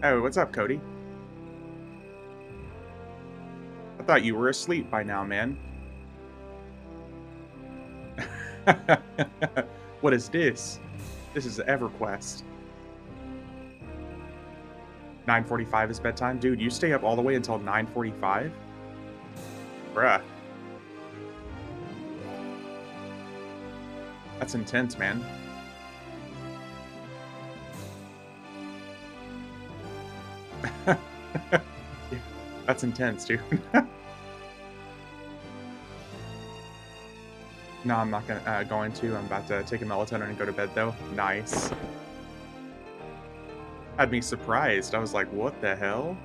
Oh, what's up, Cody? I thought you were asleep by now, man. What is this? This is EverQuest. 9:45 is bedtime? Dude, you stay up all the way until 9:45? Bruh, that's intense, man. Yeah, that's intense, dude. No, I'm not going to. I'm about to take a melatonin and go to bed, though. Nice. Had me surprised. I was like, what the hell?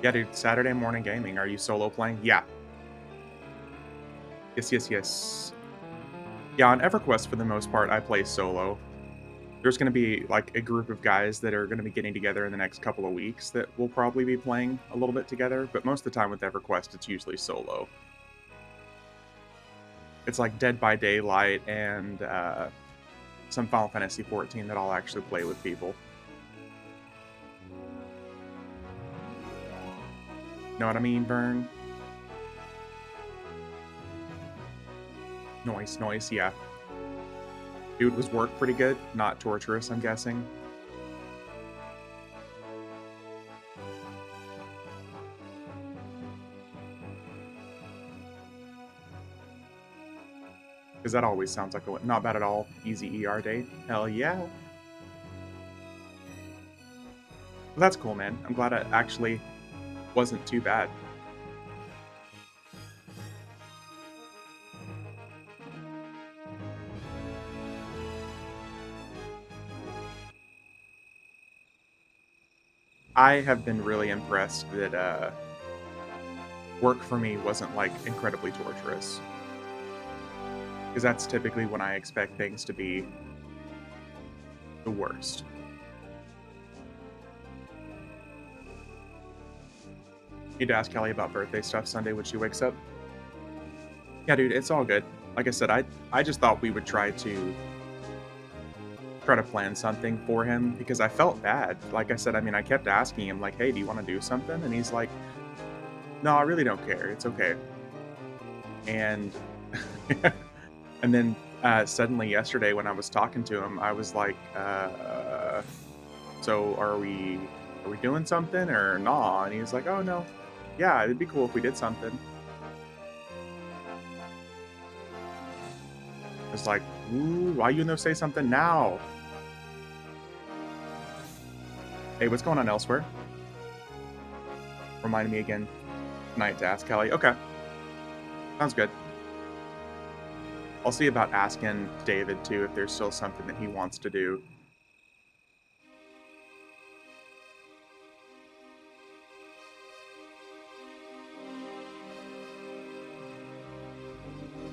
Yeah, dude, Saturday morning gaming. Are you solo playing? Yeah. Yes, yes, yes. Yeah, on EverQuest, for the most part, I play solo. There's gonna be, like, a group of guys that are gonna be getting together in the next couple of weeks that will probably be playing a little bit together, but most of the time with EverQuest, it's usually solo. It's like Dead by Daylight and, some Final Fantasy XIV that I'll actually play with people. Know what I mean, Vern? Noise, noise, yeah. Dude, was work pretty good? Not torturous, I'm guessing? Because that always sounds like a not bad at all. Easy ER day. Hell yeah. Well, that's cool, man. I'm glad it actually wasn't too bad. I have been really impressed that work for me wasn't like incredibly torturous. Because that's typically when I expect things to be the worst. Need to ask Kelly about birthday stuff Sunday when she wakes up. Yeah, dude, it's all good. Like I said, I just thought we would try to plan something for him because I felt bad. Like I said, I mean, I kept asking him like, "Hey, do you want to do something?" And he's like, "No, I really don't care. It's okay." And and then suddenly yesterday when I was talking to him, I was like, "So are we doing something or nah?" And he was like, "Oh no, yeah, it'd be cool if we did something." I was like, "Ooh, why you no say something now?" Hey, what's going on elsewhere? Remind me again tonight to ask Kelly. Okay, sounds good. I'll see about asking David too if there's still something that he wants to do.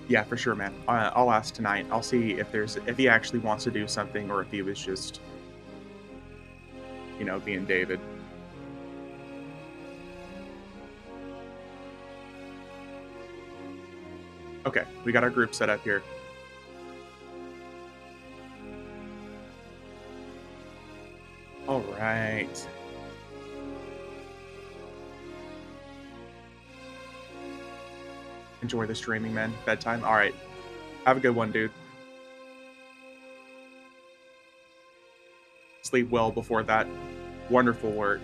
Yeah, for sure, man. I'll ask tonight. I'll see if he actually wants to do something or if he was just being David. Okay, we got our group set up here. All right. Enjoy the streaming, man. Bedtime. All right. Have a good one, dude. Sleep well before that. Wonderful work.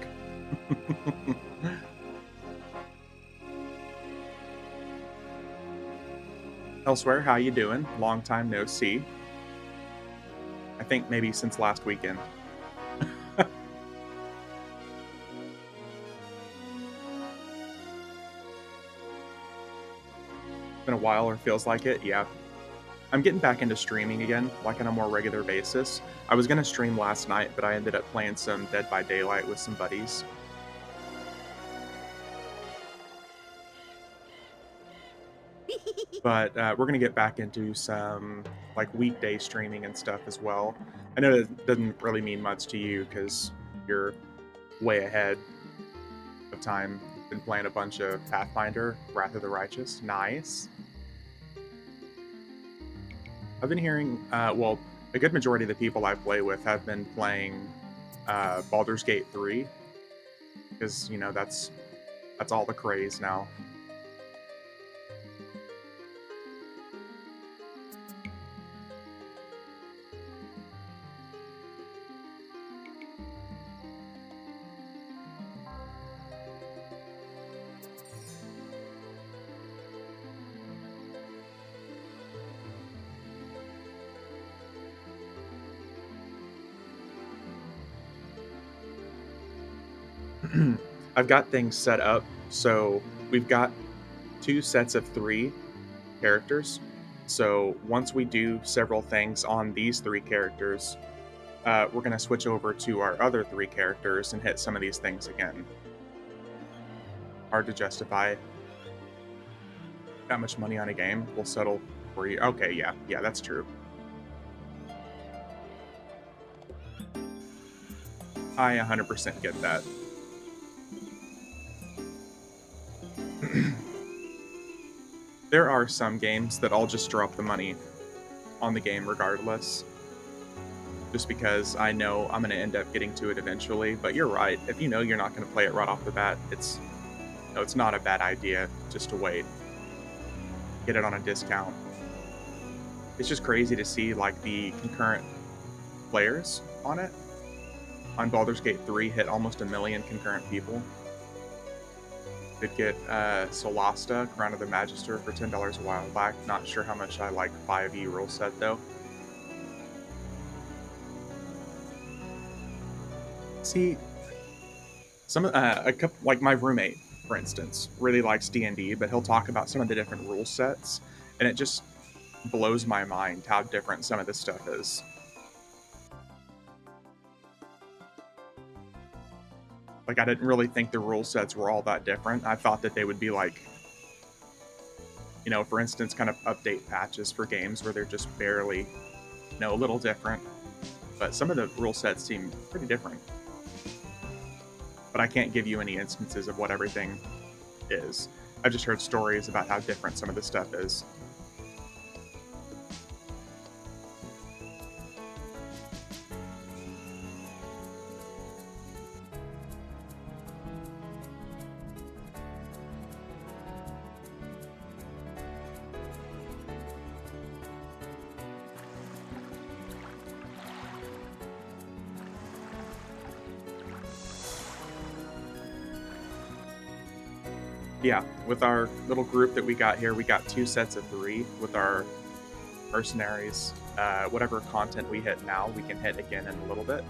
Elsewhere, how you doing? Long time no see. I think maybe since last weekend. Been a while or feels like it. Yeah. I'm getting back into streaming again, like on a more regular basis. I was gonna stream last night, but I ended up playing some Dead by Daylight with some buddies. But we're gonna get back into some like weekday streaming and stuff as well. I know that doesn't really mean much to you because you're way ahead of time. Been playing a bunch of Pathfinder, Wrath of the Righteous. Nice. I've been hearing, well, a good majority of the people I play with have been playing Baldur's Gate 3 because that's all the craze now. I've got things set up so we've got two sets of three characters. So once we do several things on these three characters, we're going to switch over to our other three characters and hit some of these things again. Hard to justify that much money on a game. We'll settle for you. Okay, yeah, that's true. I 100% get that. There are some games that I'll just drop the money on the game regardless, just because I know I'm going to end up getting to it eventually. But you're right. If you know you're not going to play it right off the bat, it's not a bad idea just to wait, get it on a discount. It's just crazy to see like the concurrent players on it. On Baldur's Gate 3 hit almost 1 million concurrent people. Did get Solasta, Crown of the Magister for $10 a while back. Not sure how much I like 5e rule set though. See, some a couple like my roommate, for instance, really likes D&D, but he'll talk about some of the different rule sets, and it just blows my mind how different some of this stuff is. Like, I didn't really think the rule sets were all that different. I thought that they would be like, for instance, kind of update patches for games where they're just barely, a little different. But some of the rule sets seem pretty different. But I can't give you any instances of what everything is. I've just heard stories about how different some of the stuff is. Yeah, with our little group that we got here, we got 2 sets of 3 with our mercenaries. Whatever content we hit now, we can hit again in a little bit.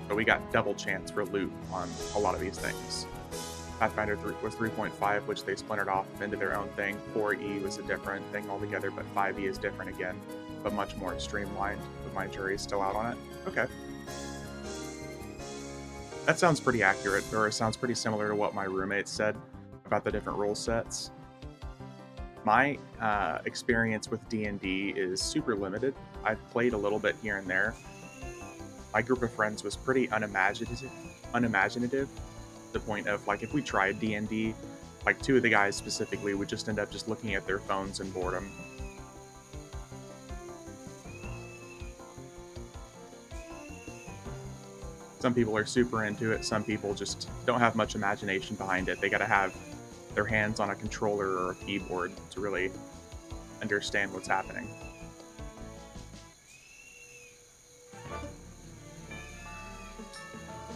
But we got double chance for loot on a lot of these things. Pathfinder 3 was 3.5, which they splintered off into their own thing. 4E was a different thing altogether, but 5E is different again, but much more streamlined, with my jury's still out on it. Okay. That sounds pretty accurate, or it sounds pretty similar to what my roommate said about the different rule sets. My experience with D&D is super limited. I've played a little bit here and there. My group of friends was pretty unimaginative, to the point of, like, if we tried D&D, like 2 of the guys specifically would just end up just looking at their phones in boredom. Some people are super into it, some people just don't have much imagination behind it. They gotta have their hands on a controller or a keyboard to really understand what's happening.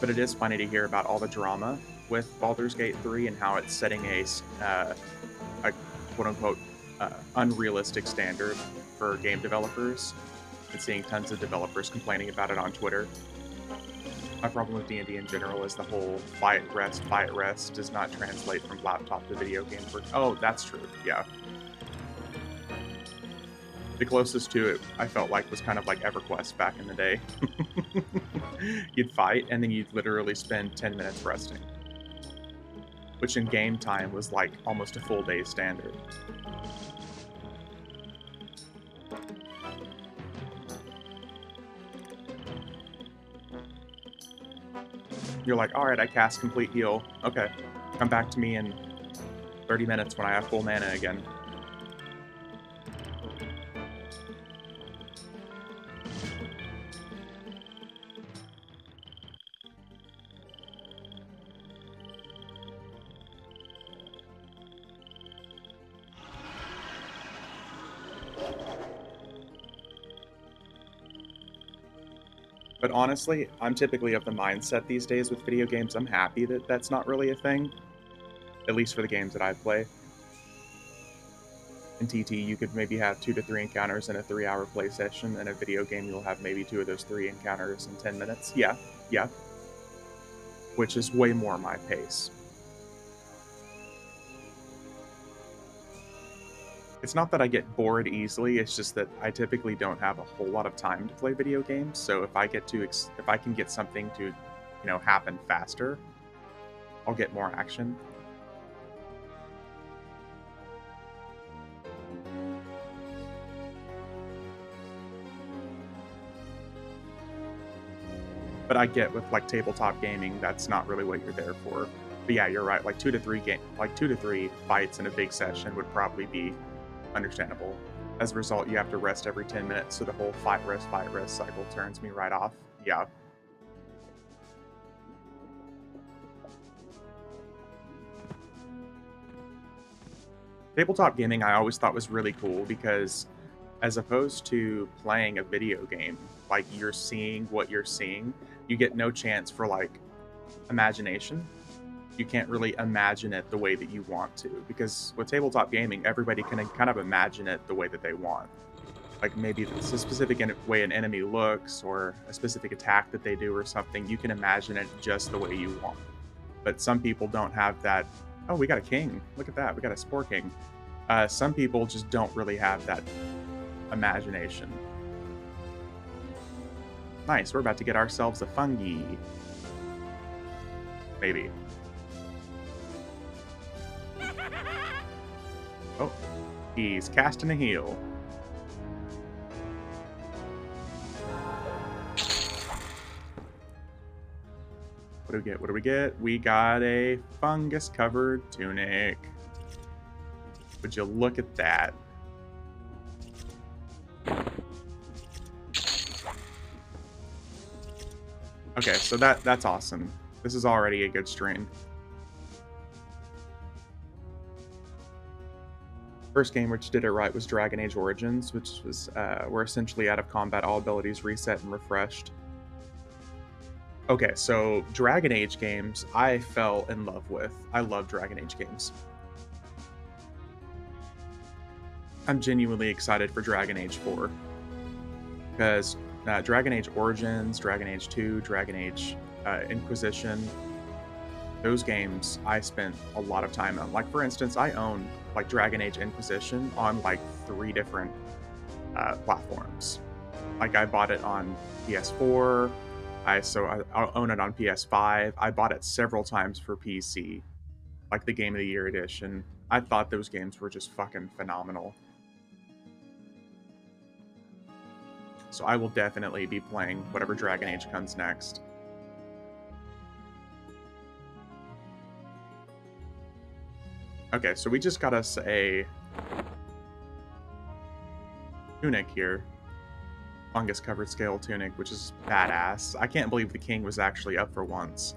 But it is funny to hear about all the drama with Baldur's Gate 3 and how it's setting a quote-unquote unrealistic standard for game developers, and seeing tons of developers complaining about it on Twitter. My problem with D&D in general is the whole fight, rest does not translate from laptop to video game. Oh, that's true, yeah. The closest to it, I felt like, was kind of like EverQuest back in the day. You'd fight, and then you'd literally spend 10 minutes resting. Which in game time was like almost a full day standard. You're like, alright, I cast complete heal. Okay, come back to me in 30 minutes when I have full mana again. But honestly, I'm typically of the mindset these days with video games, I'm happy that that's not really a thing, at least for the games that I play. In TT, you could maybe have 2 to 3 encounters in a 3-hour play session. In a video game, you'll have maybe 2 of those 3 encounters in 10 minutes. Yeah, yeah, which is way more my pace. It's not that I get bored easily, it's just that I typically don't have a whole lot of time to play video games, so if I can get something to, happen faster, I'll get more action. But I get with like tabletop gaming, that's not really what you're there for. But yeah, you're right. Like 2 to 3 fights in a big session would probably be understandable. As a result, you have to rest every 10 minutes, so the whole fight rest cycle turns me right off. Yeah. Tabletop gaming I always thought was really cool because as opposed to playing a video game, like you're seeing what you're seeing, you get no chance for like imagination. You can't really imagine it the way that you want to because with tabletop gaming, everybody can kind of imagine it the way that they want. Like maybe it's a specific way an enemy looks or a specific attack that they do or something. You can imagine it just the way you want. But some people don't have that. Oh, we got a king. Look at that. We got a spore king. Some people just don't really have that imagination. Nice. We're about to get ourselves a fungi. Maybe. Oh, he's casting a heal. What do we get? What do we get? We got a fungus-covered tunic. Would you look at that? Okay, so that's awesome. This is already a good stream. First game which did it right was Dragon Age Origins, which was where essentially out of combat all abilities reset and refreshed. Okay, so Dragon Age games I fell in love with. I love Dragon Age games. I'm genuinely excited for Dragon Age 4 because Dragon Age Origins, Dragon Age 2, Dragon Age Inquisition, those games I spent a lot of time on. Like for instance, I own like Dragon Age Inquisition on like 3 different platforms. Like I bought it on PS4. I own it on PS5. I bought it several times for PC, like the Game of the Year edition. I thought those games were just fucking phenomenal. So I will definitely be playing whatever Dragon Age comes next. Okay, so we just got us a tunic here. Fungus-covered scale tunic, which is badass. I can't believe the king was actually up for once.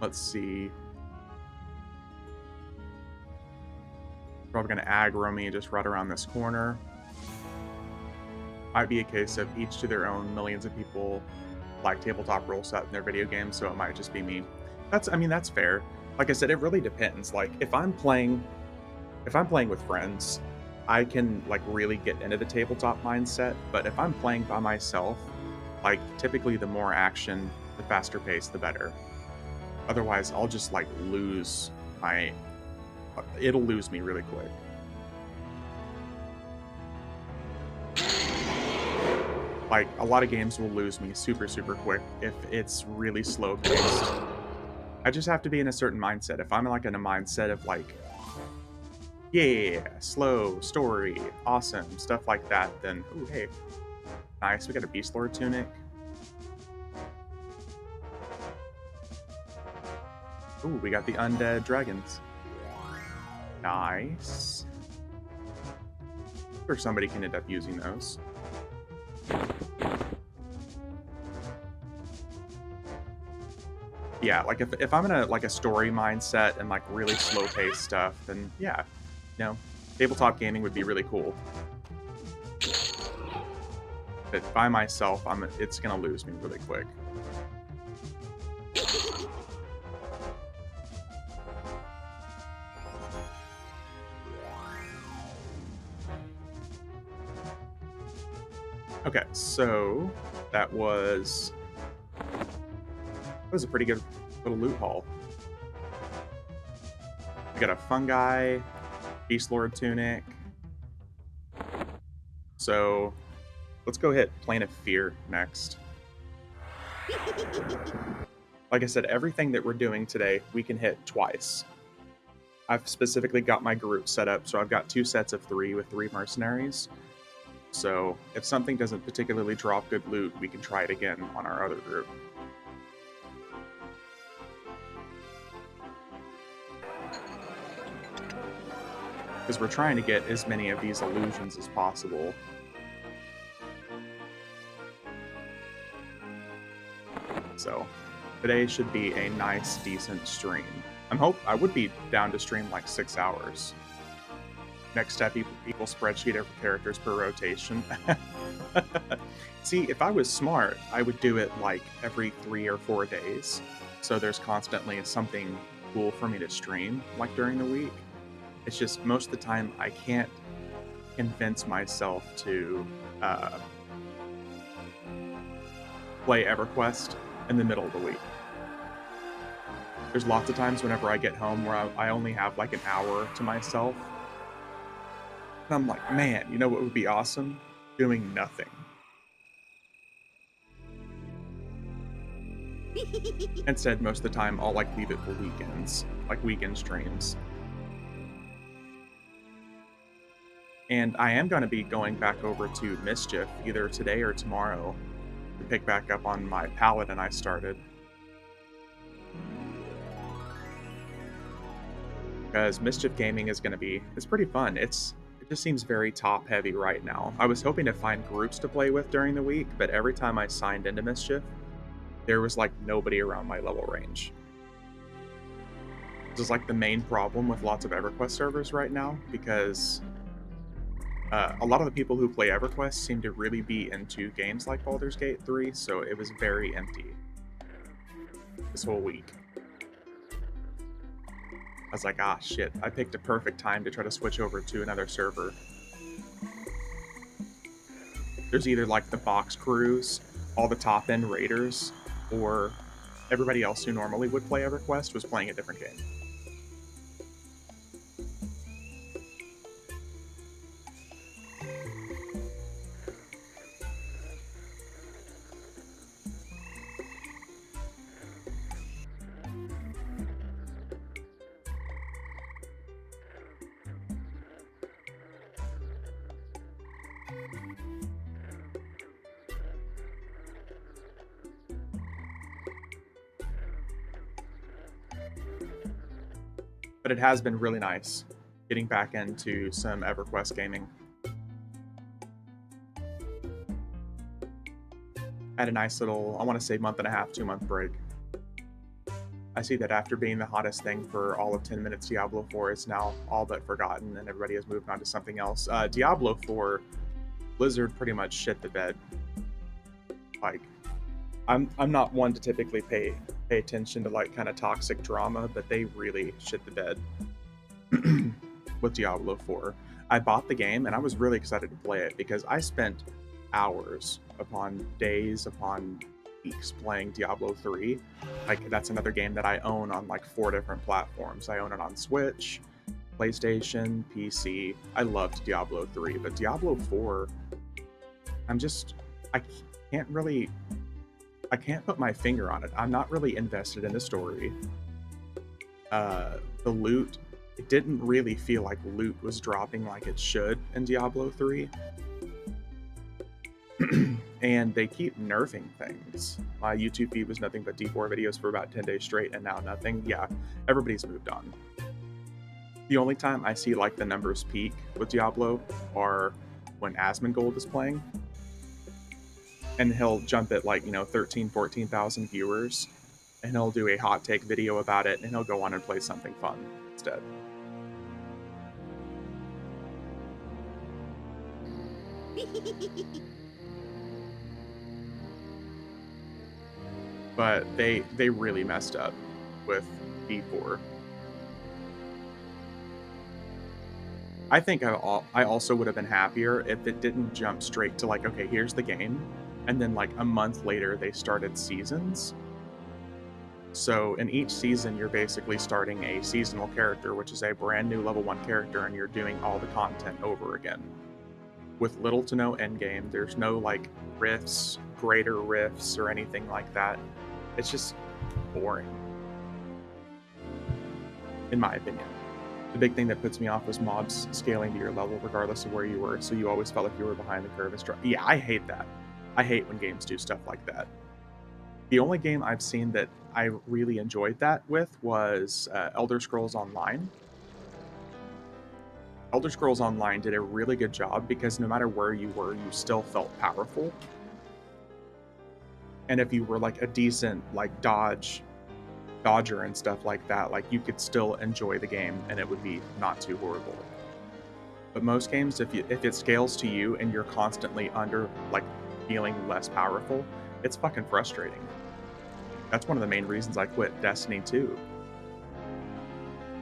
Let's see. Probably gonna aggro me just right around this corner. Might be a case of each to their own. Millions of people like tabletop role set in their video games, so it might just be me. That's fair. Like I said, it really depends. Like if I'm playing with friends, I can like really get into the tabletop mindset. But if I'm playing by myself, like typically the more action, the faster pace, the better. Otherwise, I'll just like lose my. It'll lose me really quick. Like a lot of games will lose me super quick if it's really slow paced. I just have to be in a certain mindset. If I'm like in a mindset of like, yeah, slow, story, awesome, stuff like that, then, ooh, hey, nice, we got a Beast Lord tunic. Ooh, we got the undead dragons. Nice. Or somebody can end up using those. Yeah, like if I'm in a story mindset and like really slow paced stuff, then yeah, Tabletop gaming would be really cool. But by myself, it's gonna lose me really quick. Okay, so that was a pretty good little loot haul. We got a fungi, Beast Lord tunic. So let's go hit Plane of Fear next. Like I said, everything that we're doing today, we can hit twice. I've specifically got my group set up, so I've got 2 sets of 3 with 3 mercenaries. So if something doesn't particularly drop good loot, we can try it again on our other group. Because we're trying to get as many of these illusions as possible. So today should be a nice, decent stream. I would be down to stream like 6 hours. Next step equals spreadsheet of characters per rotation. See, if I was smart, I would do it like every 3 or 4 days. So there's constantly something cool for me to stream, like during the week. It's just most of the time I can't convince myself to play EverQuest in the middle of the week. There's lots of times whenever I get home where I only have like an hour to myself. And I'm like, man, you know what would be awesome? Doing nothing. Instead, most of the time, I'll like leave it for weekends, like weekend streams. And I am going to be going back over to Mischief either today or tomorrow to pick back up on my Paladin I started. Because Mischief Gaming is going to be, it's pretty fun. It just seems very top heavy right now. I was hoping to find groups to play with during the week, but every time I signed into Mischief, there was like nobody around my level range. This is like the main problem with lots of EverQuest servers right now, because a lot of the people who play EverQuest seem to really be into games like Baldur's Gate 3, so it was very empty this whole week. I was like, ah, shit, I picked a perfect time to try to switch over to another server. There's either like the box crews, all the top-end raiders, or everybody else who normally would play EverQuest was playing a different game. But it has been really nice getting back into some EverQuest gaming. Had a nice little, I want to say month and a half, 2-month break. I see that after being the hottest thing for all of 10 minutes, Diablo 4 is now all but forgotten and everybody has moved on to something else. Diablo 4, Blizzard pretty much shit the bed. Like, I'm not one to typically pay attention to like kind of toxic drama, but they really shit the bed with Diablo 4. I bought the game and I was really excited to play it because I spent hours upon days upon weeks playing Diablo 3. Like, that's another game that I own on like 4 different platforms. I own it on Switch, PlayStation, PC. I loved Diablo 3, but Diablo 4, I can't put my finger on it. I'm not really invested in the story. The loot, it didn't really feel like loot was dropping like it should in Diablo 3. And they keep nerfing things. My YouTube feed was nothing but D4 videos for about 10 days straight, and now nothing. Yeah, everybody's moved on. The only time I see like the numbers peak with Diablo are when Asmongold is playing. And he'll jump at like, 13, 14,000 viewers, and he'll do a hot take video about it, and he'll go on and play something fun instead. But they really messed up with D4. I think I also would have been happier if it didn't jump straight to like, okay, here's the game, and then like a month later they started seasons. So in each season, you're basically starting a seasonal character, which is a brand new level 1 character, and you're doing all the content over again. With little to no end game, there's no like rifts, greater rifts, or anything like that. It's just boring, in my opinion. The big thing that puts me off is mobs scaling to your level regardless of where you were, so you always felt like you were behind the curve. Yeah, I hate that. I hate when games do stuff like that. The only game I've seen that I really enjoyed that with was Elder Scrolls Online. Elder Scrolls Online did a really good job because no matter where you were, you still felt powerful. And if you were like a decent like dodger and stuff like that, like you could still enjoy the game and it would be not too horrible. But most games, if it scales to you and you're constantly under like feeling less powerful, it's fucking frustrating. That's one of the main reasons I quit Destiny 2.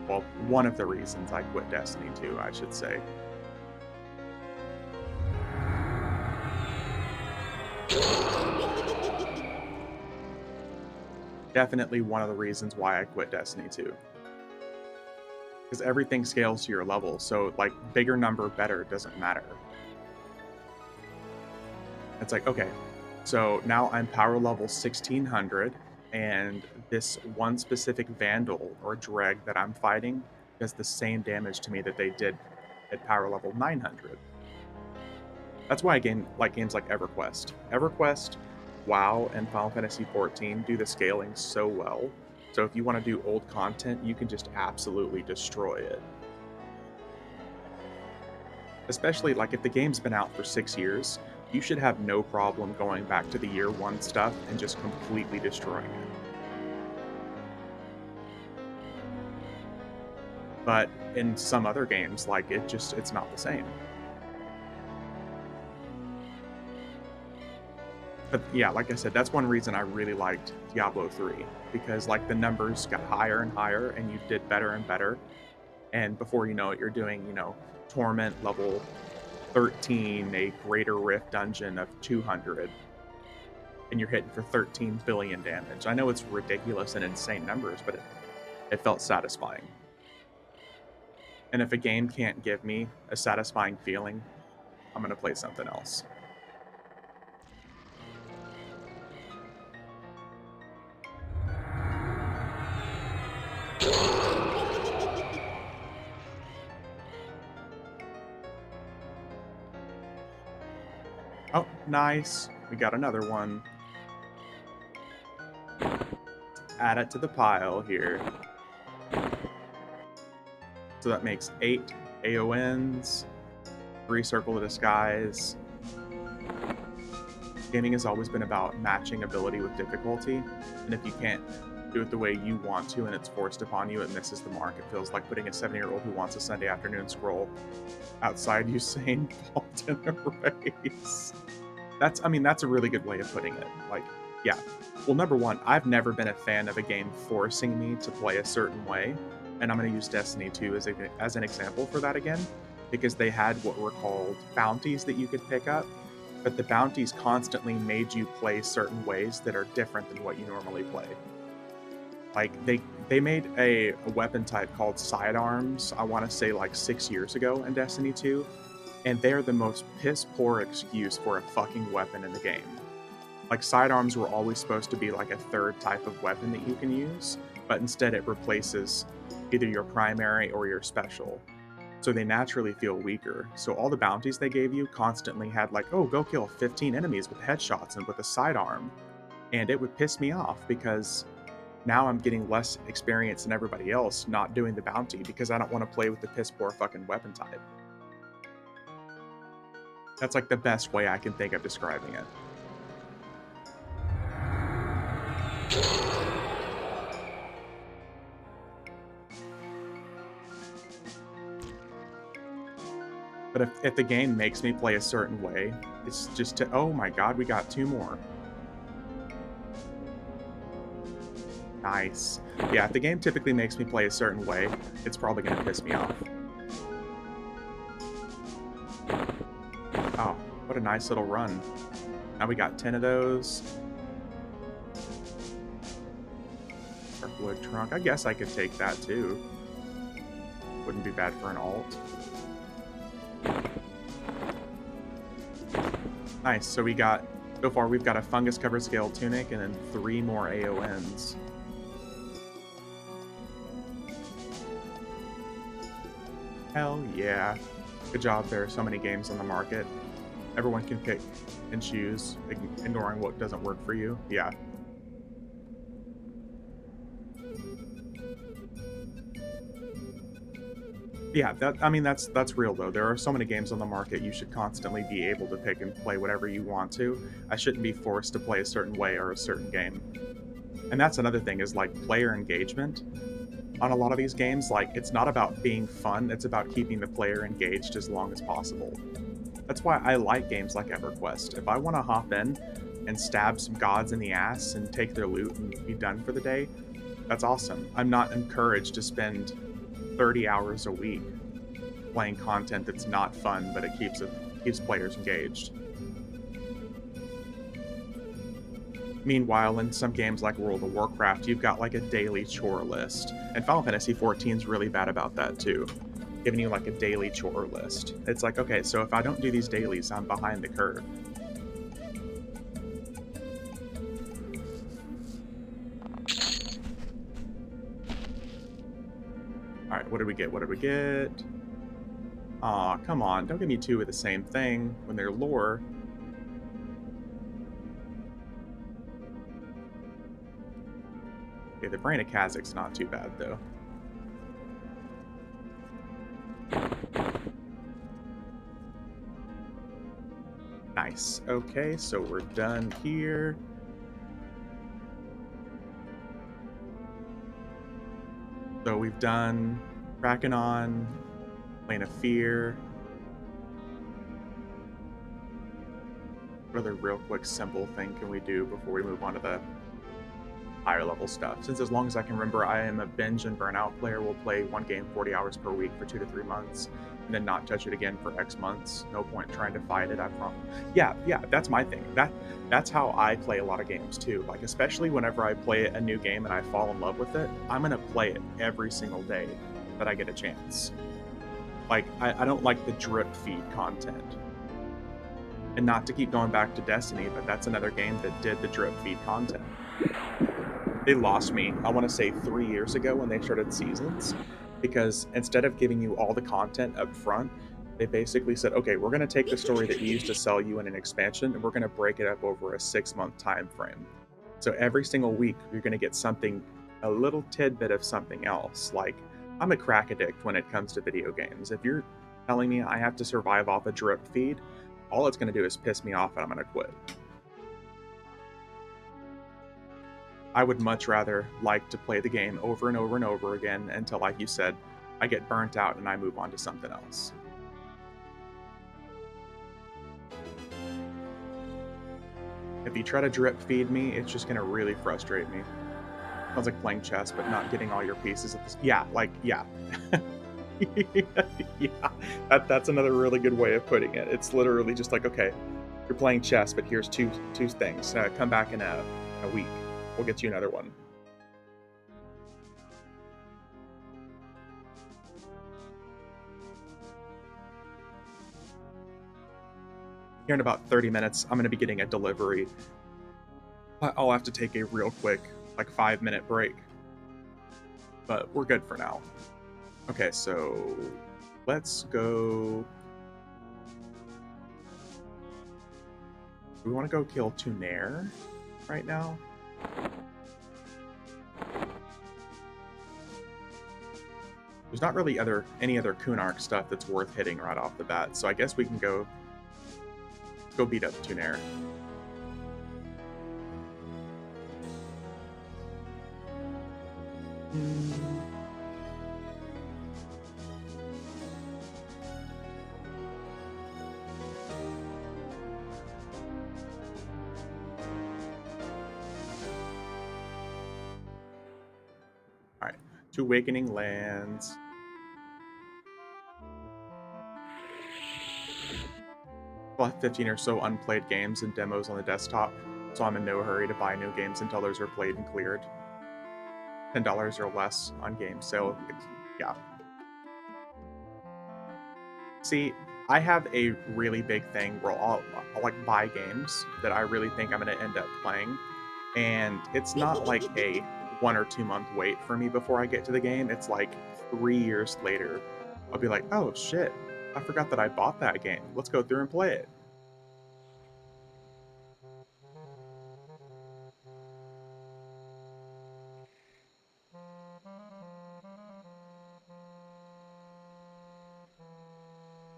Well, one of the reasons I quit Destiny 2, I should say. Definitely one of the reasons why I quit Destiny 2. Because everything scales to your level, so like bigger number, better, doesn't matter. It's like, okay, so now I'm power level 1600, and this one specific Vandal or Dreg that I'm fighting does the same damage to me that they did at power level 900. That's why I like games like EverQuest. EverQuest, WoW, and Final Fantasy XIV do the scaling so well. So if you want to do old content, you can just absolutely destroy it. Especially like if the game's been out for 6 years, you should have no problem going back to the year 1 stuff and just completely destroying it. But in some other games, like it's not the same. But yeah, like I said, that's one reason I really liked Diablo 3, because like the numbers got higher and higher and you did better and better. And before you know it, you're doing, Torment level 13, a Greater Rift dungeon of 200, and you're hitting for 13 billion damage. I know it's ridiculous and insane numbers, but it felt satisfying. And if a game can't give me a satisfying feeling, I'm going to play something else. Oh, nice. We got another one. Add it to the pile here. So that makes 8 AONs, 3 Circle of Disguise. Gaming has always been about matching ability with difficulty, and if you can't do it the way you want to and it's forced upon you, it misses the mark. It feels like putting a 7-year-old who wants a Sunday afternoon scroll outside Usain Bolt in a race. That's a really good way of putting it. Like, yeah. Well, number one, I've never been a fan of a game forcing me to play a certain way, and I'm going to use Destiny 2 as an example for that again, because they had what were called bounties that you could pick up, but the bounties constantly made you play certain ways that are different than what you normally play. Like, they made a weapon type called sidearms, I want to say like 6 years ago in Destiny 2, and they're the most piss-poor excuse for a fucking weapon in the game. Like, sidearms were always supposed to be like a third type of weapon that you can use, but instead it replaces either your primary or your special. So they naturally feel weaker. So all the bounties they gave you constantly had like, oh, go kill 15 enemies with headshots and with a sidearm. And it would piss me off because now I'm getting less experience than everybody else not doing the bounty because I don't want to play with the piss-poor fucking weapon type. That's like the best way I can think of describing it. But if the game makes me play a certain way, it's just to oh my god, we got 2 more. Nice. Yeah, if the game typically makes me play a certain way, it's probably gonna piss me off. Oh, what a nice little run. Now we got 10 of those. Wood trunk. I guess I could take that too. Wouldn't be bad for an alt. Nice. So so far we've got a fungus covered scale tunic and then 3 more AONs. Hell yeah. Good job. There are so many games on the market. Everyone can pick and choose, ignoring what doesn't work for you. Yeah. Yeah, I mean that's real though. There are so many games on the market, you should constantly be able to pick and play whatever you want to. I shouldn't be forced to play a certain way or a certain game. And that's another thing is like player engagement on a lot of these games. Like it's not about being fun, it's about keeping the player engaged as long as possible. That's why I like games like EverQuest. If I want to hop in and stab some gods in the ass and take their loot and be done for the day, that's awesome. I'm not encouraged to spend 30 hours a week playing content that's not fun, but it keeps players engaged. Meanwhile, in some games like World of Warcraft, you've got like a daily chore list. And Final Fantasy XIV is really bad about that too, giving you like a daily chore list. It's like, okay, so if I don't do these dailies, I'm behind the curve. All right, what did we get? What did we get? Aw, come on, don't give me 2 of the same thing when they're lore. Okay, the Brain of Kazak's not too bad, though. Nice. Okay, so we're done here. So we've done Krakenon, Plane of Fear. What other real quick simple thing can we do before we move on to the higher level stuff? Since as long as I can remember, I am a binge and burnout player. We'll play one game 40 hours per week for 2 to 3 months, and then not touch it again for X months. No point trying to fight it. I promise. Yeah, that's my thing. That's how I play a lot of games too. Like especially whenever I play a new game and I fall in love with it, I'm gonna play it every single day that I get a chance. Like I don't like the drip feed content. And not to keep going back to Destiny, but that's another game that did the drip feed content. They lost me, I want to say 3 years ago when they started seasons, because instead of giving you all the content up front, they basically said, okay, we're going to take the story that we used to sell you in an expansion and we're going to break it up over a 6-month time frame. So every single week, you're going to get something, a little tidbit of something else. Like, I'm a crack addict when it comes to video games. If you're telling me I have to survive off a drip feed, all it's going to do is piss me off and I'm going to quit. I would much rather like to play the game over and over and over again until, like you said, I get burnt out and I move on to something else. If you try to drip feed me, it's just going to really frustrate me. Sounds like playing chess, but not getting all your pieces at this. Yeah, like, yeah. Yeah, that's another really good way of putting it. It's literally just like, okay, you're playing chess, but here's two things. Come back in a week. We'll get you another one. Here in about 30 minutes, I'm going to be getting a delivery. I'll have to take a real quick, like 5-minute break. But we're good for now. Okay, so let's go. We want to go kill Tunair right now. There's not really any other Kunark stuff that's worth hitting right off the bat, so I guess we can go beat up Tunair. to Awakening Lands. I'll have 15 or so unplayed games and demos on the desktop, so I'm in no hurry to buy new games until those are played and cleared. $10 or less on game sale. Yeah. See, I have a really big thing where I'll like buy games that I really think I'm going to end up playing, and it's not like a 1 or 2 month wait for me before I get to the game. It's like 3 years later. I'll be like, oh shit, I forgot that I bought that game. Let's go through and play it.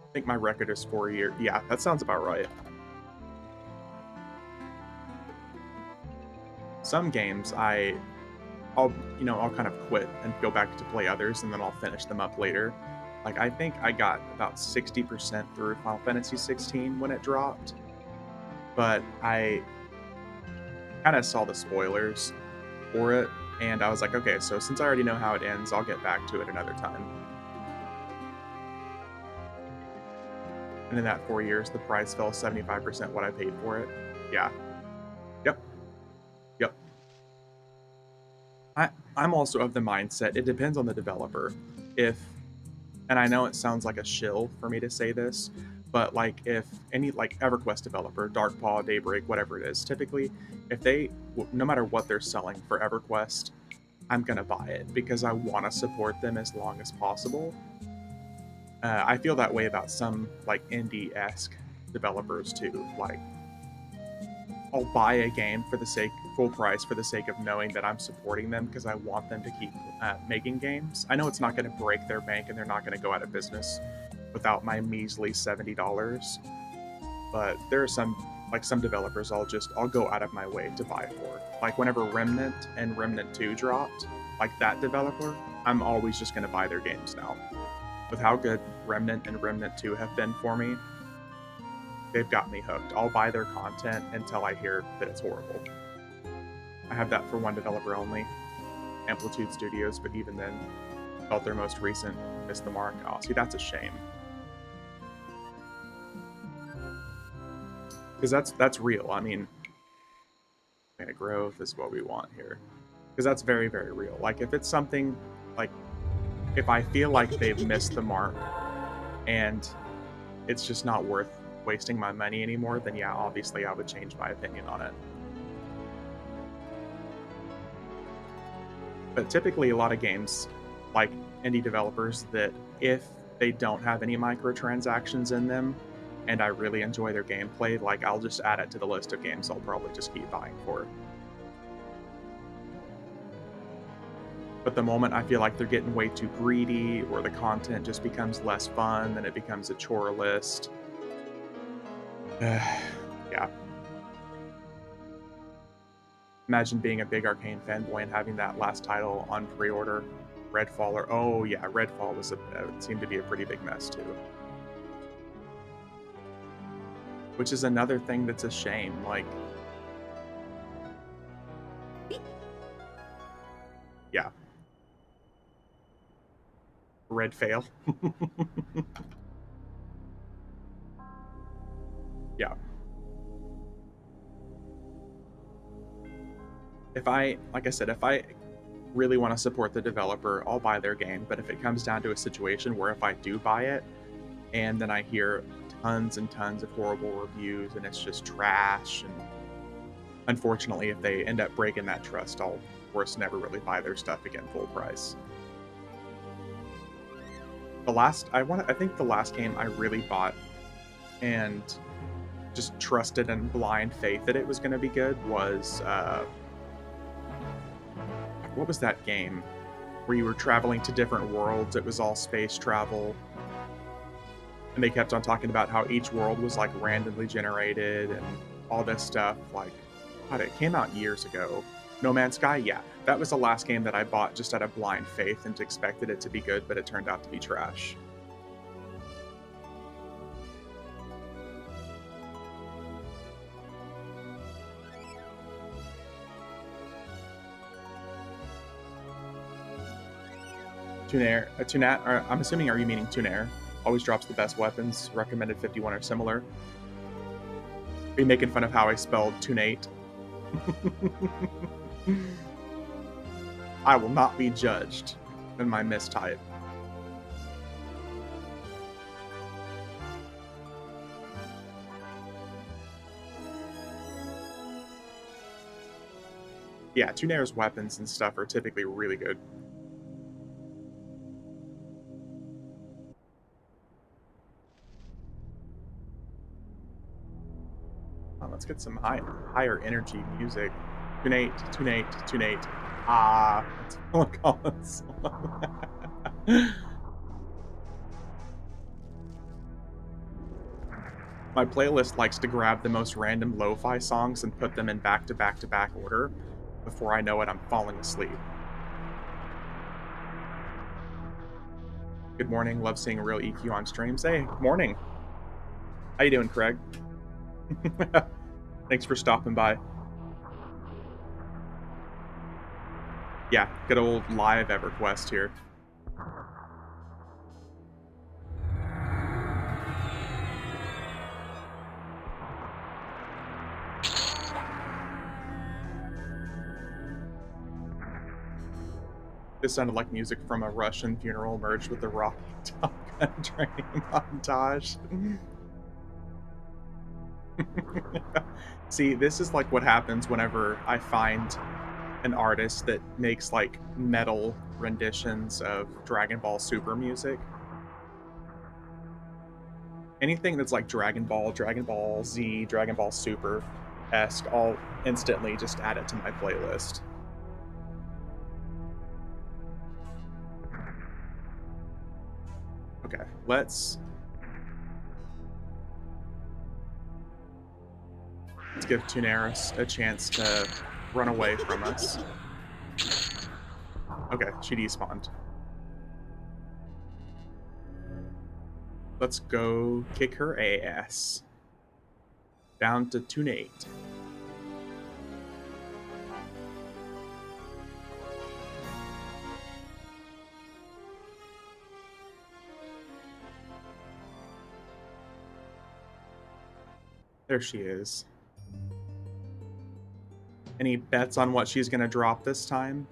I think my record is 4 years. Yeah, that sounds about right. Some games I'll kind of quit and go back to play others, and then I'll finish them up later. Like I think I got about 60% through Final Fantasy 16 when it dropped, but I kind of saw the spoilers for it, and I was like, okay, so since I already know how it ends, I'll get back to it another time. And in that 4 years, the price fell 75% what I paid for it. Yeah. Yep. Yep. I'm also of the mindset, it depends on the developer. If, and I know it sounds like a shill for me to say this, but like if any like EverQuest developer, Darkpaw, Daybreak, whatever it is, typically if they, no matter what they're selling for EverQuest, I'm gonna buy it because I want to support them as long as possible. I feel that way about some like indie-esque developers too. Like I'll buy a game for the sake full price for the sake of knowing that I'm supporting them because I want them to keep making games. I know it's not going to break their bank and they're not going to go out of business without my measly $70, but there are some developers I'll go out of my way to buy for. Like whenever Remnant and Remnant 2 dropped, like that developer, I'm always just going to buy their games now. With how good Remnant and Remnant 2 have been for me, they've got me hooked. I'll buy their content until I hear that it's horrible. I have that for one developer only, Amplitude Studios, but even then, felt their most recent missed the mark. Oh, see, that's a shame. Because that's real. I mean, growth is what we want here. Because that's very, very real. Like, if it's something, like, if I feel like they've missed the mark and it's just not worth wasting my money anymore, then yeah, obviously I would change my opinion on it. But typically a lot of games, like indie developers, that if they don't have any microtransactions in them and I really enjoy their gameplay, like I'll just add it to the list of games I'll probably just keep buying for. But the moment I feel like they're getting way too greedy or the content just becomes less fun, then it becomes a chore list. Yeah. Imagine being a big Arcane fanboy and having that last title on pre-order, Redfall, or oh yeah, Redfall was it seemed to be a pretty big mess too. Which is another thing that's a shame. Like, yeah, Red fail. Yeah. Like I said, if I really want to support the developer, I'll buy their game. But if it comes down to a situation where if I do buy it and then I hear tons and tons of horrible reviews and it's just trash, and unfortunately, if they end up breaking that trust, I'll, of course, never really buy their stuff again full price. I think the last game I really bought and just trusted in blind faith that it was going to be good was what was that game where you were traveling to different worlds? It was all space travel, and they kept on talking about how each world was like randomly generated and all this stuff. Like, God, it came out years ago. No Man's Sky, yeah, that was the last game that I bought just out of blind faith and expected it to be good, but it turned out to be trash. Tunair, Tunat, I'm assuming, are you meaning Tunair? Always drops the best weapons, recommended 51 or similar. Are you making fun of how I spelled tunate? I will not be judged in my mistype. Yeah, Tunair's weapons and stuff are typically really good. Let's get some higher energy music. Tunate, tunate, tunate. Ah, that's Phil Collins. My playlist likes to grab the most random lo-fi songs and put them in back-to-back-to-back order. Before I know it, I'm falling asleep. Good morning. Love seeing a real EQ on streams. Hey, good morning. How you doing, Craig? Thanks for stopping by. Yeah, good old live EverQuest here. This sounded like music from a Russian funeral merged with the rock Top Gun training montage. See, this is like what happens whenever I find an artist that makes like metal renditions of Dragon Ball Super music. Anything that's like Dragon Ball Z, Dragon Ball Super-esque, I'll instantly just add it to my playlist. Okay, let's give Tunaris a chance to run away from us. Okay, she despawned. Let's go kick her ass. Down to Tunate. There she is. Any bets on what she's gonna drop this time?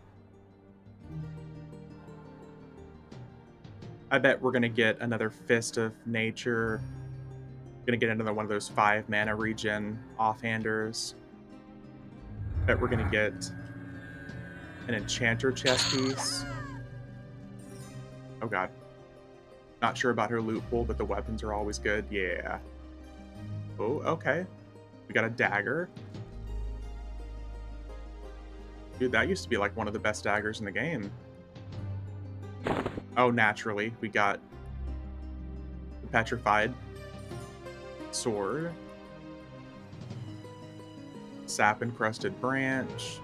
I bet we're gonna get another Fist of Nature. Gonna get another one of those 5 mana regen offhanders. Bet we're gonna get an Enchanter chest piece. Oh god. Not sure about her loot pool, but the weapons are always good. Yeah. Oh, okay. We got a dagger. Dude, that used to be like one of the best daggers in the game. Oh, naturally, we got the Petrified Sword. Sap-encrusted branch.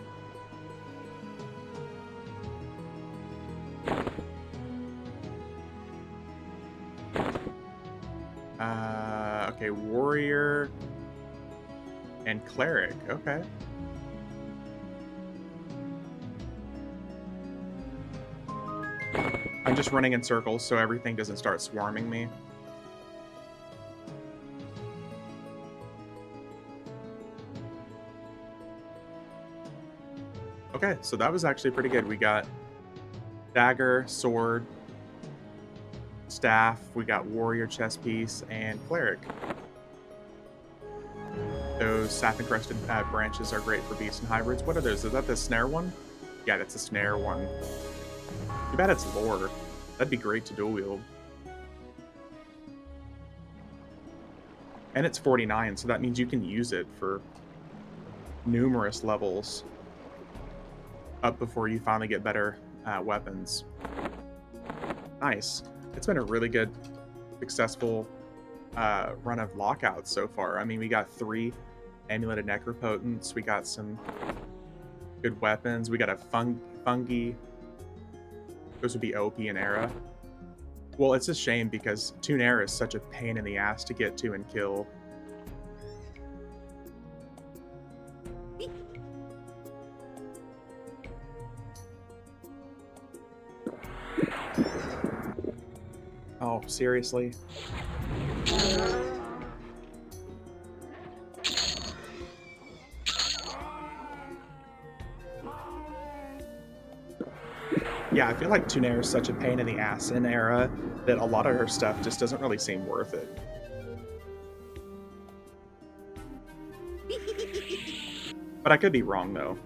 Okay, warrior and cleric. Okay. I'm just running in circles so everything doesn't start swarming me. Okay, so that was actually pretty good. We got dagger, sword, staff, we got warrior chest piece, and cleric. Those sap-encrusted branches are great for beasts and hybrids. What are those? Is that the snare one? Yeah, that's a snare one. Too bad it's lore. That'd be great to dual wield. And it's 49, so that means you can use it for numerous levels up before you finally get better weapons. Nice. It's been a really good, successful run of lockouts so far. I mean, we got 3 amuleted necropotents. We got some good weapons. We got a fungi. Those would be OP in Era. Well, it's a shame because Tunair is such a pain in the ass to get to and kill. seriously? Yeah, I feel like Tunair is such a pain in the ass in Era that a lot of her stuff just doesn't really seem worth it. But I could be wrong, though.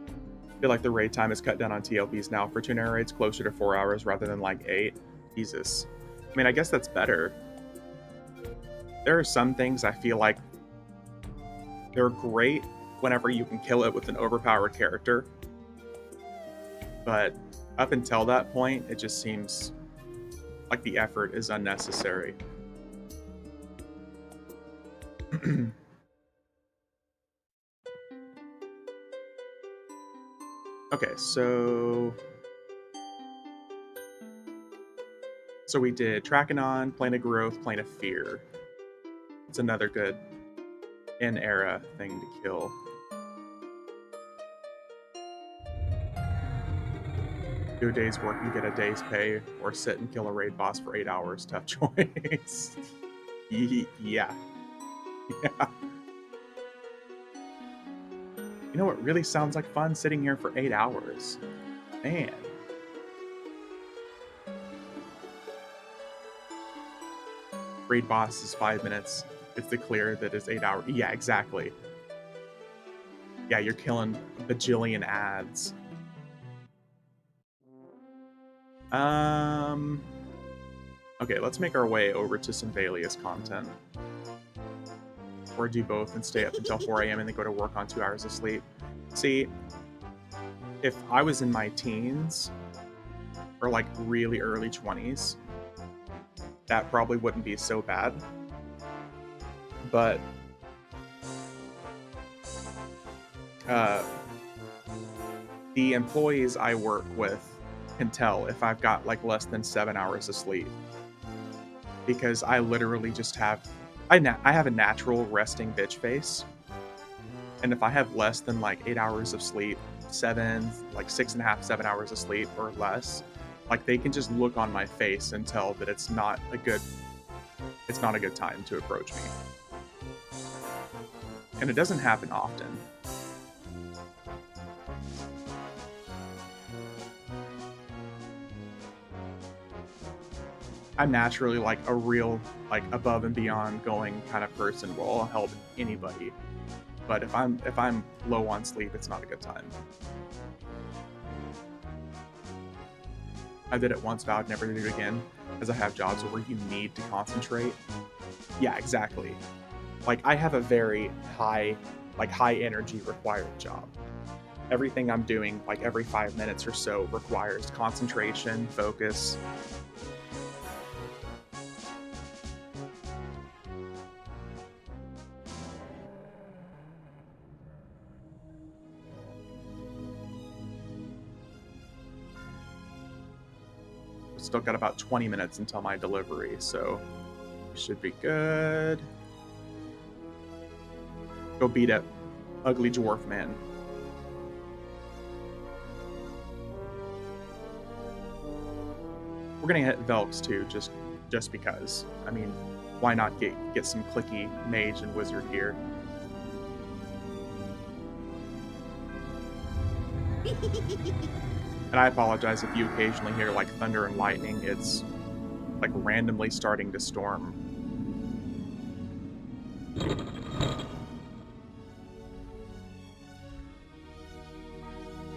I feel like the raid time is cut down on TLPs now for Tunair raids, closer to 4 hours rather than like 8. Jesus. I mean, I guess that's better. There are some things I feel like they're great whenever you can kill it with an overpowered character. But up until that point, it just seems like the effort is unnecessary. Okay, so we did Trachanon, Plane of Growth, Plane of Fear. It's another good in-era thing to kill. Do a day's work and get a day's pay, or sit and kill a raid boss for 8 hours. Tough choice. Yeah. Yeah. You know what really sounds like fun? Sitting here for 8 hours. Man. Raid boss is 5 minutes. It's the clear that is 8 hours. Yeah, exactly. Yeah, you're killing a bajillion ads. Okay, let's make our way over to some Valius content. Or do both and stay up until 4 a.m. and then go to work on 2 hours of sleep. See, if I was in my teens, or like really early 20s, that probably wouldn't be so bad. But the employees I work with can tell if I've got like less than 7 hours of sleep, because I literally just have I have a natural resting bitch face, and if I have less than like 8 hours of sleep, 6.5, 7 hours of sleep or less, like they can just look on my face and tell that it's not a good time to approach me. And it doesn't happen often. I'm naturally like a real like above and beyond going kind of person where I'll help anybody. But if I'm low on sleep, it's not a good time. I did it once, vowed never to do it again, as I have jobs where you need to concentrate. Yeah, exactly. Like I have a very high energy required job. Everything I'm doing, like every 5 minutes or so, requires concentration, focus. Still got about 20 minutes until my delivery, so we should be good. Go beat up Ugly Dwarf Man. We're gonna hit Velks too, just because. I mean, why not get some clicky mage and wizard gear? And I apologize if you occasionally hear like thunder and lightning. It's like randomly starting to storm.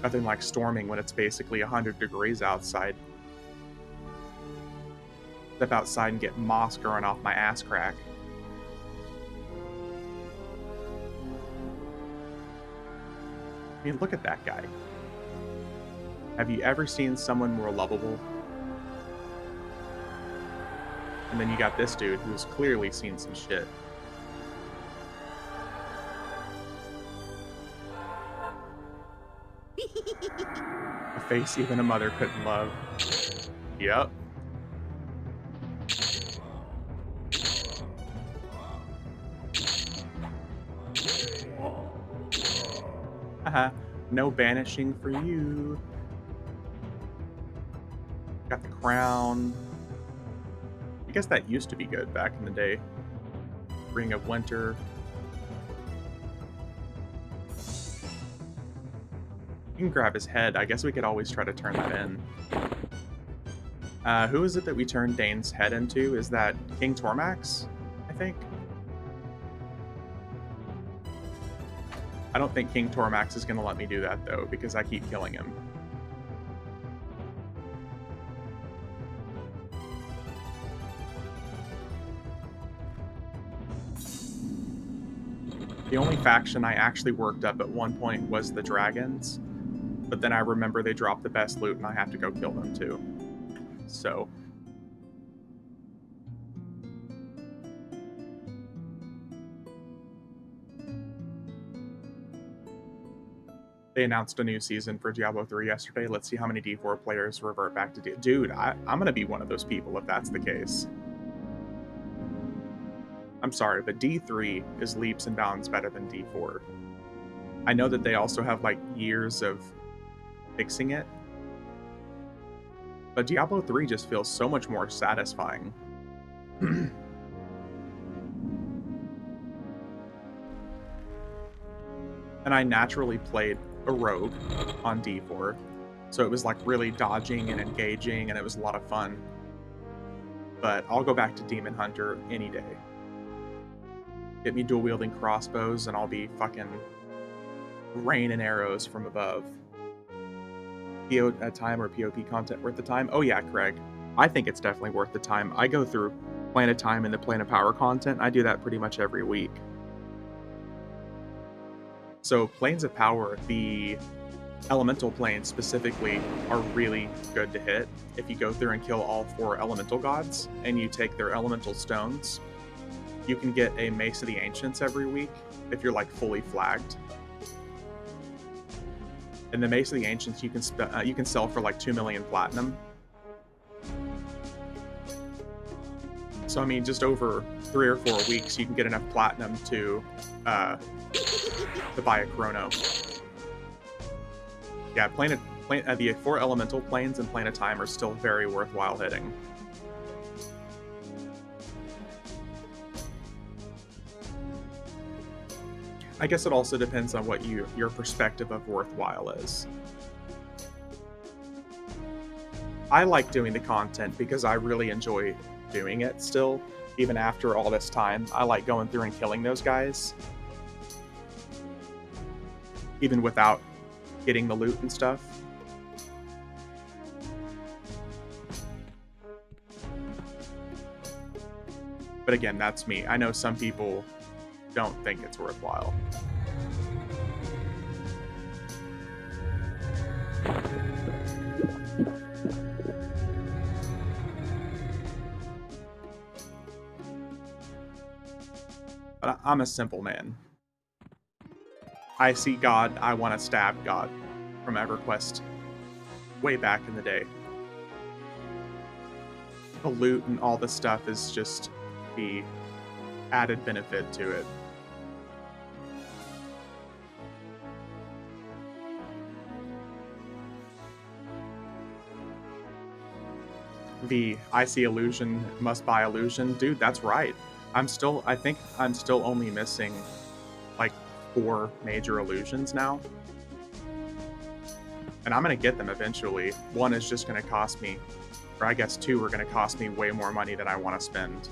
Nothing like storming when it's basically 100 degrees outside. Step outside and get moss growing off my ass crack. I mean, look at that guy. Have you ever seen someone more lovable? And then you got this dude who's clearly seen some shit. A face even a mother couldn't love. Yep. Haha, no banishing for you. Got the crown. I guess that used to be good back in the day. Ring of Winter. You can grab his head. I guess we could always try to turn that in. Who is it that we turned Dane's head into? Is that King Tormax, I think? I don't think King Tormax is going to let me do that, though, because I keep killing him. The only faction I actually worked up at one point was the Dragons, but then I remember they dropped the best loot and I have to go kill them, too. So... They announced a new season for Diablo 3 yesterday. Let's see how many D4 players revert back to Dude, I'm going to be one of those people if that's the case. I'm sorry, but D3 is leaps and bounds better than D4. I know that they also have, like, years of fixing it, but Diablo 3 just feels so much more satisfying. And I naturally played a rogue on D4, so it was like really dodging and engaging, and it was a lot of fun. But I'll go back to Demon Hunter any day. Get me dual-wielding crossbows, and I'll be fucking raining arrows from above. Time or PvP content worth the time? Oh yeah, Craig. I think it's definitely worth the time. I go through Plan of Time and the Plan of Power content. I do that pretty much every week. So Planes of Power, the elemental planes specifically, are really good to hit. If you go through and kill all 4 elemental gods, and you take their elemental stones, you can get a Mace of the Ancients every week, if you're like fully flagged. And the Mace of the Ancients you can sell for like 2 million platinum. So I mean, just over 3 or 4 weeks, you can get enough platinum to buy a chrono. Yeah, the 4 elemental planes and Plan of Time are still very worthwhile hitting. I guess it also depends on what your perspective of worthwhile is. I like doing the content because I really enjoy doing it still, even after all this time. I like going through and killing those guys, even without getting the loot and stuff. But again, that's me. I know some people don't think it's worthwhile. But I'm a simple man. I see God, I want to stab God from EverQuest way back in the day. The loot and all the stuff is just the added benefit to it. I see illusion, must buy illusion. Dude, that's right. I think I'm still only missing like 4 major illusions now. And I'm gonna get them eventually. One is just gonna cost me, or I guess 2 are gonna cost me way more money than I want to spend.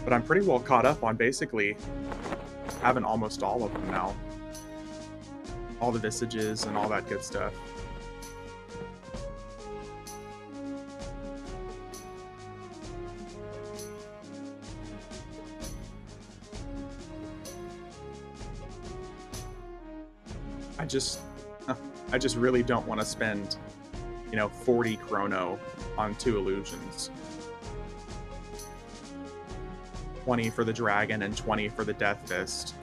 But I'm pretty well caught up on basically having almost all of them now. All the visages and all that good stuff. I just really don't want to spend, 40 chrono on 2 illusions. 20 for the dragon and 20 for the death fist.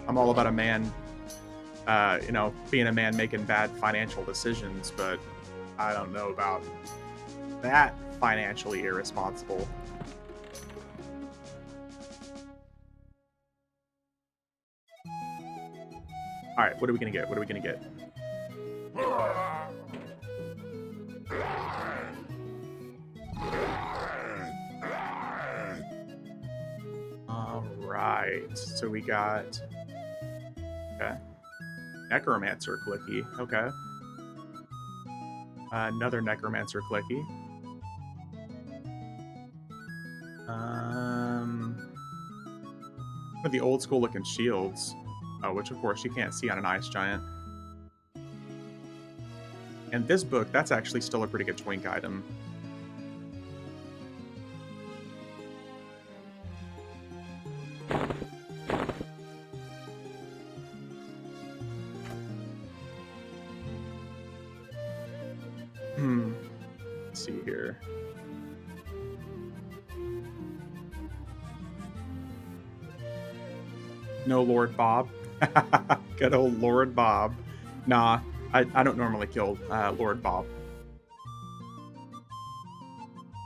I'm all about a man, being a man making bad financial decisions, but I don't know about that financially irresponsible. All right, what are we gonna get? What are we gonna get? All right, so we got okay, necromancer clicky. Okay, another necromancer clicky. One of the old school looking shields, which of course you can't see on an ice giant. And this book, that's actually still a pretty good twink item. Let's see here. No Lord Bob. Good old Lord Bob. Nah, I don't normally kill Lord Bob.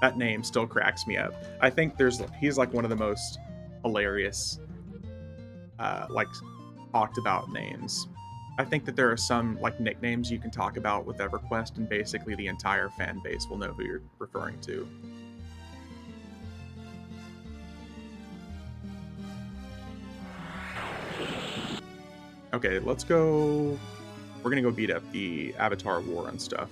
That name still cracks me up. I think he's like one of the most hilarious, like talked about names. I think that there are some like nicknames you can talk about with EverQuest, and basically the entire fan base will know who you're referring to. Okay, let's go. We're gonna go beat up the Avatar War and stuff.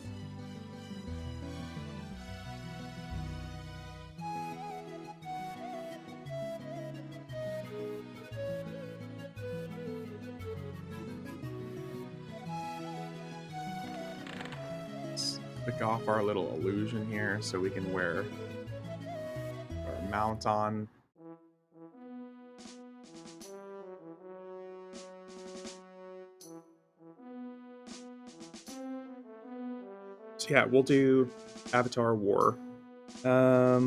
Let's click off our little illusion here so we can wear our mount on. So yeah, we'll do Avatar War. Yeah.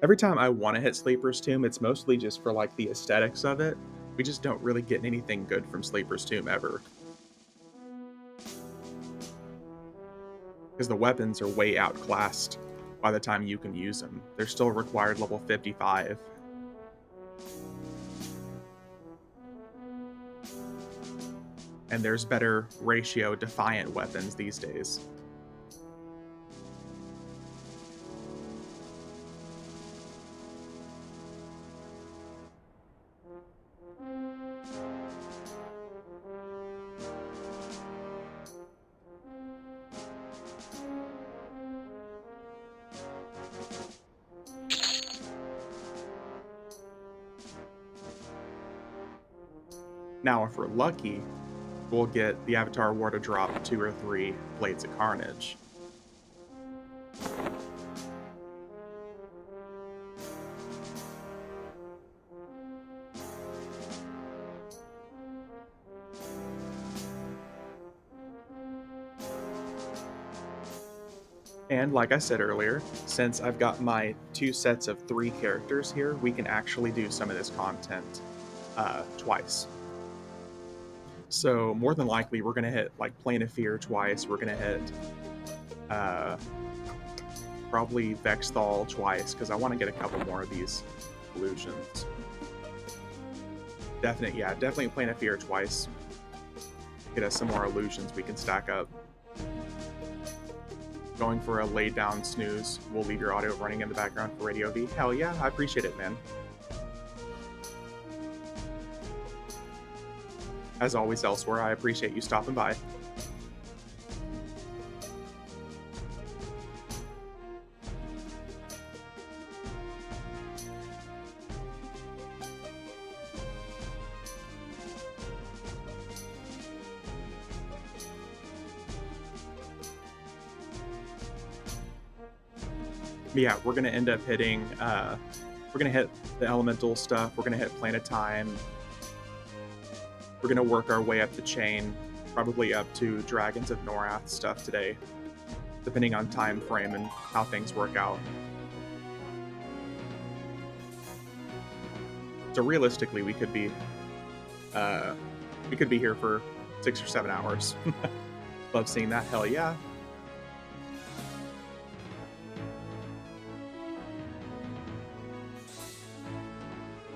Every time I want to hit Sleeper's Tomb, it's mostly just for like the aesthetics of it. We just don't really get anything good from Sleeper's Tomb ever. Because the weapons are way outclassed by the time you can use them. They're still required level 55. And there's better ratio Defiant weapons these days. Now, if we're lucky, we'll get the Avatar War to drop 2 or 3 Blades of Carnage. And like I said earlier, since I've got my 2 sets of 3 characters here, we can actually do some of this content twice. So more than likely, we're going to hit like Plane of Fear twice. We're going to hit probably Vexthal twice, because I want to get a couple more of these illusions. Definitely Plane of Fear twice. Get us some more illusions we can stack up. Going for a laid down snooze. We'll leave your audio running in the background for Radio V. Hell yeah, I appreciate it, man. As always elsewhere, I appreciate you stopping by. But yeah, we're gonna end up hitting we're gonna hit the elemental stuff, we're gonna hit Planet Time. We're gonna work our way up the chain, probably up to Dragons of Norath stuff today, depending on time frame and how things work out. So realistically, we could be here for 6 or 7 hours. Love seeing that. Hell yeah.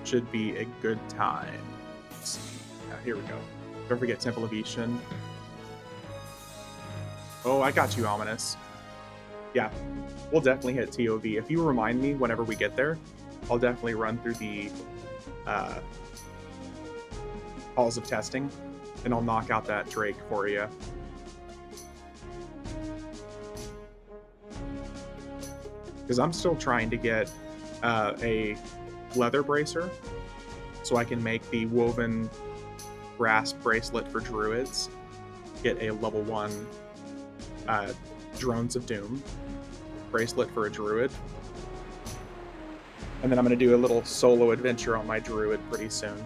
Should be a good time. Here we go. Don't forget Temple of Ishin. Oh, I got you, Ominous. Yeah, we'll definitely hit TOV. If you remind me whenever we get there, I'll definitely run through the halls of testing, and I'll knock out that Drake for you. Because I'm still trying to get a leather bracer so I can make the woven brass bracelet for druids, get a level 1 Drones of Doom bracelet for a druid, and then I'm going to do a little solo adventure on my druid pretty soon.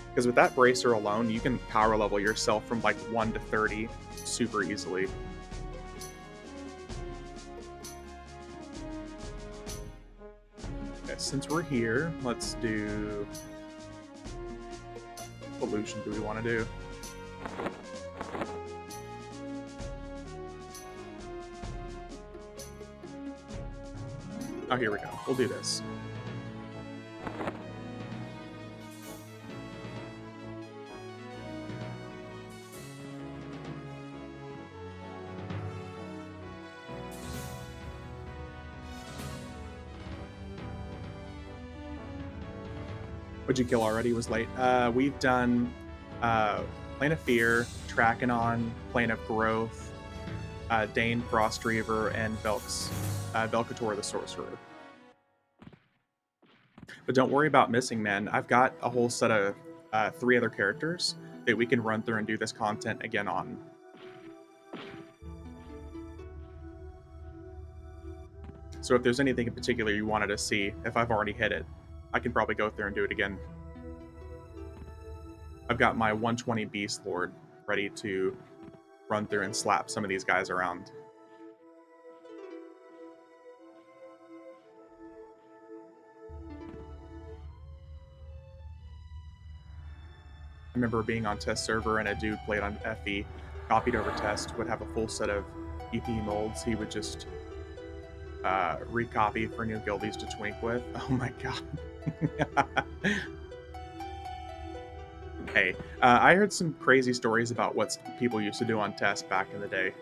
Because with that bracer alone, you can power level yourself from like 1 to 30 super easily. Okay, since we're here, let's do... What illusion do we want to do? Oh, here we go. We'll do this. What'd you kill already? Was late. We've done Plane of Fear, Trachanon, Plane of Growth, Dane, Frostreaver, and Velcator the Sorcerer. But don't worry about missing men. I've got a whole set of 3 other characters that we can run through and do this content again on. So if there's anything in particular you wanted to see, if I've already hit it, I can probably go through and do it again. I've got my 120 Beast Lord ready to run through and slap some of these guys around. I remember being on test server and a dude played on FE, copied over test, would have a full set of EP molds. He would just recopy for new guildies to twink with. Oh my god. Hey, I heard some crazy stories about what people used to do on test back in the day.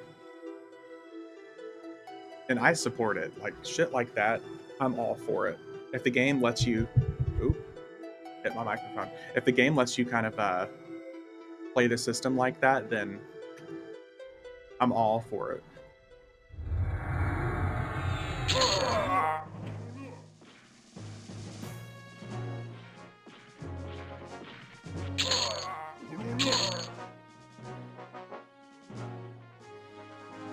And I support it. Like, shit like that, I'm all for it. If the game lets you... Oop, hit my microphone. If the game lets you kind of play the system like that, then I'm all for it.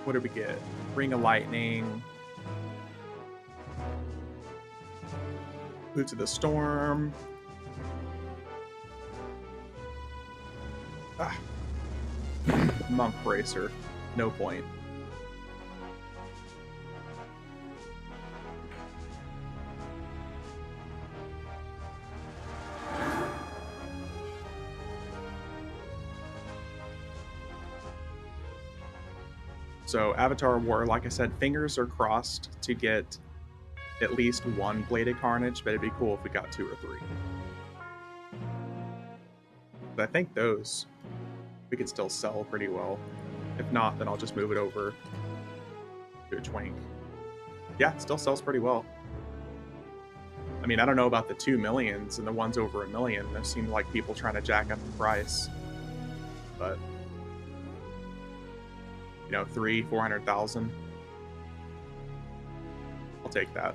What did we get? Ring of Lightning. Boots of the Storm. Ah. Monk Bracer. No point. So Avatar War, like I said, fingers are crossed to get at least 1 Bladed Carnage, but it'd be cool if we got 2 or 3. But I think those we could still sell pretty well. If not, then I'll just move it over to a Twink. Yeah, it still sells pretty well. I mean, I don't know about the 2 millions and the ones over 1 million. There seem like people trying to jack up the price. But, you know, 300,000-400,000. I'll take that.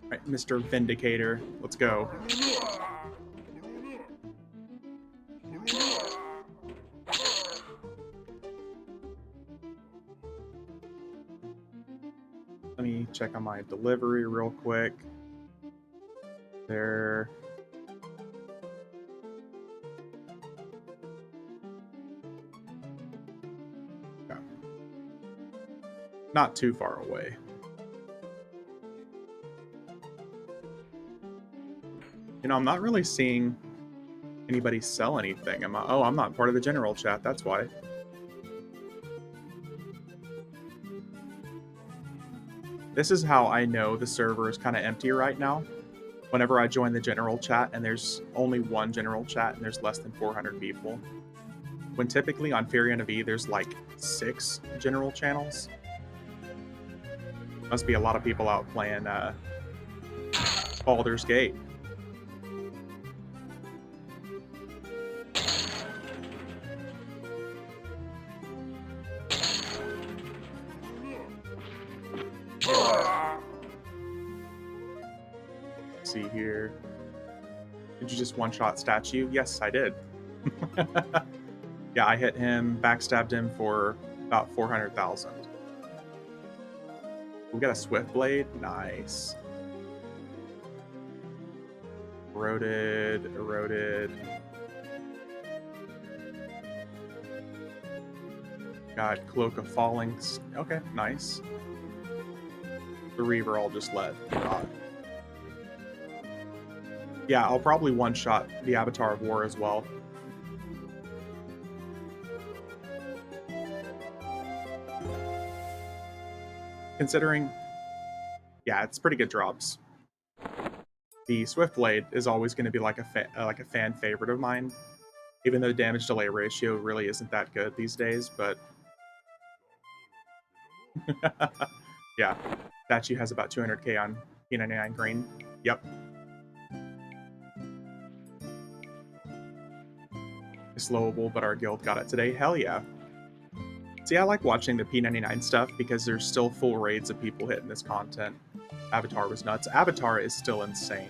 Right, Mr. Vindicator, let's go. Let me check on my delivery real quick. There. Yeah. Not too far away. You know, I'm not really seeing anybody sell anything. Oh, I'm not part of the general chat, that's why. This is how I know the server is kind of empty right now. Whenever I join the general chat and there's only one general chat and there's less than 400 people. When typically on Firiona Vie there's like 6 general channels. Must be a lot of people out playing Baldur's Gate. Let's see here. Did you just one-shot statue? Yes, I did. Yeah, I hit him, backstabbed him for about 400,000. We got a Swift Blade. Nice. Eroded. Got Cloak of Falling. Okay, nice. The Reaver I'll just let rot. Yeah, I'll probably one-shot the Avatar of War as well. Considering, yeah, it's pretty good drops. The Swift Blade is always going to be like a fan favorite of mine, even though damage delay ratio really isn't that good these days. But yeah, statue has about 200k on P99 green. Yep. It's slowable, but our guild got it today. Hell yeah. See, I like watching the P99 stuff because there's still full raids of people hitting this content. Avatar was nuts. Avatar is still insane.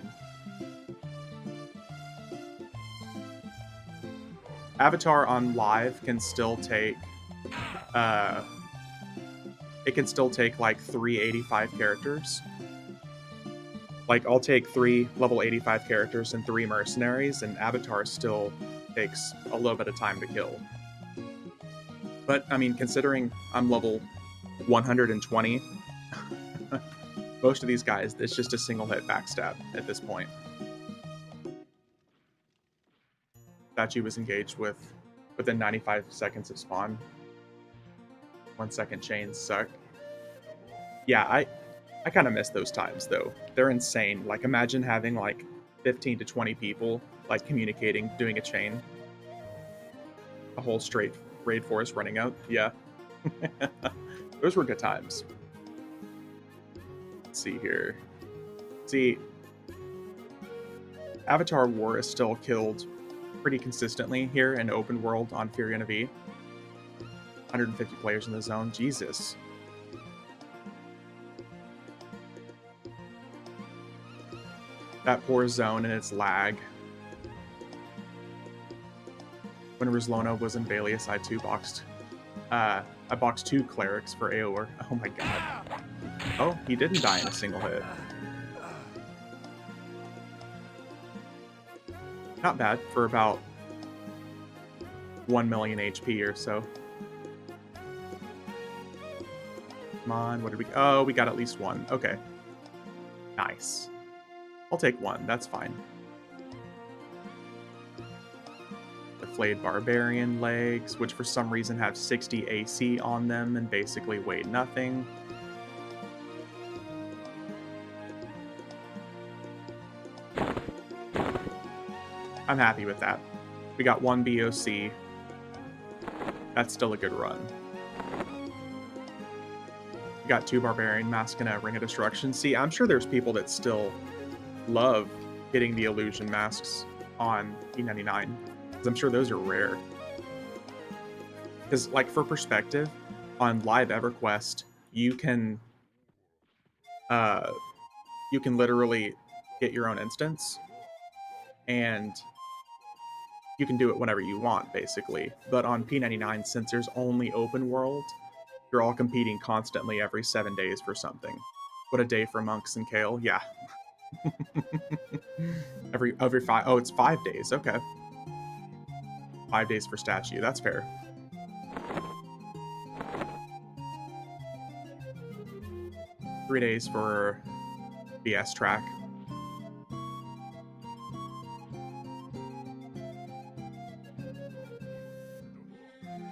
Avatar on live can still take it can still take like 385 characters. Like I'll take 3 level 85 characters and 3 mercenaries, and Avatar still takes a little bit of time to kill. But I mean, considering I'm level 120, most of these guys, it's just a single hit backstab at this point. Statue was engaged within 95 seconds of spawn. 1 second chains suck. Yeah, I kind of miss those times though. They're insane. Like imagine having like 15 to 20 people like communicating, doing a chain. A whole straight raid force running out. Yeah. Those were good times. Let's see here. See, Avatar War is still killed pretty consistently here in open world on Firiona Vie. 150 players in the zone. Jesus. That poor zone and its lag. When Rizlona was in Balius, I boxed 2 clerics for Aeor. Oh my god. Oh, he didn't die in a single hit. Not bad for about 1 million HP or so. Come on, what did we... Oh, we got at least 1. Okay. Nice. I'll take 1, that's fine. The Flayed Barbarian legs, which for some reason have 60 AC on them and basically weigh nothing. I'm happy with that. We got 1 BOC. That's still a good run. We got 2 Barbarian Mask and a Ring of Destruction. See, I'm sure there's people that still love getting the Illusion Masks on P99. Because I'm sure those are rare. Because, like, for perspective, on Live EverQuest, you can literally get your own instance. And you can do it whenever you want, basically. But on P99, since there's only open world, you're all competing constantly every 7 days for something. What a day for monks and kale. Yeah. every five. Oh, it's 5 days. Okay. 5 days for statue. That's fair. 3 days for BS track.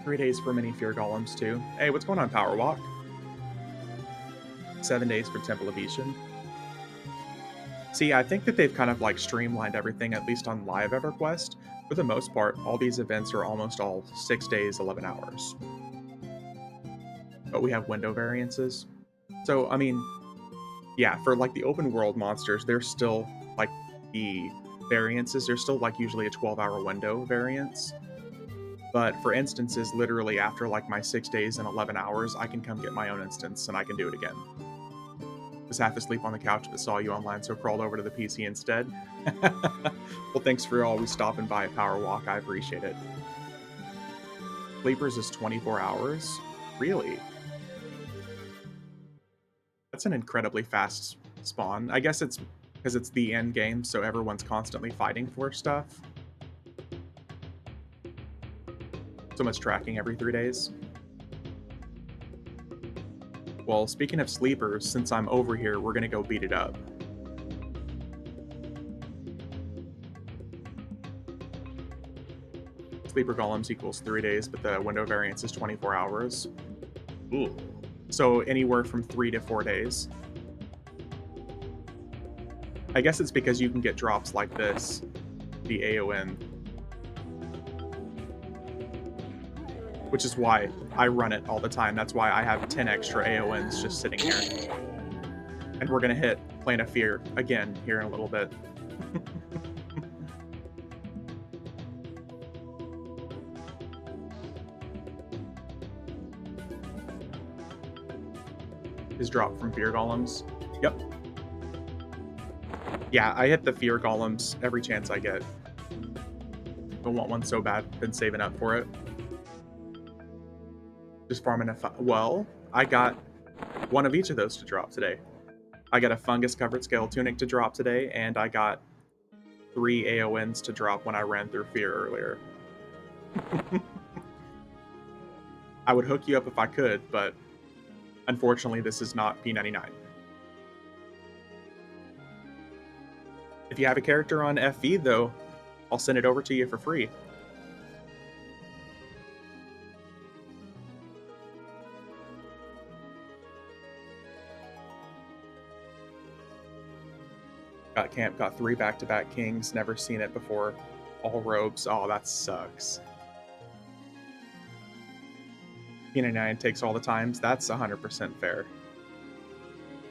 Three days for mini fear golems too. Hey, what's going on, Power Walk? 7 days for Temple of Ishin. See, I think that they've kind of like streamlined everything, at least on Live EverQuest. For the most part, all these events are almost all 6 days, 11 hours. But we have window variances. So, I mean, yeah, for like the open world monsters, there's still like the variances. There's still like usually a 12-hour window variance. But for instances, literally after like my 6 days and 11 hours, I can come get my own instance and I can do it again. Was half asleep on the couch but saw you online, so crawled over to the PC instead. Well, thanks for always stopping by at Power Walk. I appreciate it. Sleepers is 24 hours? Really? That's an incredibly fast spawn. I guess it's because it's the end game, so everyone's constantly fighting for stuff. So much tracking every 3 days. Well, speaking of sleepers, since I'm over here, we're gonna go beat it up. Sleeper golems equals 3 days, but the window variance is 24 hours. Ooh. So anywhere from 3 to 4 days. I guess it's because you can get drops like this, the AON. Which is why I run it all the time. That's why I have 10 extra AONs just sitting here. And we're gonna hit Plane of Fear again here in a little bit. His drop from Fear Golems. Yep. Yeah, I hit the Fear Golems every chance I get. Don't want one so bad. Been saving up for it. Just farming well, I got one of each of those to drop today. I got a fungus-covered scale tunic to drop today, and I got 3 AONs to drop when I ran through Fear earlier. I would hook you up if I could, but unfortunately this is not P99. If you have a character on FV, though, I'll send it over to you for free. Got camp, got 3 back-to-back kings, never seen it before. All robes. Oh, that sucks. P99 takes all the times. That's 100% fair.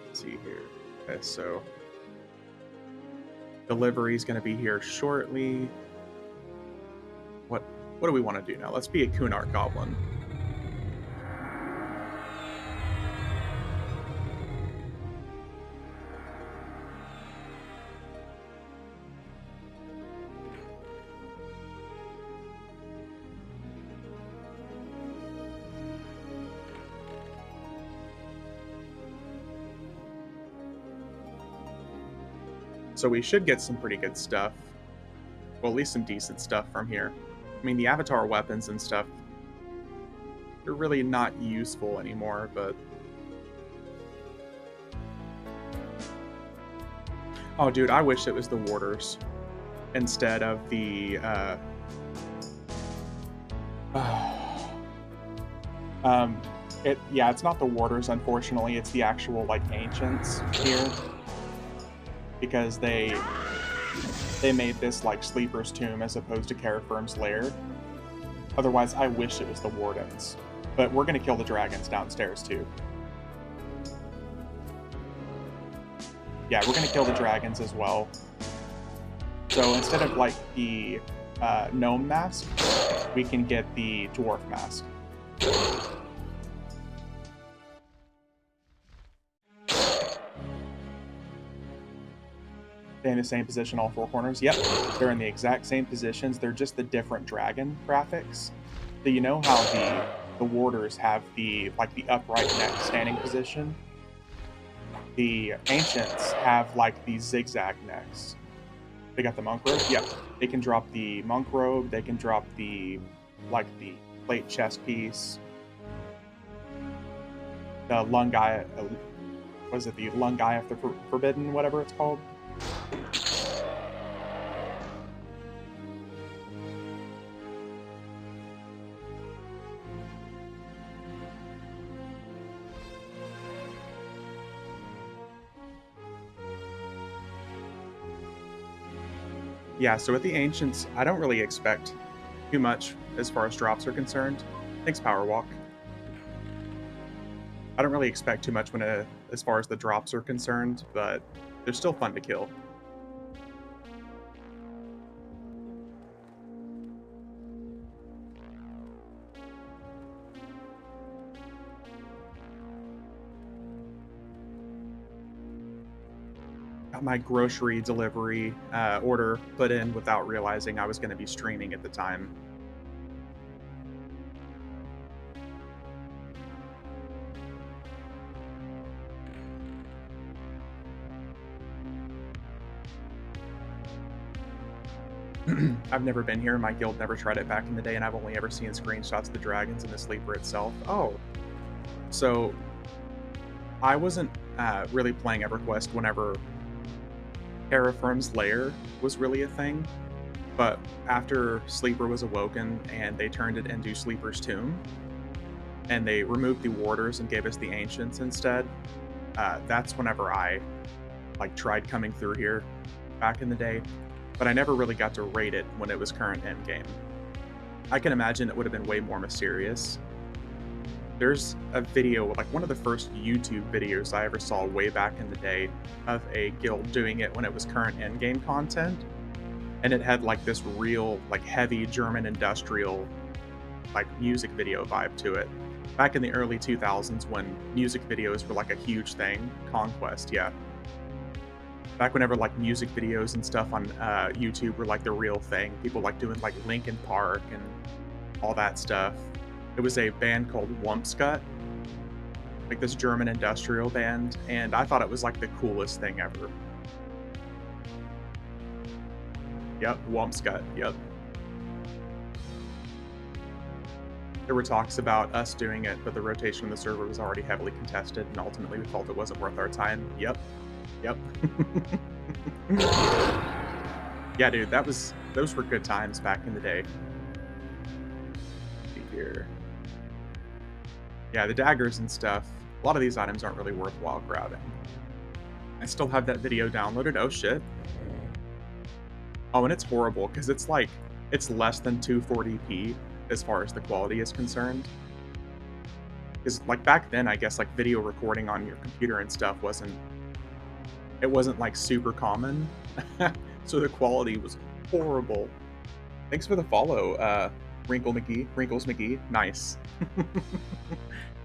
Let's see here. Okay, so delivery is going to be here shortly. What do we want to do now? Let's be a Kunart Goblin. So we should get some pretty good stuff. Well, at least some decent stuff from here. I mean, the avatar weapons and stuff, they're really not useful anymore, but... Oh, dude, I wish it was the warders instead of the, yeah, it's not the warders, unfortunately. It's the actual, like, ancients here. Because they made this like Sleeper's Tomb as opposed to Carafirm's Lair. Otherwise, I wish it was the Wardens. But we're gonna kill the dragons downstairs too. Yeah, we're gonna kill the dragons as well. So instead of like the gnome mask, we can get the dwarf mask. They're in the same position, all 4 corners. Yep, they're in the exact same positions. They're just the different dragon graphics. So you know how the warders have the like the upright neck standing position? The ancients have like these zigzag necks. They got the monk robe. Yep. They can drop the monk robe. They can drop the the plate chest piece. The lungai. Was it the lungai of the forbidden? Whatever it's called. Yeah. So with the ancients, I don't really expect too much as far as drops are concerned. Thanks, Power Walk. I don't really expect too much as far as the drops are concerned, but they're still fun to kill. Got my grocery delivery order put in without realizing I was going to be streaming at the time. I've never been here. My guild never tried it back in the day, and I've only ever seen screenshots of the dragons and the sleeper itself. Oh, so I wasn't really playing EverQuest whenever Terra Firm's Lair was really a thing, but after Sleeper was awoken and they turned it into Sleeper's Tomb, and they removed the warders and gave us the ancients instead, that's whenever I tried coming through here back in the day, but I never really got to raid it when it was current endgame. I can imagine it would have been way more mysterious. There's a video, like one of the first YouTube videos I ever saw way back in the day of a guild doing it when it was current endgame content, and it had like this real, heavy German industrial, music video vibe to it. Back in the early 2000s when music videos were like a huge thing. Conquest, yeah. Back whenever music videos and stuff on YouTube were like the real thing. People doing Linkin Park and all that stuff. It was a band called Wumpscut, this German industrial band, and I thought it was the coolest thing ever. Yep, Wumpscut, yep. There were talks about us doing it, but the rotation of the server was already heavily contested, and ultimately we felt it wasn't worth our time. Yep. Yep. Yeah, dude, those were good times back in the day. Let's see here. Yeah, the daggers and stuff. A lot of these items aren't really worthwhile grabbing. I still have that video downloaded. Oh shit. Oh, and it's horrible because it's less than 240p as far as the quality is concerned. Because back then, I guess video recording on your computer and stuff wasn't super common, so the quality was horrible. Thanks for the follow, Wrinkles McGee. Nice.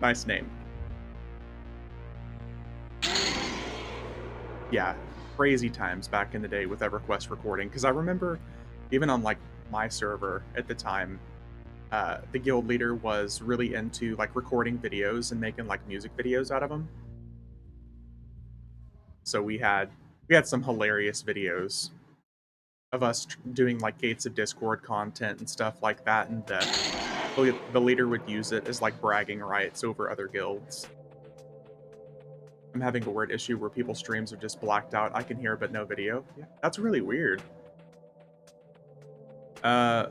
Nice name. Yeah, crazy times back in the day with EverQuest recording, because I remember even on my server at the time, the guild leader was really into recording videos and making music videos out of them. So we had some hilarious videos of us doing Gates of Discord content and stuff like that, and the leader would use it as bragging rights over other guilds. I'm having a weird issue where people's streams are just blacked out. I can hear but no video. Yeah, that's really weird. Yeah,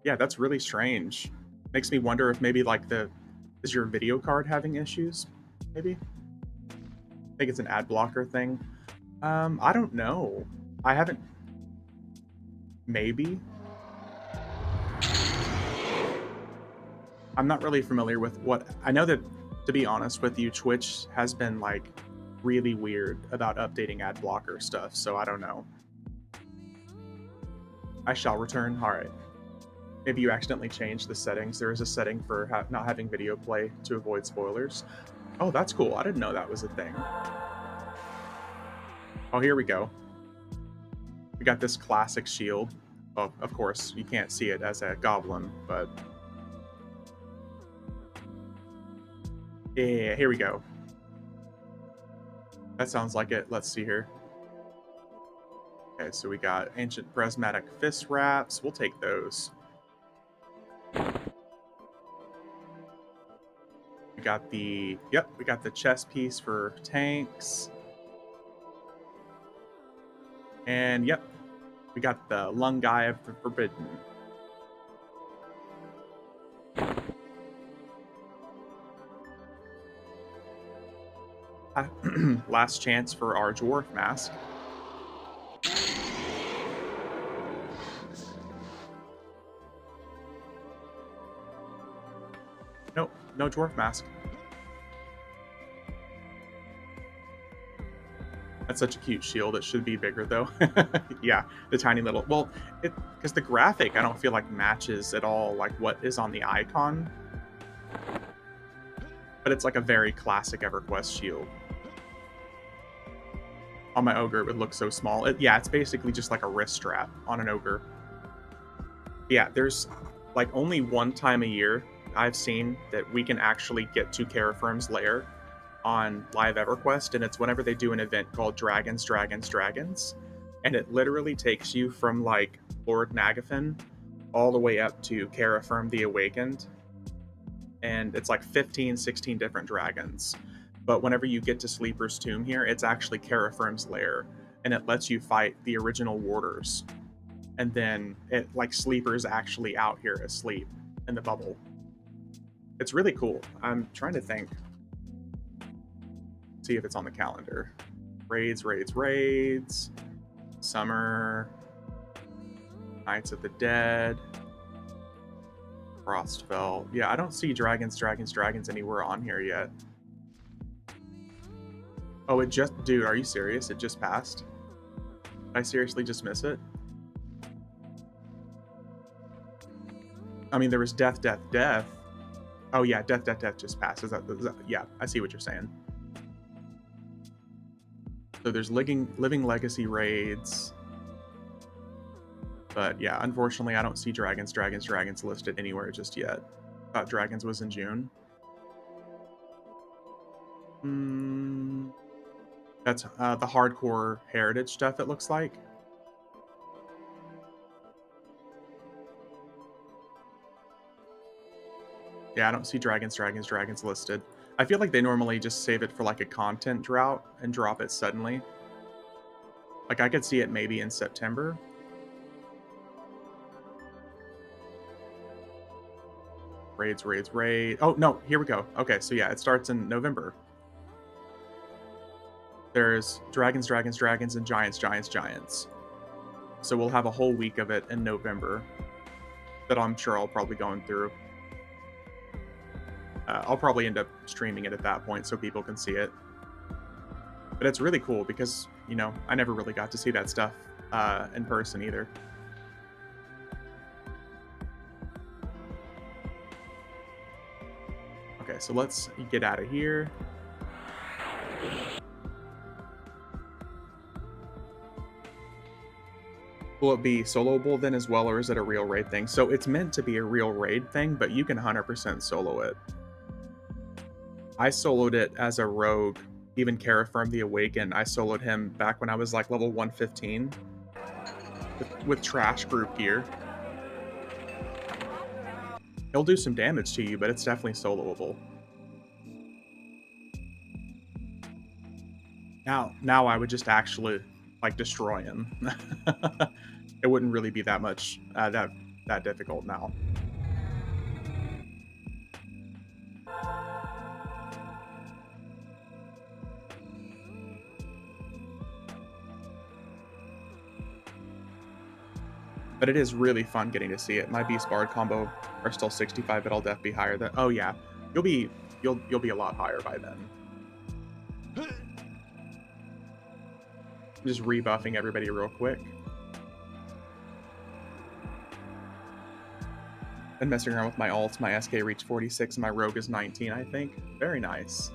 that's really strange. Makes me wonder if maybe is your video card having issues? Maybe? I think it's an ad blocker thing. I don't know. I haven't. Maybe. I'm not really familiar with what. I know that, to be honest with you, Twitch has been really weird about updating ad blocker stuff, so I don't know. I shall return. Alright. Maybe you accidentally changed the settings. There is a setting for not having video play to avoid spoilers. Oh, that's cool. I didn't know that was a thing. Oh, here we go. We got this classic shield. Oh, of course, you can't see it as a goblin, but... Yeah, here we go. That sounds like it. Let's see here. Okay, so we got ancient prismatic fist wraps. We'll take those. We got the, yep, we got the chest piece for tanks. And yep, we got the lung guy of the forbidden. Last chance for our dwarf mask. Nope, no dwarf mask. That's such a cute shield. It should be bigger though. Yeah, the tiny little. Well, it because the graphic I don't feel like matches at all like what is on the icon. But it's like a very classic EverQuest shield. On my ogre, it would look so small. Yeah, it's basically just like a wrist strap on an ogre. Yeah, there's like only one time a year I've seen that we can actually get to Carafirm's lair on live EverQuest, and it's whenever they do an event called Dragons, Dragons, Dragons, and it literally takes you from like Lord Nagafen all the way up to Carafirm the Awakened, and it's like 15, 16 different dragons. But whenever you get to Sleeper's Tomb here, it's actually Carafirm's lair, and it lets you fight the original warders. And then it like Sleeper's actually out here asleep in the bubble. It's really cool. I'm trying to think. See if it's on the calendar. Raids, raids, raids. Summer. Knights of the Dead. Frostfell. Yeah, I don't see Dragons, Dragons, Dragons anywhere on here yet. Oh, it just... Dude, are you serious? It just passed? Did I seriously just miss it? I mean, there was Death, Death, Death. Oh, yeah, Death, Death, Death just passed. Is that, yeah, I see what you're saying. So there's Living Legacy raids. But yeah, unfortunately, I don't see Dragons, Dragons, Dragons listed anywhere just yet. Thought Dragons was in June. That's the hardcore heritage stuff, it looks like. Yeah, I don't see Dragons, Dragons, Dragons listed. I feel like they normally just save it for like a content drought and drop it suddenly. Like I could see it maybe in September. Raids, raids, raid. Oh, no, here we go. Okay, so yeah, it starts in November. There's Dragons, Dragons, Dragons, and Giants, Giants, Giants. So we'll have a whole week of it in November that I'm sure I'll probably go through. I'll probably end up streaming it at that point so people can see it. But it's really cool because, you know, I never really got to see that stuff in person either. Okay, so let's get out of here. Will it be soloable then as well, or is it a real raid thing? So it's meant to be a real raid thing, but you can 100% solo it. I soloed it as a rogue, even Carafirm the Awakened. I soloed him back when I was like level 115 with trash group gear. He'll do some damage to you, but it's definitely soloable. Now I would just actually like destroy him. It wouldn't really be that much that difficult now. But it is really fun getting to see it. My Beast Bard combo are still 65, but I'll definitely be higher than. Oh yeah, you'll be a lot higher by then. I'm just rebuffing everybody real quick. Been messing around with my alts. My SK reached 46 and my rogue is 19, I think. Very nice.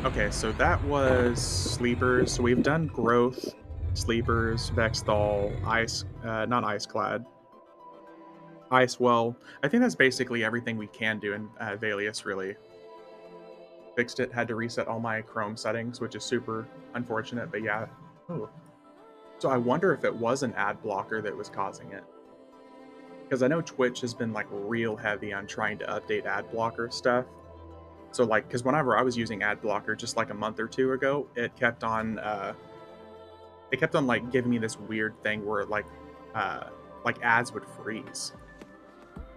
Okay, so that was Sleepers. So we've done Growth, Sleepers, Vexthal, Ice, not Iceclad. Ice well, I think that's basically everything we can do in Valius, really. Fixed it, had to reset all my Chrome settings, which is super unfortunate, but yeah. Oh, so I wonder if it was an ad blocker that was causing it. Because I know Twitch has been like real heavy on trying to update ad blocker stuff. So like, because whenever I was using ad blocker just like a month or two ago, it kept on like giving me this weird thing where like ads would freeze.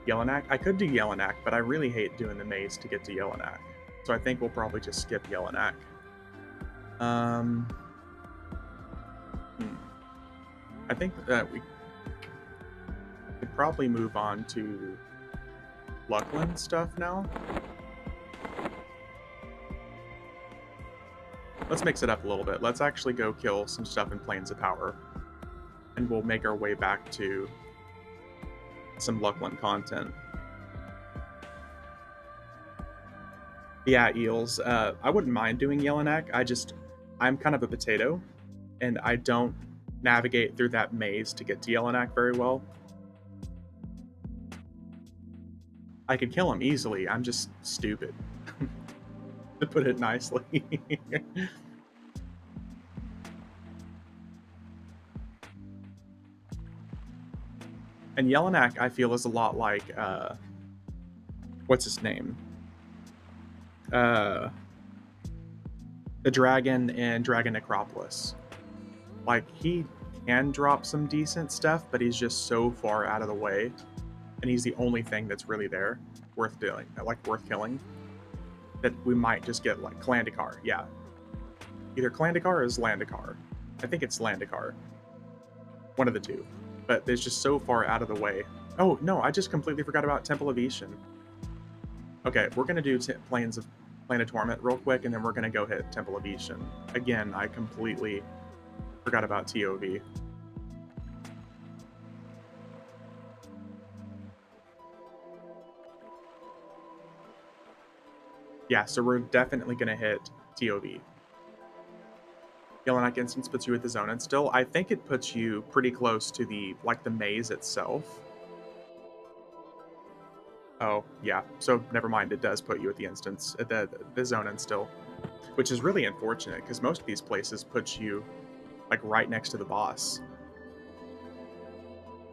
Yellonak, I could do Yellonak, but I really hate doing the maze to get to Yellonak. So I think we'll probably just skip Yellonak. Um, hmm. I think that we could probably move on to Luckland stuff now. Let's mix it up a little bit. Let's actually go kill some stuff in Plains of Power. And we'll make our way back to some Luckland content. Yeah, eels. I wouldn't mind doing Yellonak. I'm kind of a potato, and I don't navigate through that maze to get to Yellonak very well. I could kill him easily. I'm just stupid, to put it nicely. And Yellonak, I feel, is a lot like what's his name? Uh, the dragon in Dragon Necropolis. Like, he can drop some decent stuff, but he's just so far out of the way, and he's the only thing that's really there worth doing, like worth killing, that we might just get like Klandakar. Yeah, either Klandakar or Zlandakar. I think it's Zlandakar, one of the two, but it's just so far out of the way. Oh no, I just completely forgot about Temple of Ishan. Okay, we're gonna do Plains of Torment real quick, and then we're gonna go hit Temple of Ishan. Again, I completely forgot about TOV. Yeah, so we're definitely gonna hit TOV. Yellonak instance puts you at the zone, and still, I think it puts you pretty close to the maze itself. Oh yeah, so never mind. It does put you at the instance at the zone and still, which is really unfortunate because most of these places put you like right next to the boss.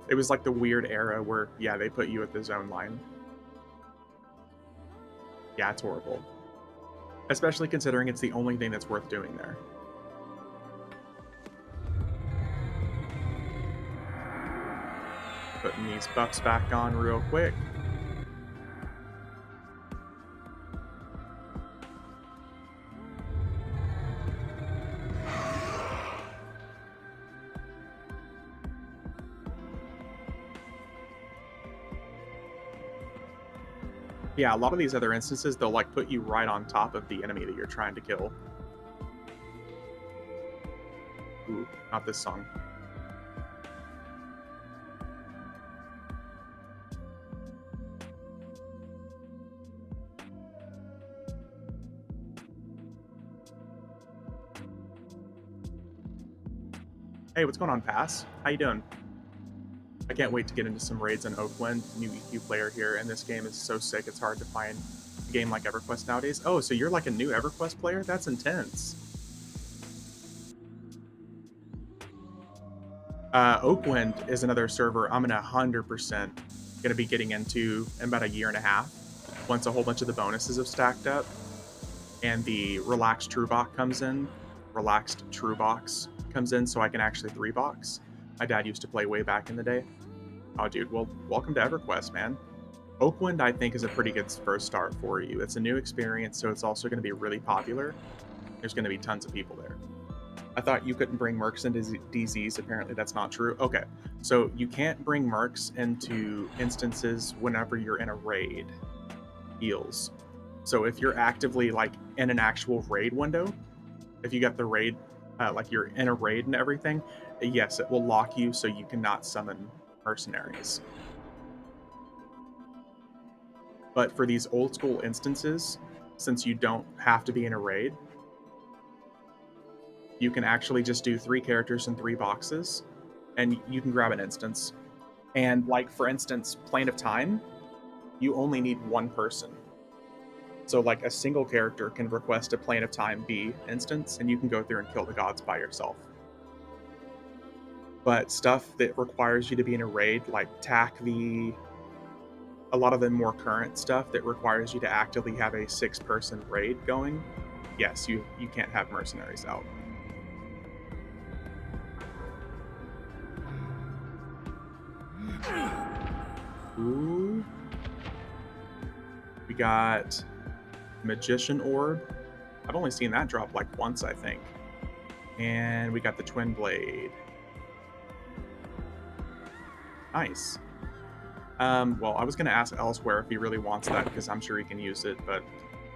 It was like the weird era where yeah they put you at the zone line. Yeah, it's horrible, especially considering it's the only thing that's worth doing there. Putting these buffs back on real quick. Yeah, a lot of these other instances, they'll like put you right on top of the enemy that you're trying to kill. Ooh, not this song. Hey, what's going on, Pass? How you doing? I can't wait to get into some raids in Oakland. New EQ player here, and this game is so sick. It's hard to find a game like EverQuest nowadays. Oh, so you're like a new EverQuest player? That's intense. Oakland is another server I'm gonna 100% gonna be getting into in about a year and a half once a whole bunch of the bonuses have stacked up and the relaxed true box comes in. Relaxed true box comes in, so I can actually 3-box. My dad used to play way back in the day. Oh, dude, well, welcome to EverQuest, man. Oakland, I think, is a pretty good first start for you. It's a new experience, so it's also going to be really popular. There's going to be tons of people there. I thought you couldn't bring mercs into DZs. Apparently, that's not true. Okay, so you can't bring mercs into instances whenever you're in a raid. Heals. So if you're actively like in an actual raid window, if you got the raid, like you're in a raid and everything, yes, it will lock you so you cannot summon mercenaries. But for these old school instances, since you don't have to be in a raid, you can actually just do 3 characters in 3 boxes, and you can grab an instance. And like, for instance, Plane of Time, you only need one person. So like a single character can request a Plane of Time B instance, and you can go through and kill the gods by yourself. But stuff that requires you to be in a raid, like TAC V, a lot of the more current stuff that requires you to actively have a 6-person raid going, yes, you can't have mercenaries out. Ooh. We got Magician Orb. I've only seen that drop like once, I think. And we got the Twin Blade. Nice. Well, I was going to ask Elsewhere if he really wants that, because I'm sure he can use it, but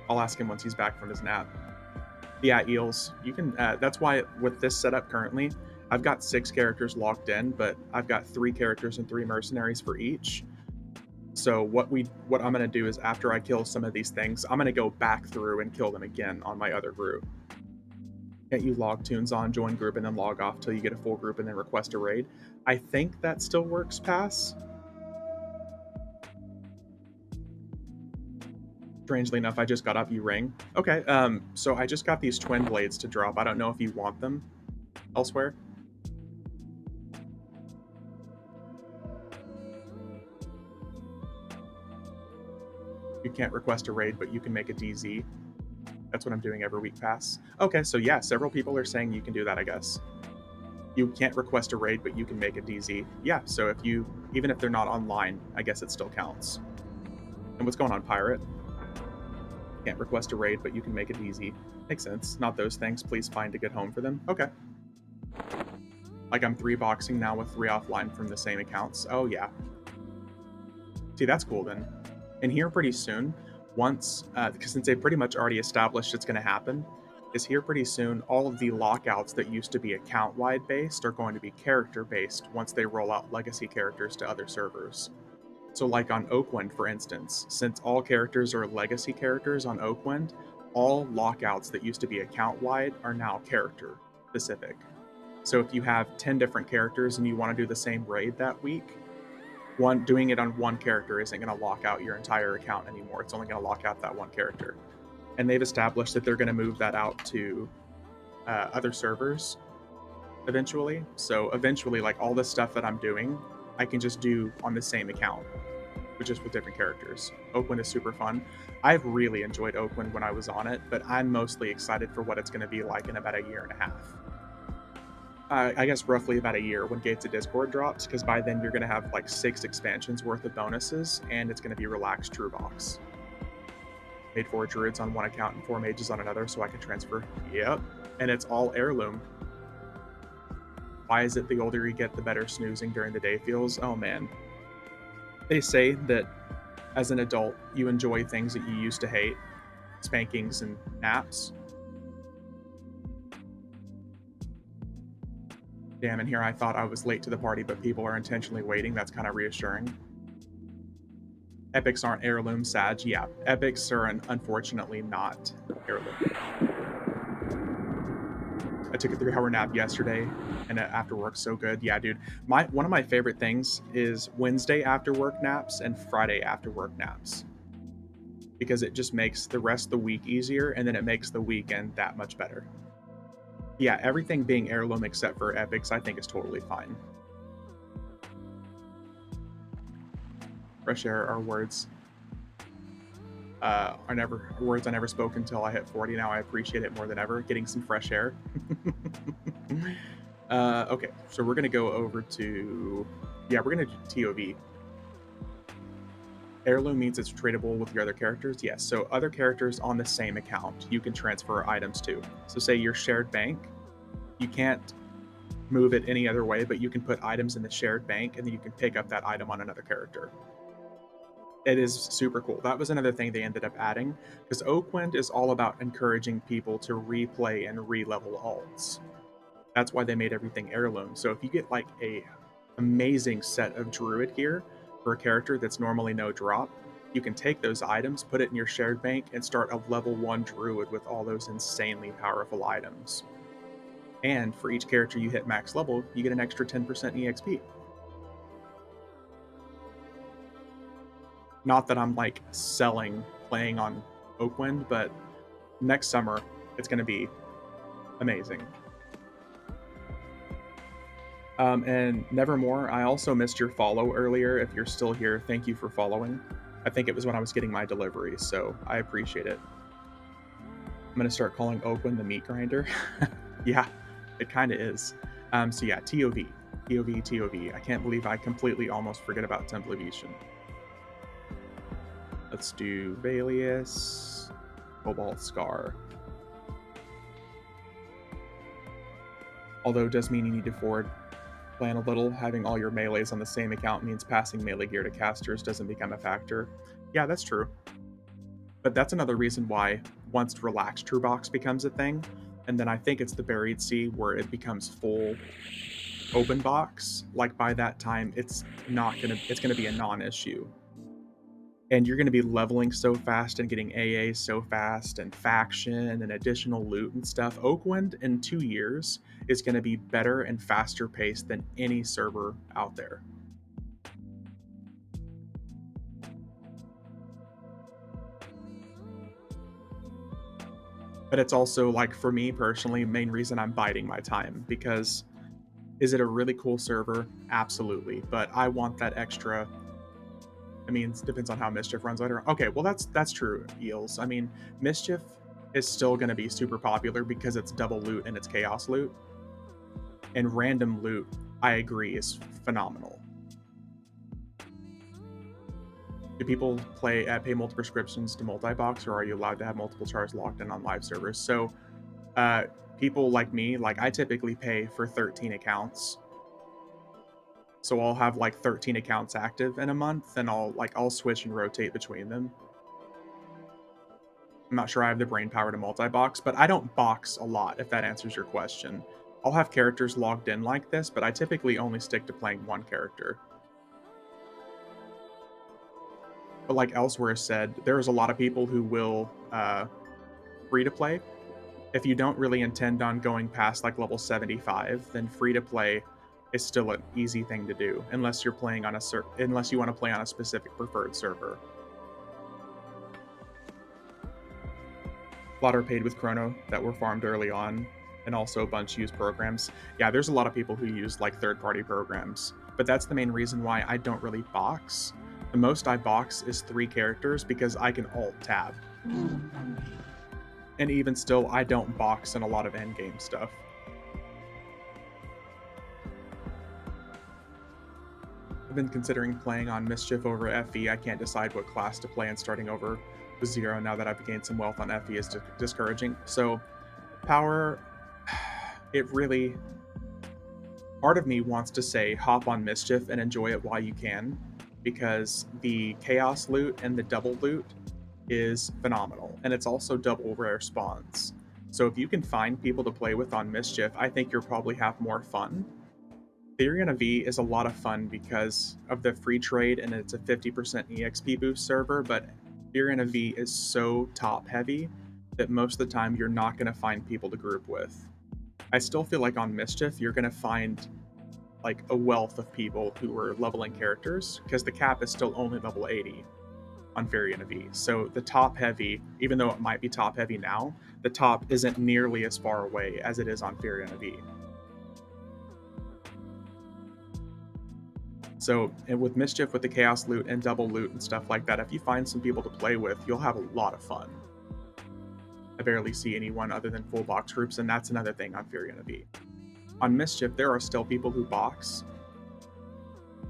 I'll ask him once he's back from his nap. Yeah, Eels. You can. That's why with this setup currently, I've got 6 characters locked in, but I've got 3 characters and 3 mercenaries for each. So what I'm gonna do is, after I kill some of these things, I'm gonna go back through and kill them again on my other group. Can't you log tunes on, join group, and then log off till you get a full group and then request a raid? I think that still works, Pass. Strangely enough, I just got up, you ring. Okay, so I just got these twin blades to drop. I don't know if you want them elsewhere. You can't request a raid, but you can make a DZ. That's what I'm doing every week, Pass. Okay, so yeah, several people are saying you can do that, I guess. You can't request a raid, but you can make a DZ. Yeah, so if you, even if they're not online, I guess it still counts. And what's going on, Pirate? Can't request a raid, but you can make a DZ. Makes sense. Not those things. Please find a good home for them. Okay. Like, I'm 3-boxing now with 3 offline from the same accounts. Oh, yeah. See, that's cool then. And here pretty soon, once, because since they pretty much already established it's going to happen, is here pretty soon, all of the lockouts that used to be account-wide based are going to be character-based once they roll out legacy characters to other servers. So like on Oakwind, for instance, since all characters are legacy characters on Oakwind, all lockouts that used to be account-wide are now character-specific. So if you have 10 different characters and you want to do the same raid that week, doing it on one character isn't going to lock out your entire account anymore. It's only going to lock out that one character. And they've established that they're going to move that out to other servers eventually. So eventually, like, all the stuff that I'm doing, I can just do on the same account, but just with different characters. Oakwind is super fun. I've really enjoyed Oakwind when I was on it, but I'm mostly excited for what it's going to be like in about a year and a half. I guess roughly about a year when Gates of Discord drops, because by then you're going to have like 6 expansions worth of bonuses, and it's going to be relaxed True Box. Made 4 druids on one account and 4 mages on another, so I can transfer. Yep, and it's all heirloom. Why is it the older you get, the better snoozing during the day feels? Oh man. They say that as an adult, you enjoy things that you used to hate, spankings and naps. Damn, and here I thought I was late to the party, but people are intentionally waiting. That's kind of reassuring. Epics aren't heirloom, Sag. Yeah, epics are unfortunately not heirloom. I took a 3-hour nap yesterday, and after work, so good. Yeah, dude. One of my favorite things is Wednesday after work naps and Friday after work naps, because it just makes the rest of the week easier, and then it makes the weekend that much better. Yeah, everything being heirloom except for epics, I think is totally fine. Fresh air are words. Words I never spoke until I hit 40. Now I appreciate it more than ever. Getting some fresh air. Okay, so we're gonna go over to, yeah, we're gonna do TOV. Heirloom means it's tradable with your other characters. Yes, so other characters on the same account you can transfer items to. So say your shared bank, you can't move it any other way, but you can put items in the shared bank, and then you can pick up that item on another character. It is super cool. That was another thing they ended up adding, because Oakwind is all about encouraging people to replay and re-level alts. That's why they made everything heirloom. So if you get like a amazing set of druid gear for a character that's normally no drop, you can take those items, put it in your shared bank, and start a level 1 druid with all those insanely powerful items. And for each character you hit max level, you get an extra 10% EXP. Not that I'm like selling playing on Oakwind, but next summer it's going to be amazing. And Nevermore, I also missed your follow earlier. If you're still here, thank you for following. I think it was when I was getting my delivery, so I appreciate it. I'm gonna start calling Oakwind the meat grinder. Yeah, it kind of is. So yeah, TOV, TOV, TOV. I can't believe I completely almost forget about Temple of Etienne. Let's do Valius, Cobalt Scar. Although it does mean you need to forward plan a little. Having all your melees on the same account means passing melee gear to casters doesn't become a factor. Yeah, that's true. But that's another reason why once Relaxed True Box becomes a thing, and then I think it's the Buried Sea where it becomes full open box, like by that time it's gonna be a non-issue. And you're gonna be leveling so fast and getting AA so fast and faction and additional loot and stuff. Oakwind in 2 years is gonna be better and faster paced than any server out there. But it's also like for me personally, main reason I'm biding my time because is it a really cool server? Absolutely. But I want that extra. I mean, it depends on how Mischief runs later. Okay, well that's true, Eels. I mean, Mischief is still going to be super popular because it's double loot and it's chaos loot. And random loot, I agree, is phenomenal. Do people pay multiple prescriptions to multi-box, or are you allowed to have multiple chars locked in on live servers? So, people like me, like I typically pay for 13 accounts. So I'll have like 13 accounts active in a month, and I'll switch and rotate between them. I'm not sure I have the brain power to multi-box, but I don't box a lot, if that answers your question. I'll have characters logged in like this, but I typically only stick to playing one character. But like Elsewhere said, there's a lot of people who will free to play. If you don't really intend on going past like level 75, then free to play is still an easy thing to do, unless you're playing on unless you want to play on a specific preferred server. A lot are paid with Chrono that were farmed early on, and also a bunch use programs. Yeah, there's a lot of people who use like third-party programs, but that's the main reason why I don't really box. The most I box is 3 characters because I can alt tab. And even still, I don't box in a lot of endgame stuff. I've been considering playing on Mischief over FE. I can't decide what class to play, and starting over with 0 now that I've gained some wealth on FE is discouraging. So, power, it really. Part of me wants to say hop on Mischief and enjoy it while you can, because the chaos loot and the double loot is phenomenal, and it's also double rare spawns. So if you can find people to play with on Mischief, I think you'll probably have more fun. Firiona Vie is a lot of fun because of the free trade, and it's a 50% EXP boost server, but Firiona Vie is so top heavy that most of the time you're not going to find people to group with. I still feel like on Mischief, you're going to find like a wealth of people who are leveling characters, because the cap is still only level 80 on Firiona Vie. So the top heavy, even though it might be top heavy now, the top isn't nearly as far away as it is on Firiona Vie. So, and with Mischief, with the chaos loot and double loot and stuff like that, if you find some people to play with, you'll have a lot of fun. I barely see anyone other than full box groups, and that's another thing on Firiona Vie. On Mischief, there are still people who box,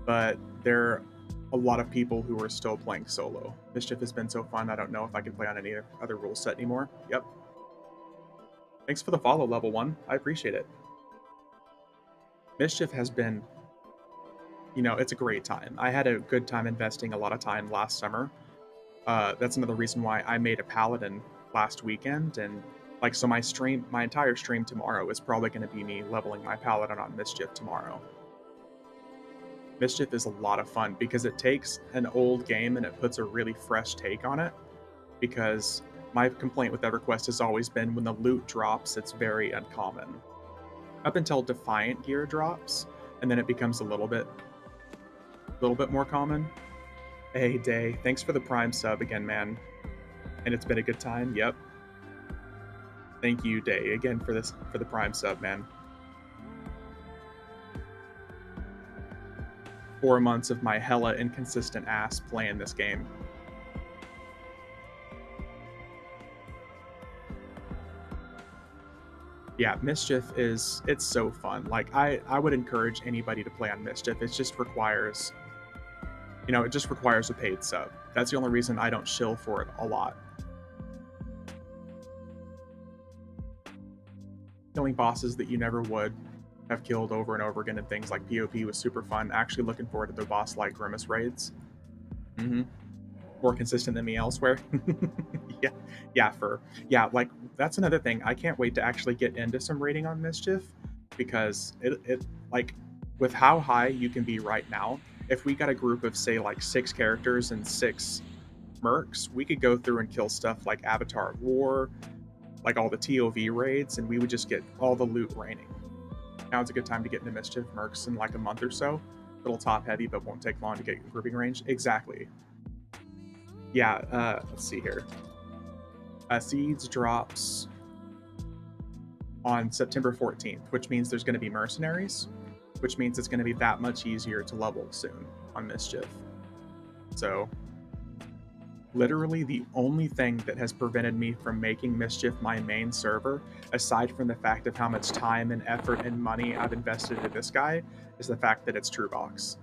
but there are a lot of people who are still playing solo. Mischief has been so fun, I don't know if I can play on any other rule set anymore. Yep. Thanks for the follow, level 1. I appreciate it. Mischief has been, it's a great time. I had a good time investing a lot of time last summer. That's another reason why I made a paladin last weekend, and so my entire stream tomorrow is probably going to be me leveling my paladin on Mischief tomorrow. Mischief is a lot of fun because it takes an old game and it puts a really fresh take on it, because my complaint with EverQuest has always been when the loot drops, it's very uncommon. Up until Defiant gear drops, and then it becomes a little bit more common. Hey, Day. Thanks for the Prime sub again, man. And it's been a good time. Yep. Thank you, Day, again for the Prime sub, man. 4 months of my hella inconsistent ass playing this game. Yeah, Mischief it's so fun. Like I would encourage anybody to play on Mischief. It just requires, it just requires a paid sub. That's the only reason I don't shill for it a lot. Killing bosses that you never would have killed over and over again and things like POP was super fun. Actually looking forward to the boss like Grimace raids. More consistent than me elsewhere. yeah, like that's another thing. I can't wait to actually get into some rating on Mischief because it like with how high you can be right now. If we got a group of say like 6 characters and 6 mercs, we could go through and kill stuff like Avatar of War, like all the TOV raids, and we would just get all the loot raining. Now it's a good time to get into Mischief mercs in like a month or so. A little top heavy, but won't take long to get grouping range. Exactly. Yeah, let's see here. Seeds drops on September 14th, which means there's going to be mercenaries, which means it's going to be that much easier to level soon on Mischief. So, literally the only thing that has prevented me from making Mischief my main server, aside from the fact of how much time and effort and money I've invested in this guy, is the fact that it's True Box.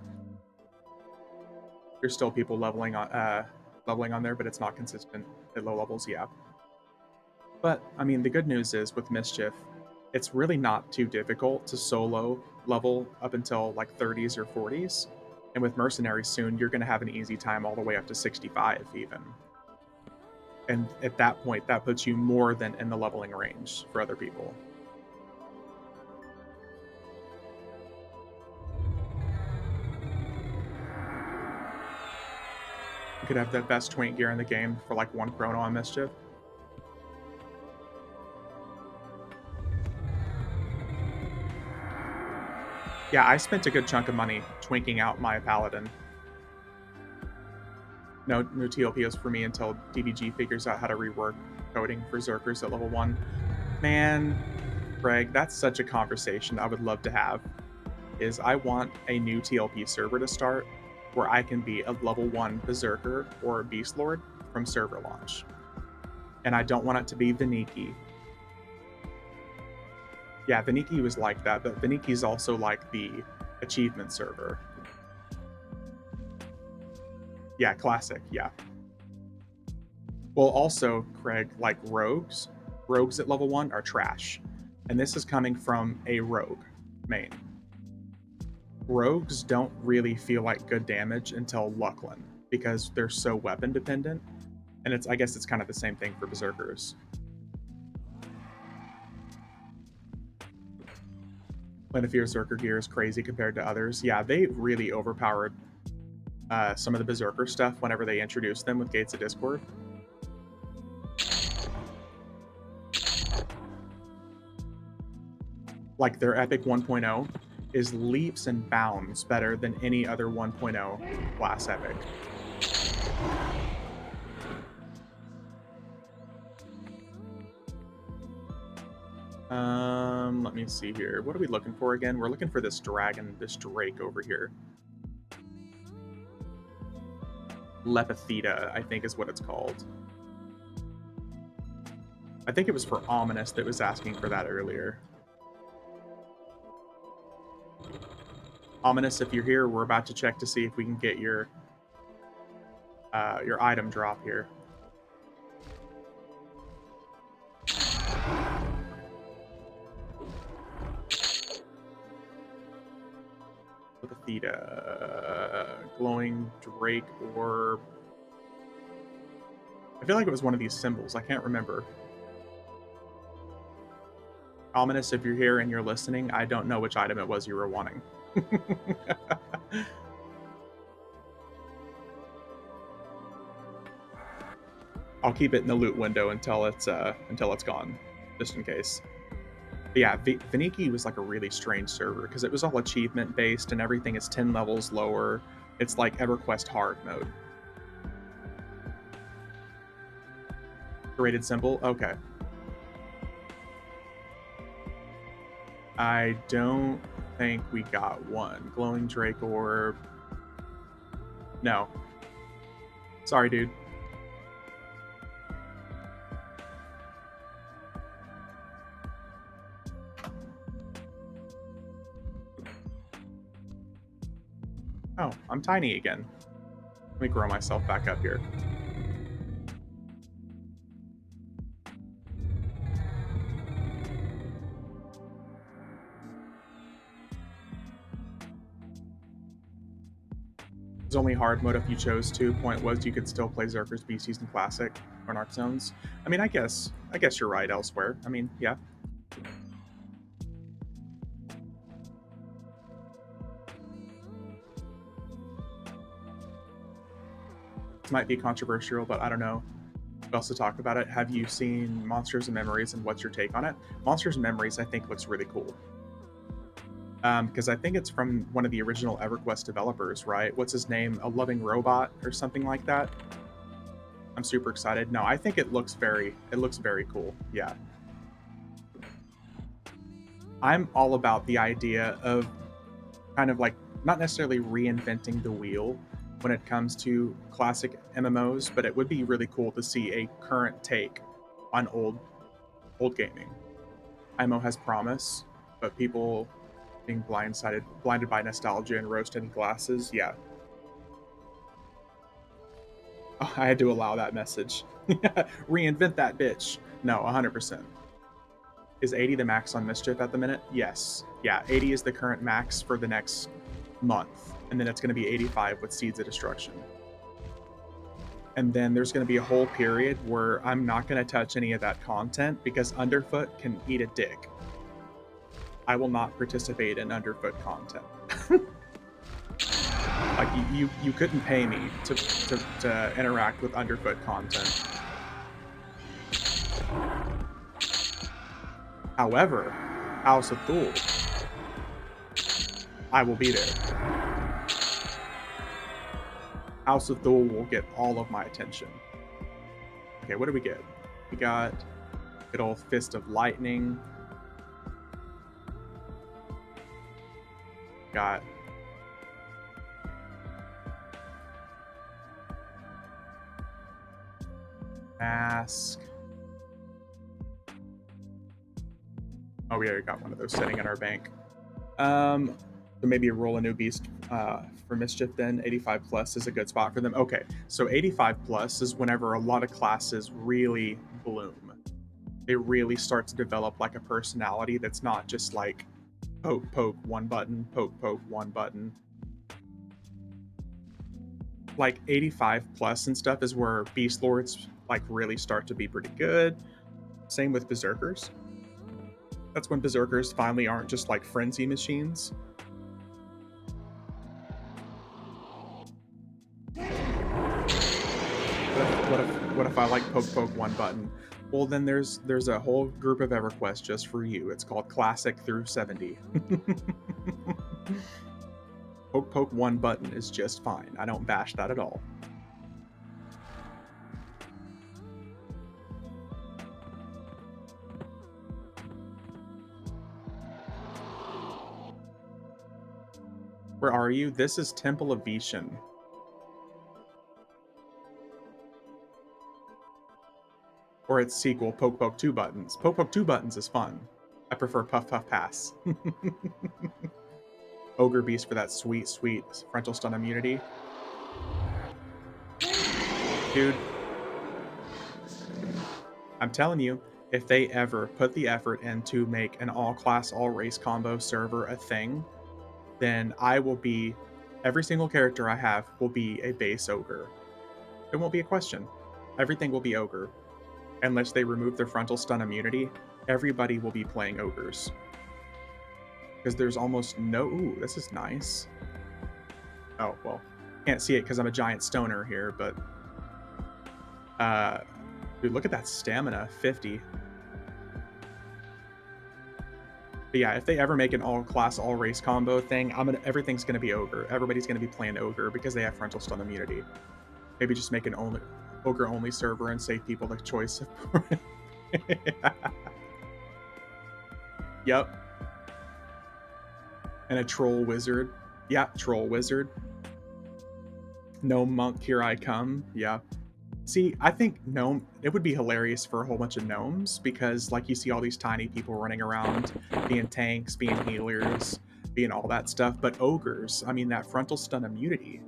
There's still people leveling on there, but it's not consistent at low levels. Yeah. But I mean, the good news is with Mischief, it's really not too difficult to solo level up until like 30s or 40s. And with Mercenaries soon, you're going to have an easy time all the way up to 65 even. And at that point, that puts you more than in the leveling range for other people. You could have the best twink gear in the game for like 1 chrono on Mischief. Yeah, I spent a good chunk of money twinking out my paladin. No TLPs for me until DBG figures out how to rework coding for Zerkers at level 1. Man, Greg, that's such a conversation I would love to have. Is I want a new TLP server to start where I can be a level 1 Berserker or Beast Lord from server launch. And I don't want it to be Veniki. Yeah, Veniki was like that, but Veniki's also like the achievement server. Yeah, classic, yeah. Well, also, Craig, like rogues at level 1 are trash. And this is coming from a rogue main. Rogues don't really feel like good damage until Lucklin because they're so weapon dependent. And I guess it's kind of the same thing for Berserkers. Lenafear Berserker gear is crazy compared to others. Yeah, they really overpowered some of the Berserker stuff whenever they introduced them with Gates of Discord. Like their Epic 1.0 is leaps and bounds better than any other 1.0 class Epic. Let me see here. What are we looking for again? We're looking for this dragon, this drake over here. Lepitheta, I think is what it's called. I think it was for Ominous that was asking for that earlier. Ominous, if you're here, we're about to check to see if we can get your item drop here. Theta, glowing drake orb. I feel like it was one of these symbols. I can't remember. Ominous, if you're here and you're listening, I don't know which item it was you were wanting. I'll keep it in the loot window until it's gone, just in case. But yeah, Veniki was like a really strange server because it was all achievement based and everything is 10 levels lower. It's like EverQuest hard mode. Rated symbol? Okay. I don't think we got one. Glowing Drake Orb. No. Sorry, dude. Oh, I'm tiny again. Let me grow myself back up here. It's only hard mode if you chose to. Point was you could still play Zerkers, Beasties, and Classic or Arc Zones. I mean, I guess you're right elsewhere. I mean, yeah. This might be controversial, but I don't know what else to talk about it. Have you seen Monsters and Memories, and what's your take on it? Monsters and Memories, I think, looks really cool. Because I think it's from one of the original EverQuest developers, right? What's his name? A Loving Robot or something like that. I'm super excited. No, I think it looks very cool. Yeah. I'm all about the idea of kind of like not necessarily reinventing the wheel when it comes to classic MMOs, but it would be really cool to see a current take on old gaming. IMO has promise, but people being blinded by nostalgia and rose-tinted glasses, yeah. Oh, I had to allow that message. Reinvent that bitch. No, 100%. Is 80 the max on Mischief at the minute? Yes. Yeah, 80 is the current max for the next month. And then it's going to be 85 with Seeds of Destruction. And then there's going to be a whole period where I'm not going to touch any of that content because Underfoot can eat a dick. I will not participate in Underfoot content. Like, you couldn't pay me to interact with Underfoot content. However, House of Thule, I will be there. House of Thule will get all of my attention. Okay, what do we get? We got good old Fist of Lightning. Got Mask. Oh, we already got one of those sitting in our bank. So maybe roll a new beast for Mischief then. 85 plus is a good spot for them. Okay, so 85 plus is whenever a lot of classes really bloom. They really start to develop like a personality that's not just like poke, poke, one button, poke, poke, one button. Like 85 plus and stuff is where Beast Lords like really start to be pretty good. Same with Berserkers. That's when Berserkers finally aren't just like frenzy machines. What if I like poke one button? Well, then there's a whole group of EverQuest just for you. It's called Classic through 70. Poke one button is just fine. I don't bash that at all. Where are you? This is Temple of Vishan. Or its sequel, Poke two buttons. Poke two buttons is fun. I prefer Puff Puff Pass. Ogre Beast for that sweet, sweet frontal stun immunity. Dude, I'm telling you, if they ever put the effort in to make an all-class, all-race combo server a thing, then I will be, every single character I have will be a base ogre. It won't be a question. Everything will be ogre. Unless they remove their frontal stun immunity, everybody will be playing ogres. Because there's almost no... Ooh, this is nice. Oh, well, can't see it because I'm a giant stoner here, but... dude, look at that stamina, 50. But yeah, if they ever make an all-class, all-race combo thing, everything's going to be ogre. Everybody's going to be playing ogre because they have frontal stun immunity. Maybe just make an only... ogre only server and save people the choice of Yep. And a troll wizard. Yeah, troll wizard. No monk, here I come. Yeah. See, I think gnome it would be hilarious for a whole bunch of gnomes because like you see all these tiny people running around, being tanks, being healers, being all that stuff. But ogres, I mean that frontal stun immunity.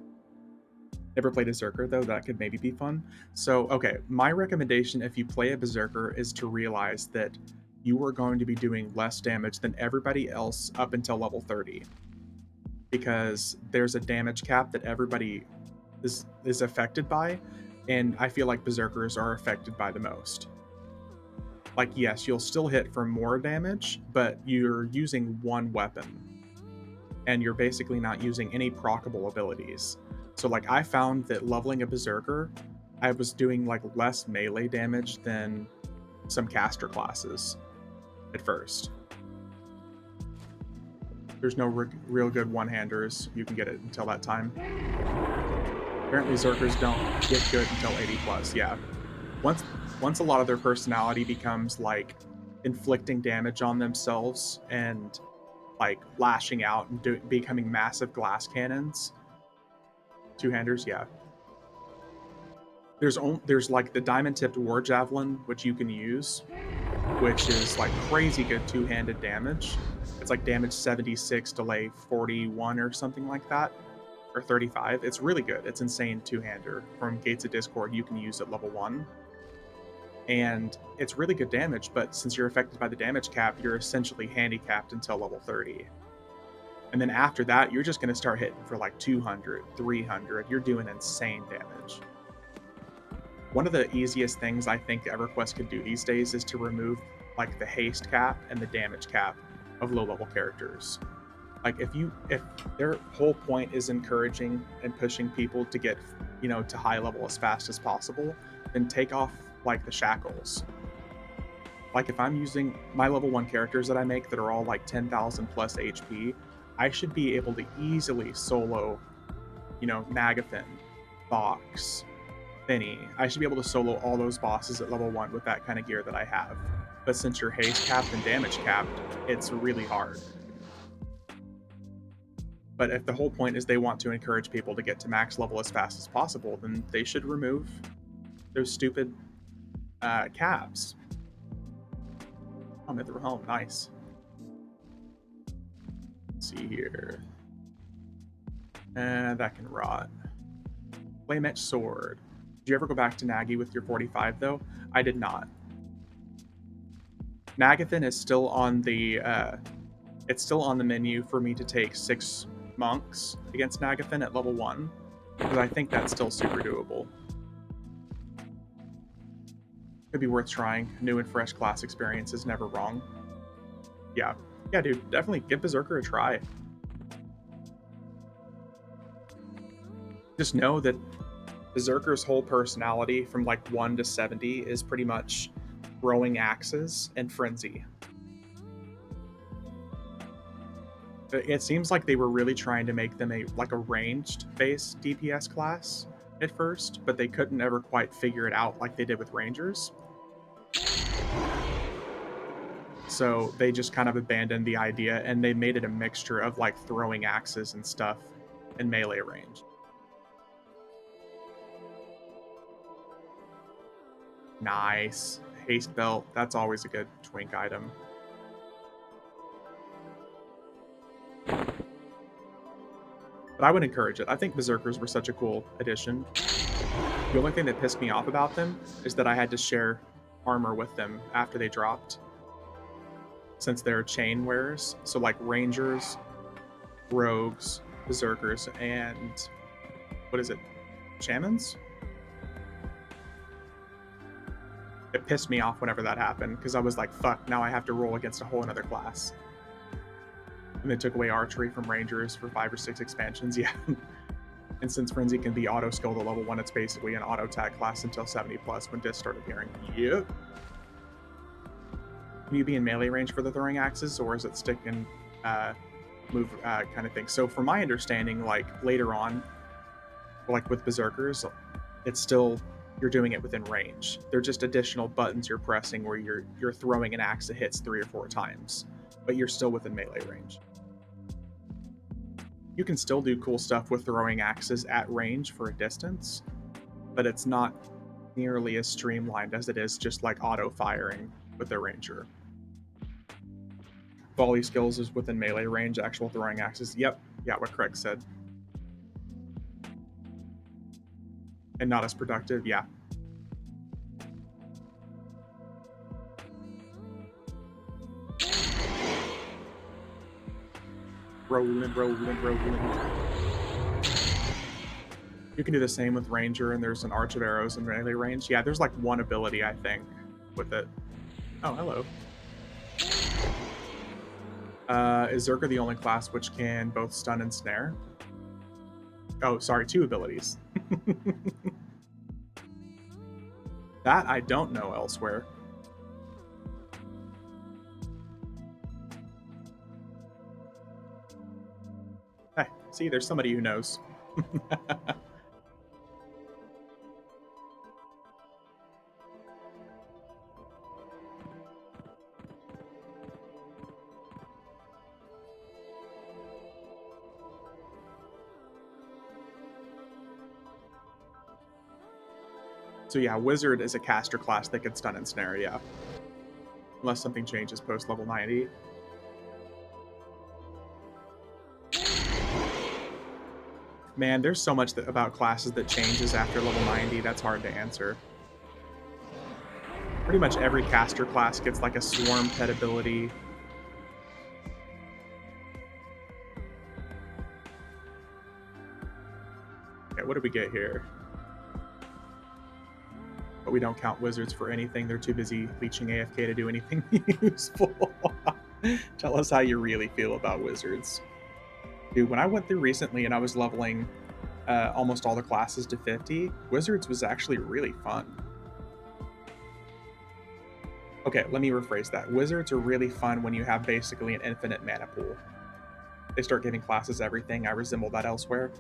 Never played a berserker though, that could maybe be fun. So, okay, my recommendation if you play a berserker is to realize that you are going to be doing less damage than everybody else up until level 30. Because there's a damage cap that everybody is affected by, and I feel like berserkers are affected by the most. Like, yes, you'll still hit for more damage, but you're using one weapon, and you're basically not using any proccable abilities. So, like, I found that leveling a berserker, I was doing like less melee damage than some caster classes at first. There's no real good one-handers. You can get it until that time. Apparently, Zerkers don't get good until 80 plus. Yeah, once a lot of their personality becomes like inflicting damage on themselves and like lashing out and becoming massive glass cannons, two-handers. Yeah, there's like the diamond-tipped war javelin which you can use, which is like crazy good two-handed damage. It's like damage 76, delay 41 or something like that, or 35. It's really good. It's insane two-hander from Gates of Discord you can use at level 1. And it's really good damage, but since you're affected by the damage cap, you're essentially handicapped until level 30. And then after that, you're just going to start hitting for like 200, 300. You're doing insane damage. One of the easiest things I think EverQuest could do these days is to remove like the haste cap and the damage cap of low-level characters. Like if their whole point is encouraging and pushing people to get, to high level as fast as possible, then take off like the shackles. Like if I'm using my level 1 characters that I make that are all like 10,000 plus HP, I should be able to easily solo, Magathon, Fox, Finny. I should be able to solo all those bosses at level 1 with that kind of gear that I have. But since you're haste capped and damage capped, it's really hard. But if the whole point is they want to encourage people to get to max level as fast as possible, then they should remove those stupid caps. Oh, Mithril Helm, nice. Let's see here. And that can rot. Flame Etched Sword. Did you ever go back to Nagi with your 45 though? I did not. Magathon is still on the menu for me to take 6 monks against Magathon at level 1, because I think that's still super doable. Could be worth trying. New and fresh class experience is never wrong. Yeah, dude, definitely give Berserker a try. Just know that Berserker's whole personality from like 1 to 70 is pretty much throwing axes and frenzy. It seems like they were really trying to make them a ranged base DPS class at first, but they couldn't ever quite figure it out like they did with Rangers. So they just kind of abandoned the idea and they made it a mixture of like throwing axes and stuff in melee range. Nice. Haste belt, that's always a good twink item. But I would encourage it. I think Berserkers were such a cool addition. The only thing that pissed me off about them is that I had to share armor with them after they dropped, since they're chain wearers. So like Rangers, Rogues, Berserkers, and what is it? Shamans? It pissed me off whenever that happened, because I was like, fuck, now I have to roll against a whole other class. And they took away archery from Rangers for 5 or 6 expansions, yeah. And since Frenzy can be auto-skilled at level 1, it's basically an auto-tag class until 70 plus when discs start appearing. Yep. Can you be in melee range for the throwing axes, or is it stick and move kind of thing? So from my understanding, like later on, like with Berserkers, it's still, you're doing it within range. They're just additional buttons you're pressing where you're throwing an axe that hits 3 or 4 times, but you're still within melee range. You can still do cool stuff with throwing axes at range for a distance, but it's not nearly as streamlined as it is just like auto firing with a ranger. Volley skills is within melee range, actual throwing axes. Yep, yeah, what Craig said. And not as productive, yeah. Rolling. You can do the same with Ranger, and there's an Arch of Arrows in melee range. Yeah, there's like one ability, I think, with it. Oh, hello. Is Zerka the only class which can both stun and snare? Oh, sorry, 2 abilities. That I don't know elsewhere. Hey, see, there's somebody who knows. So yeah, Wizard is a caster class that can stun and snare, yeah. Unless something changes post level 90. Man, there's so much about classes that changes after level 90, that's hard to answer. Pretty much every caster class gets like a swarm pet ability. Okay, what did we get here? But we don't count wizards for anything. They're too busy leeching AFK to do anything useful. Tell us how you really feel about wizards. Dude, when I went through recently and I was leveling almost all the classes to 50, wizards was actually really fun. Okay, let me rephrase that. Wizards are really fun when you have basically an infinite mana pool. They start giving classes everything. I resemble that elsewhere.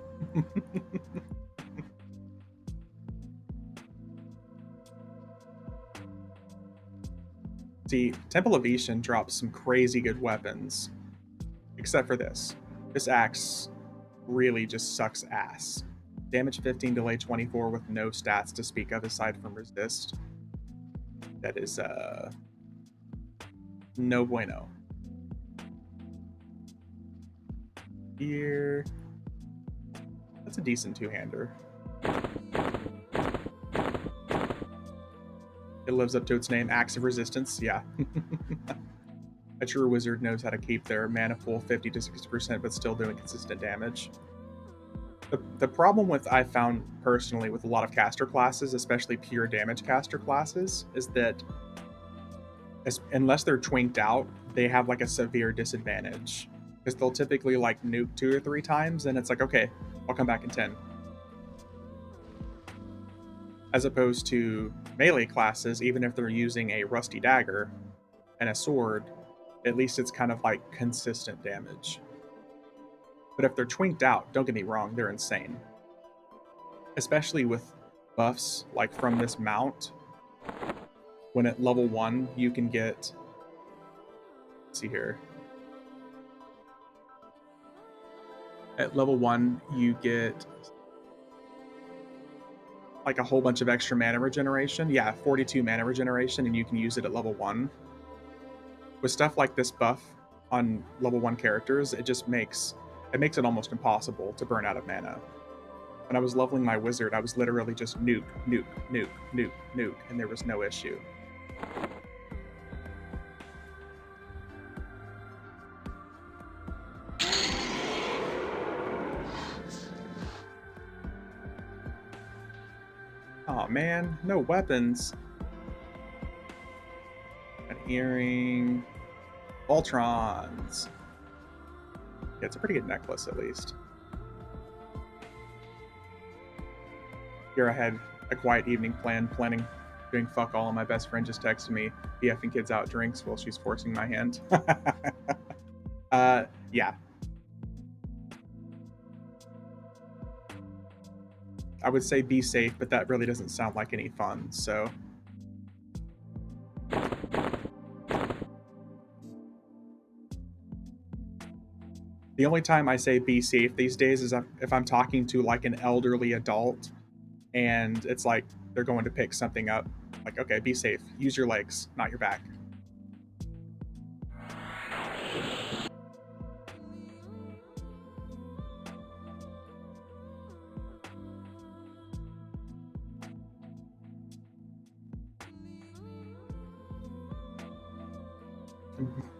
See, Temple of Ishan drops some crazy good weapons. Except for this. This axe really just sucks ass. Damage 15, delay 24 with no stats to speak of aside from resist. That is, no bueno. Here. That's a decent two-hander. It lives up to its name, Axe of Resistance, yeah. A true wizard knows how to keep their mana pool 50 to 60%, but still doing consistent damage. The problem with, I found personally, with a lot of caster classes, especially pure damage caster classes, is that unless they're twinked out, they have like a severe disadvantage. Because they'll typically like nuke 2 or 3 times, and it's like, okay, I'll come back in 10. As opposed to melee classes, even if they're using a rusty dagger and a sword, at least it's kind of like consistent damage. But if they're twinked out, don't get me wrong, they're insane. Especially with buffs, like from this mount. When at level 1, you can get... Let's see here. At level 1, you get like a whole bunch of extra mana regeneration. Yeah, 42 mana regeneration, and you can use it at level 1. With stuff like this buff on level 1 characters, it just makes it almost impossible to burn out of mana. When I was leveling my wizard, I was literally just nuke, nuke, nuke, nuke, nuke, and there was no issue. Oh man, no weapons. An earring. Voltrons. Yeah, it's a pretty good necklace at least. Here I had a quiet evening planning doing fuck all, and my best friend just texted me, BFing kids out drinks while she's forcing my hand. Yeah. I would say be safe, but that really doesn't sound like any fun, so. The only time I say be safe these days is if I'm talking to like an elderly adult and it's like they're going to pick something up. Like, okay, be safe. Use your legs, not your back.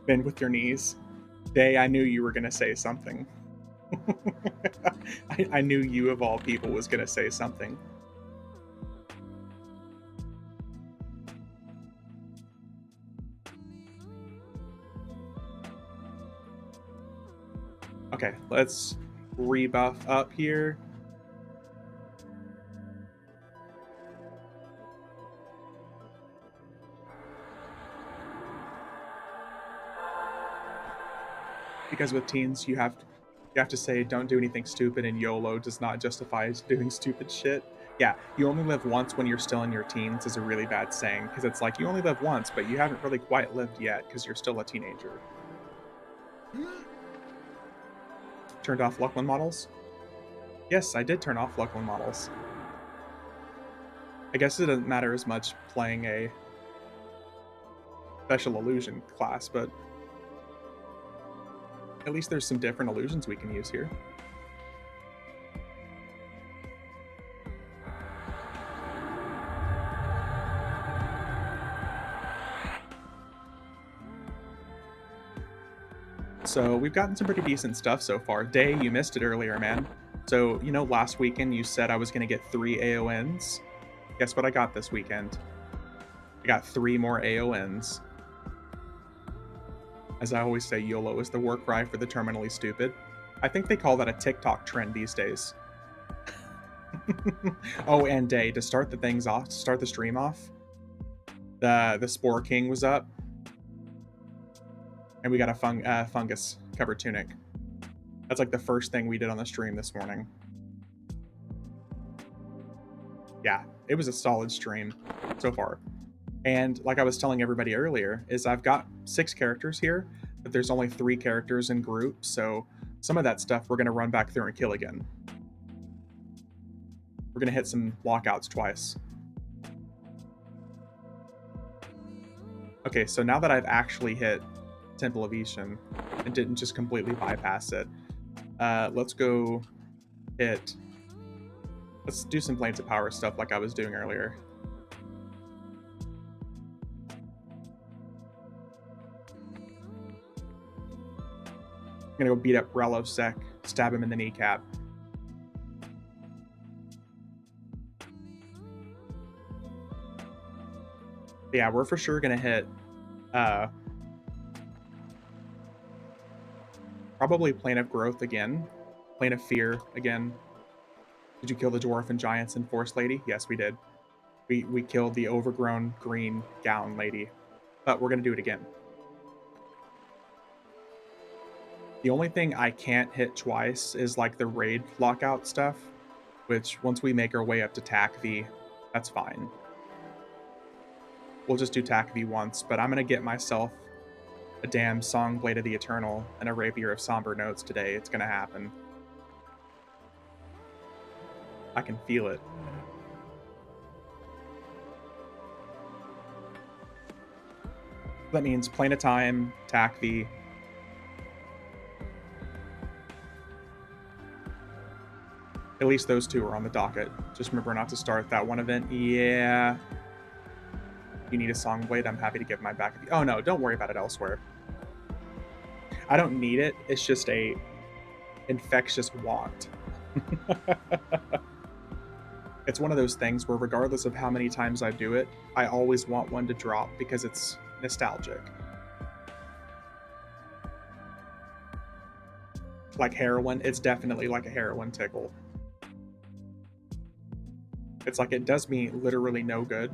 Bend with your knees. Day, I knew you were going to say something. I knew you, of all people, was going to say something. Okay, let's rebuff up here. Because with teens, you have to say don't do anything stupid, and YOLO does not justify doing stupid shit. Yeah, you only live once when you're still in your teens is a really bad saying, because it's like you only live once, but you haven't really quite lived yet because you're still a teenager. Turned off Lucklin models? Yes, I did turn off Lucklin models. I guess it doesn't matter as much playing a special illusion class, but at least there's some different illusions we can use here. So we've gotten some pretty decent stuff so far. Day, you missed it earlier, man. So, last weekend you said I was going to get 3 AONs. Guess what I got this weekend? I got 3 more AONs. As I always say, YOLO is the war cry for the terminally stupid. I think they call that a TikTok trend these days. Oh, and Day, to start the stream off, the Spore King was up. And we got a fungus covered tunic. That's like the first thing we did on the stream this morning. Yeah, it was a solid stream so far. And like I was telling everybody earlier, is I've got 6 characters here, but there's only 3 characters in group, so some of that stuff we're going to run back through and kill again. We're going to hit some lockouts twice. Okay, so now that I've actually hit Temple of Ishan and didn't just completely bypass it, let's go hit... Let's do some Planes of Power stuff like I was doing earlier. I'm gonna go beat up Relosec, stab him in the kneecap. Yeah, we're for sure gonna hit probably Plane of Growth again, Plane of Fear again. Did you kill the dwarf and giants and forest lady? Yes, we did. We killed the overgrown green gown lady, but we're gonna do it again. The only thing I can't hit twice is like the raid lockout stuff, which once we make our way up to TAC-V, that's fine. We'll just do TAC-V once, but I'm gonna get myself a damn Song Blade of the Eternal and a Rapier of Somber Notes today. It's gonna happen. I can feel it. That means Plane of Time, TAC-V. At least those 2 are on the docket. Just remember not to start that one event. Yeah. You need a Song Blade, I'm happy to give my back. Oh no, don't worry about it elsewhere. I don't need it. It's just a infectious want. It's one of those things where regardless of how many times I do it, I always want one to drop because it's nostalgic. Like heroin, it's definitely like a heroin tickle. It's like it does me literally no good.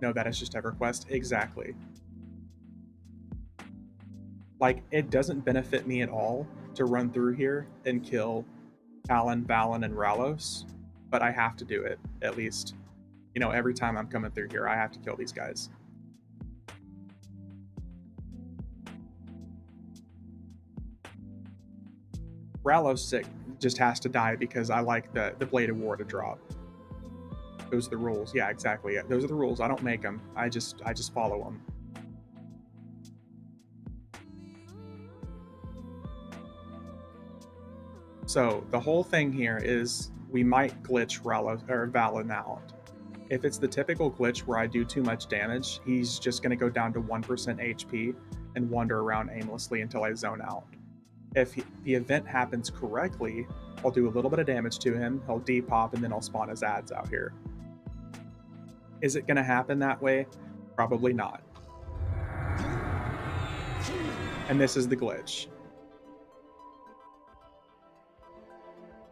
No, that is just EverQuest. Exactly. Like, it doesn't benefit me at all to run through here and kill Alan, Valen, and Ralos. but I have to do it at least. You know, every time I'm coming through here, I have to kill these guys. Rallo's sick just has to die because I like the Blade of War to drop. Those are the rules. Yeah, exactly. Yeah, those are the rules. I don't make them. I just follow them. So the whole thing here is we might glitch Rallo or Valen out. If it's the typical glitch where I do too much damage, he's just going to go down to 1% HP and wander around aimlessly until I zone out. If the event happens correctly, I'll do a little bit of damage to him, he'll depop, and then I'll spawn his ads out here. Is it going to happen that way? Probably not. And this is the glitch.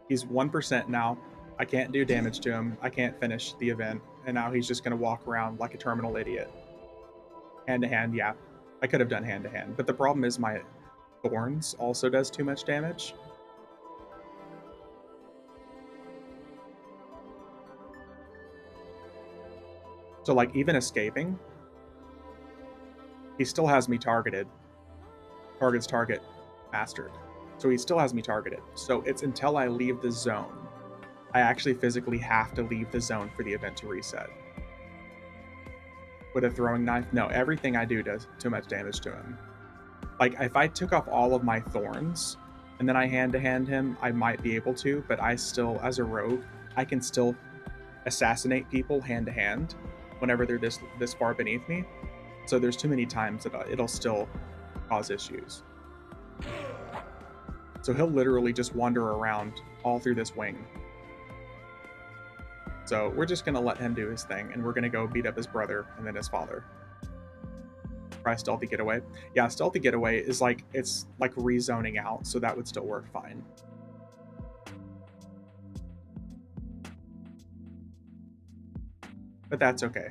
He's 1% now. I can't do damage to him. I can't finish the event. And now he's just going to walk around like a terminal idiot. Hand-to-hand, yeah. I could have done hand-to-hand. But the problem is my Thorns also does too much damage. So, like, even escaping, he still has me targeted. Target's target mastered. So he still has me targeted. So it's until I leave the zone. I actually physically have to leave the zone for the event to reset. With a throwing knife, no, everything I do does too much damage to him. Like, if I took off all of my Thorns and then I hand-to-hand him, I might be able to, but I still, as a rogue, I can still assassinate people hand-to-hand whenever they're this far beneath me. So there's too many times that it'll still cause issues. So he'll literally just wander around all through this wing. So we're just going to let him do his thing, and we're going to go beat up his brother and then his father. Try stealthy getaway. Yeah, stealthy getaway is like, it's like rezoning out, so that would still work fine. But that's okay.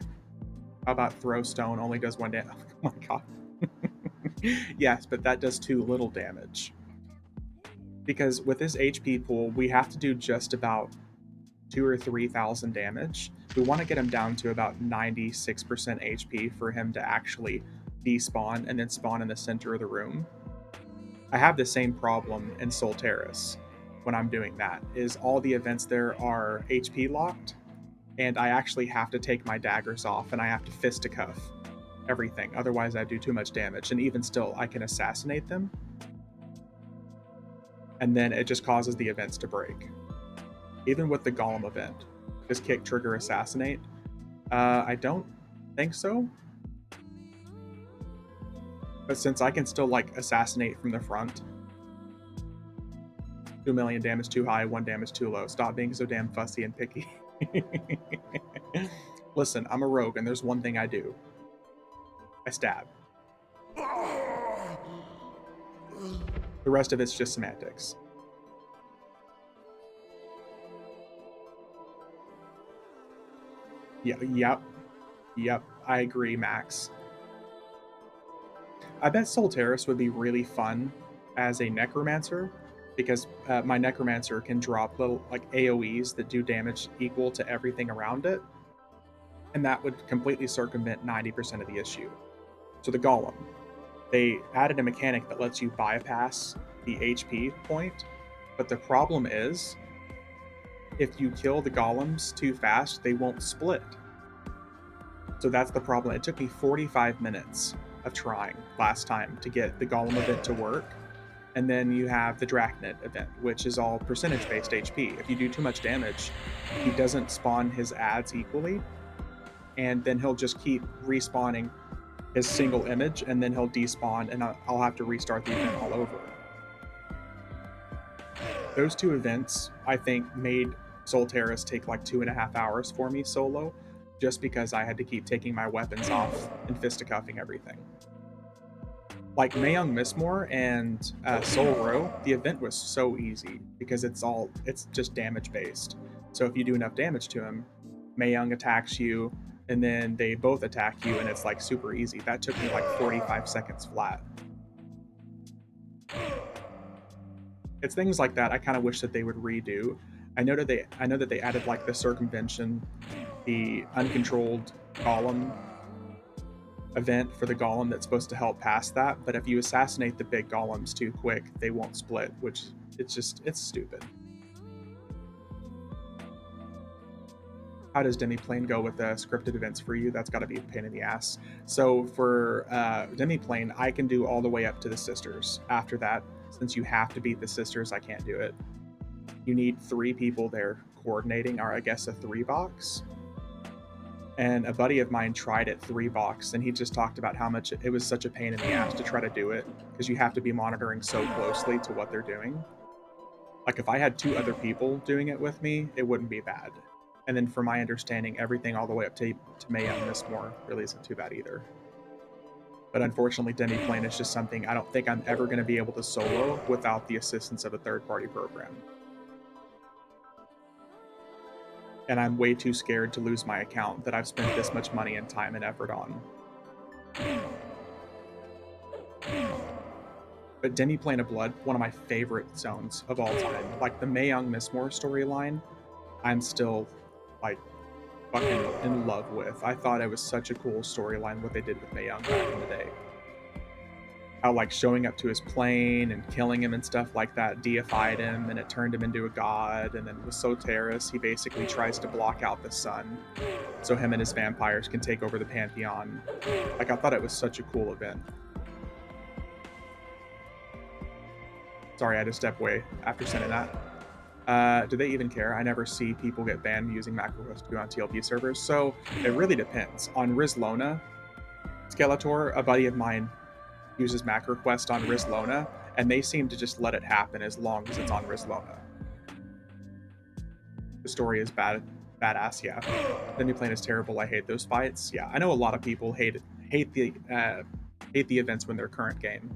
How about throw stone only does 1 damage? Oh my god. Yes, but that does too little damage. Because with this HP pool, we have to do just about 2,000 or 3,000 damage. We want to get him down to about 96% HP for him to actually despawn and then spawn in the center of the room. I have the same problem in Soul Terrace when I'm doing that, is all the events there are HP locked, and I actually have to take my daggers off and I have to fisticuff everything, otherwise I do too much damage, and even still I can assassinate them, and then it just causes the events to break. Even with the Golem event, does kick trigger assassinate? I don't think so. But since I can still, like, assassinate from the front, 2 million damage too high, 1 damage too low. Stop being so damn fussy and picky. Listen, I'm a rogue, and there's one thing I do. I stab. The rest of it's just semantics. Yeah, yep, I agree, Max. I bet Soul Terrace would be really fun as a Necromancer, because my Necromancer can drop little, like, AoEs that do damage equal to everything around it, and that would completely circumvent 90% of the issue. So the Golem, they added a mechanic that lets you bypass the HP point, but the problem is, if you kill the Golems too fast, they won't split. So that's the problem. It took me 45 minutes of trying last time to get the Golem event to work. And then you have the Drachnid event, which is all percentage-based HP. If you do too much damage, he doesn't spawn his ads equally, and then he'll just keep respawning his single image, and then he'll despawn, and I'll have to restart the event all over. Those two events, I think, made Soul Terrace take like 2.5 hours for me solo, just because I had to keep taking my weapons off and fisticuffing everything. Like Mayung Mistmore and Soul Row, the event was so easy because it's just damage based. So if you do enough damage to him, Mayung attacks you, and then they both attack you, and it's like super easy. That took me like 45 seconds flat. It's things like that I kind of wish that they would redo. I know that they added like the circumvention, the uncontrolled golem event for the golem that's supposed to help pass that, but if you assassinate the big golems too quick, they won't split, which it's stupid. How does Demiplane go with the scripted events for you? That's got to be a pain in the ass. So for Demiplane, I can do all the way up to the sisters. After that, since you have to beat the sisters, I can't do it. You need 3 people there coordinating, or I guess a 3 box. And a buddy of mine tried it 3 box, and he just talked about how much it was such a pain in the ass to try to do it because you have to be monitoring so closely to what they're doing. Like if I had 2 other people doing it with me, it wouldn't be bad. And then from my understanding, everything all the way up to May and Mistmore really isn't too bad either. But unfortunately, Demiplane is just something I don't think I'm ever going to be able to solo without the assistance of a third-party program. And I'm way too scared to lose my account that I've spent this much money and time and effort on. But Demiplane of Blood, one of my favorite zones of all time. Like the Mae Young Mistmore storyline, I'm still like fucking in love with. I thought it was such a cool storyline what they did with Mae Young back in the day. How like showing up to his plane and killing him and stuff like that deified him, and it turned him into a god. And then with Soteris, he basically tries to block out the sun so him and his vampires can take over the Pantheon. Like I thought it was such a cool event. Sorry, I had to step away after saying that. Do they even care? I never see people get banned using MacroQuest 2 on TLP servers, so it really depends. On Rizlona, Skeletor, a buddy of mine, uses MacroQuest on Rizlona, and they seem to just let it happen as long as it's on Rizlona. The story is badass, yeah. The new plane is terrible. I hate those fights. Yeah, I know a lot of people hate the events when they're current game,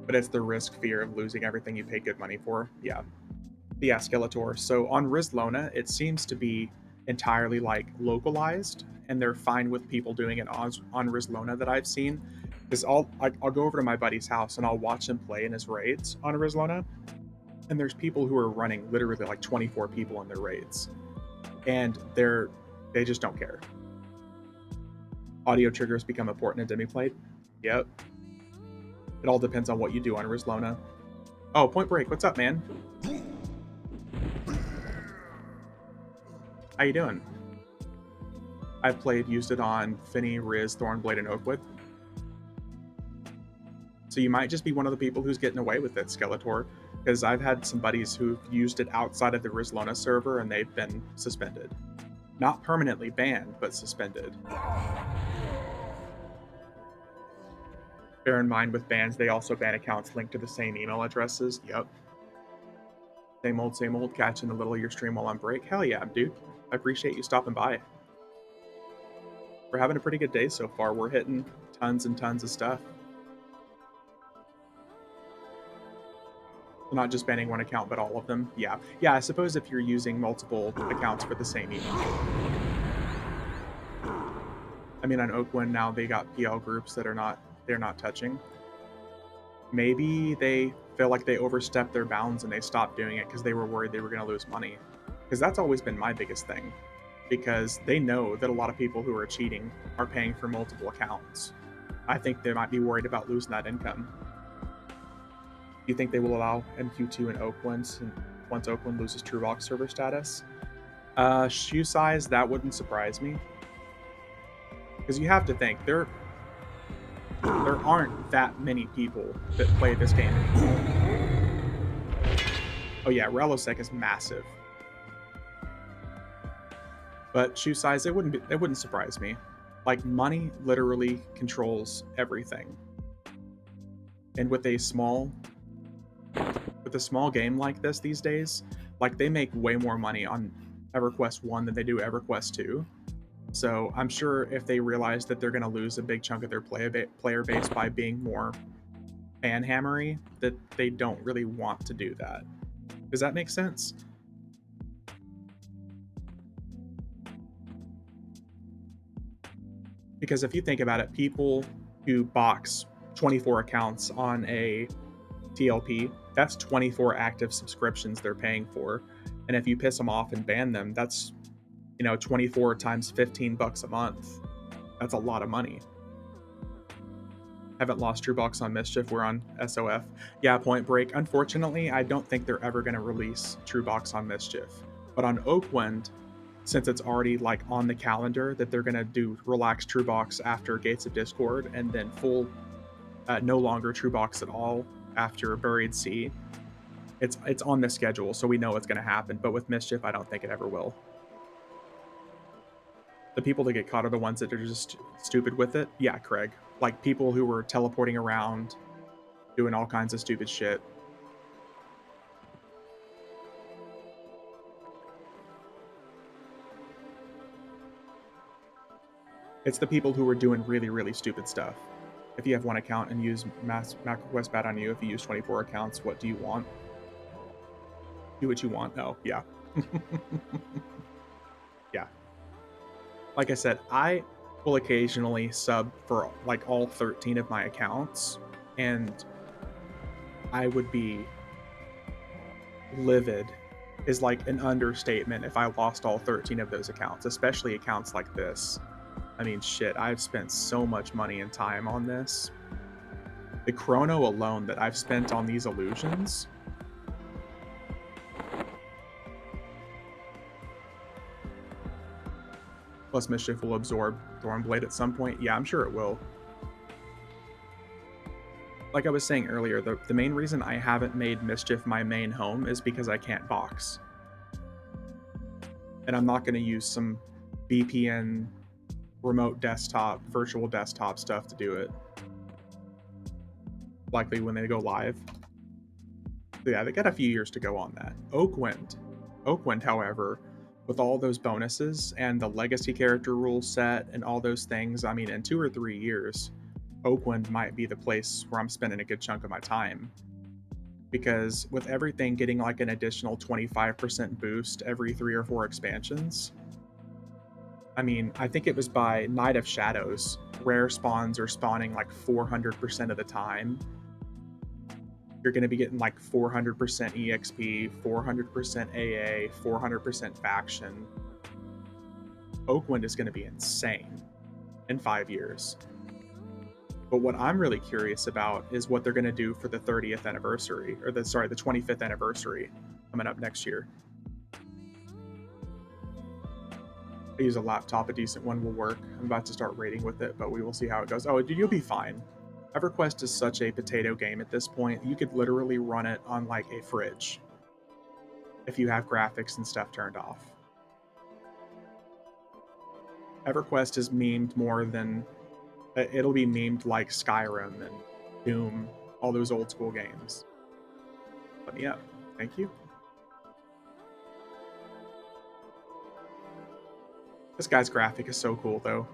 but it's the risk fear of losing everything you pay good money for. Yeah. Yeah, Skeletor. So on Rizlona, it seems to be entirely like localized, and they're fine with people doing it on Rizlona that I've seen. Because I'll go over to my buddy's house and I'll watch him play in his raids on Rizlona, and there's people who are running literally like 24 people in their raids, and they just don't care. Audio triggers become important in Demiplate. Yep. It all depends on what you do on Rizlona. Oh, Point Break, what's up, man? How you doing? I've used it on Finny, Riz, Thornblade, and Oakwood. So you might just be one of the people who's getting away with it, Skeletor, because I've had some buddies who've used it outside of the Rizlona server and they've been suspended. Not permanently banned, but suspended. Bear in mind, with bans, they also ban accounts linked to the same email addresses. Yep. Same old, catching a little of your stream while on break. Hell yeah, dude. I appreciate you stopping by. We're having a pretty good day so far. We're hitting tons and tons of stuff. We're not just banning one account, but all of them. Yeah. Yeah, I suppose if you're using multiple accounts for the same email. I mean, on Oakwind now they got PL groups that they're not touching. Maybe they feel like they overstepped their bounds and they stopped doing it because they were worried they were going to lose money. Because that's always been my biggest thing. Because they know that a lot of people who are cheating are paying for multiple accounts. I think they might be worried about losing that income. Do you think they will allow MQ2 in Oakland once Oakland loses TrueBox server status? Shoe size, that wouldn't surprise me. Because you have to think, there aren't that many people that play this game anymore. Oh yeah, Relosec is massive. But shoe size, it wouldn't surprise me. Like, money literally controls everything. And with a small game like this these days, like, they make way more money on EverQuest 1 than they do EverQuest 2. So I'm sure if they realize that they're going to lose a big chunk of their player base by being more fanhammery, that they don't really want to do that. Does that make sense? Because if you think about it, people who box 24 accounts on a TLP, that's 24 active subscriptions they're paying for. And if you piss them off and ban them, that's, 24 times $15 a month. That's a lot of money. Haven't lost True Box on Mischief. We're on SOF. Yeah, Point Break. Unfortunately, I don't think they're ever going to release True Box on Mischief. But on Oakwind, since it's already like on the calendar that they're going to do relaxed True Box after Gates of Discord and then full, no longer True Box at all after Buried Sea. It's on the schedule, so we know it's going to happen. But with Mischief, I don't think it ever will. The people that get caught are the ones that are just stupid with it. Yeah, Craig. Like people who were teleporting around, doing all kinds of stupid shit. It's the people who were doing really, really stupid stuff. If you have one account and use Mac request bad on you, if you use 24 accounts, what do you want? Do what you want. Oh, yeah. Yeah. Like I said, I will occasionally sub for like all 13 of my accounts, and I would be livid is like an understatement if I lost all 13 of those accounts, especially accounts like this. I mean, shit, I've spent so much money and time on this. The chrono alone that I've spent on these illusions. Plus Mischief will absorb Thornblade at some point. Yeah, I'm sure it will. Like I was saying earlier, the main reason I haven't made Mischief my main home is because I can't box. And I'm not going to use some VPN remote desktop, virtual desktop stuff to do it. Likely when they go live. So yeah, they got a few years to go on that. Oakwind, however, with all those bonuses and the legacy character rule set and all those things, I mean, in 2 or 3 years, Oakwind might be the place where I'm spending a good chunk of my time. Because with everything getting like an additional 25% boost every 3 or 4 expansions, I mean, I think it was by Night of Shadows, rare spawns are spawning like 400% of the time. You're going to be getting like 400% EXP, 400% AA, 400% faction. Oakwind is going to be insane in 5 years. But what I'm really curious about is what they're going to do for the 30th anniversary, or the 25th anniversary coming up next year. I use a laptop, a decent one will work. I'm about to start raiding with it, but we will see how it goes. Oh, dude, you'll be fine. EverQuest is such a potato game at this point. You could literally run it on like a fridge if you have graphics and stuff turned off. EverQuest is memed more than... It'll be memed like Skyrim and Doom, all those old school games. Let me up. Thank you. This guy's graphic is so cool, though.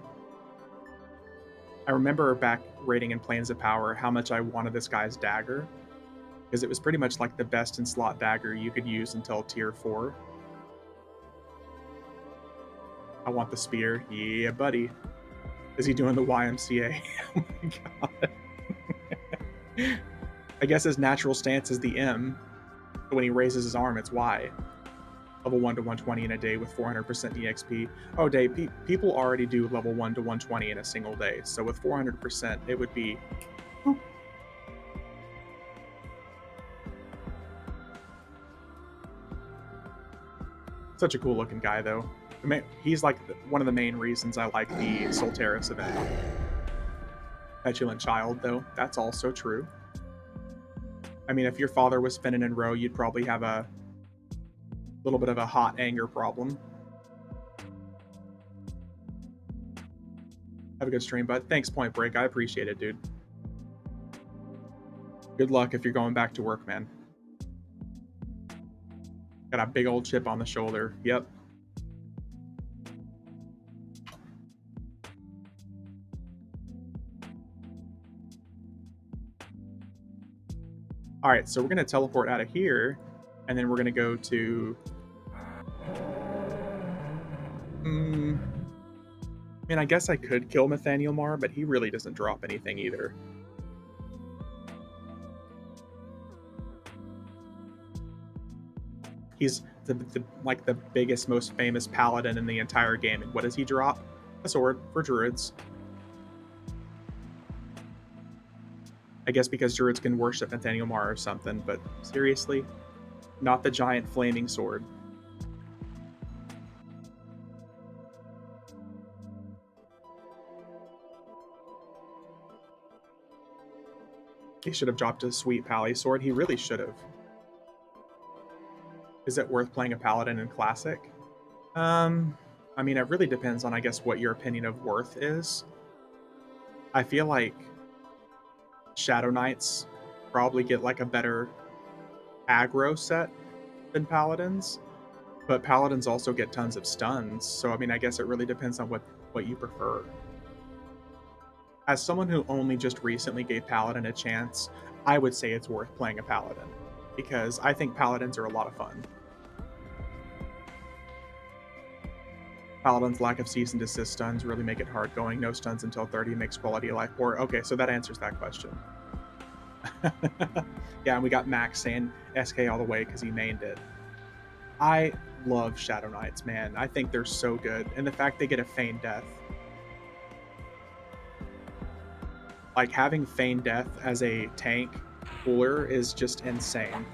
I remember back raiding in Plains of Power how much I wanted this guy's dagger, because it was pretty much like the best in slot dagger you could use until tier 4. I want the spear. Yeah, buddy. Is he doing the YMCA? Oh my god. I guess his natural stance is the M. But when he raises his arm, it's Y. Level 1 to 120 in a day with 400% EXP. Oh, Dave, people already do level 1 to 120 in a single day. So with 400%, it would be... Such a cool looking guy, though. He's like one of the main reasons I like the Solteris event. Petulant child, though. That's also true. I mean, if your father was spinning in row, you'd probably have a little bit of a hot anger problem. Have a good stream, bud. Thanks, Point Break. I appreciate it, dude. Good luck if you're going back to work, man. Got a big old chip on the shoulder. Yep. All right, so we're going to teleport out of here, and then we're going to go to... I mean, I guess I could kill Nathaniel Marr, but he really doesn't drop anything either. like the biggest, most famous paladin in the entire game. And what does he drop? A sword for druids. I guess because druids can worship Nathaniel Mar or something, but seriously? Not the giant flaming sword. He should have dropped a sweet pally sword. He really should have. Is it worth playing a paladin in Classic? I mean, it really depends on, I guess, what your opinion of worth is. I feel like Shadow Knights probably get like a better aggro set than Paladins, but Paladins also get tons of stuns, so I mean, I guess it really depends on what you prefer. As someone who only just recently gave Paladin a chance, I would say it's worth playing a Paladin, because I think Paladins are a lot of fun. Paladin's lack of cease and desist stuns really make it hard going. No stuns until 30 makes quality of life poor. Okay, so that answers that question. Yeah, and we got Max saying SK all the way because he mained it. I love Shadow Knights, man. I think they're so good. And the fact they get a Feign Death. Like, having Feign Death as a tank cooler is just insane.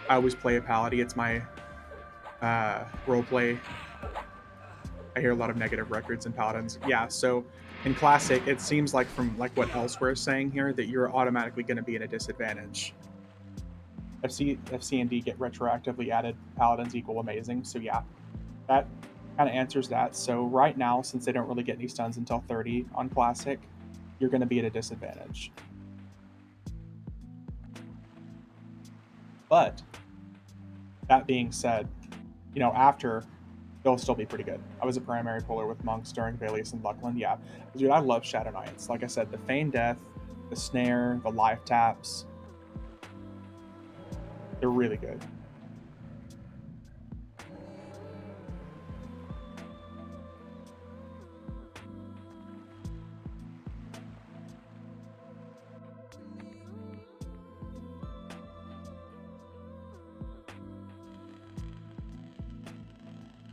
I always play a Paladin. It's my roleplay. I hear a lot of negative records in Paladins. Yeah, so in Classic, it seems like from like what Elsewhere is saying here that you're automatically going to be in a disadvantage. FC and D get retroactively added. Paladins equal amazing. So yeah, that kind of answers that. So right now, since they don't really get any stuns until 30 on Classic, you're going to be at a disadvantage. But that being said, you know, after, they'll still be pretty good. I was a primary puller with monks during Valius and Luckland. Yeah, dude, I love Shadow Knights. Like I said, the Feign Death, the Snare, the life taps, they're really good.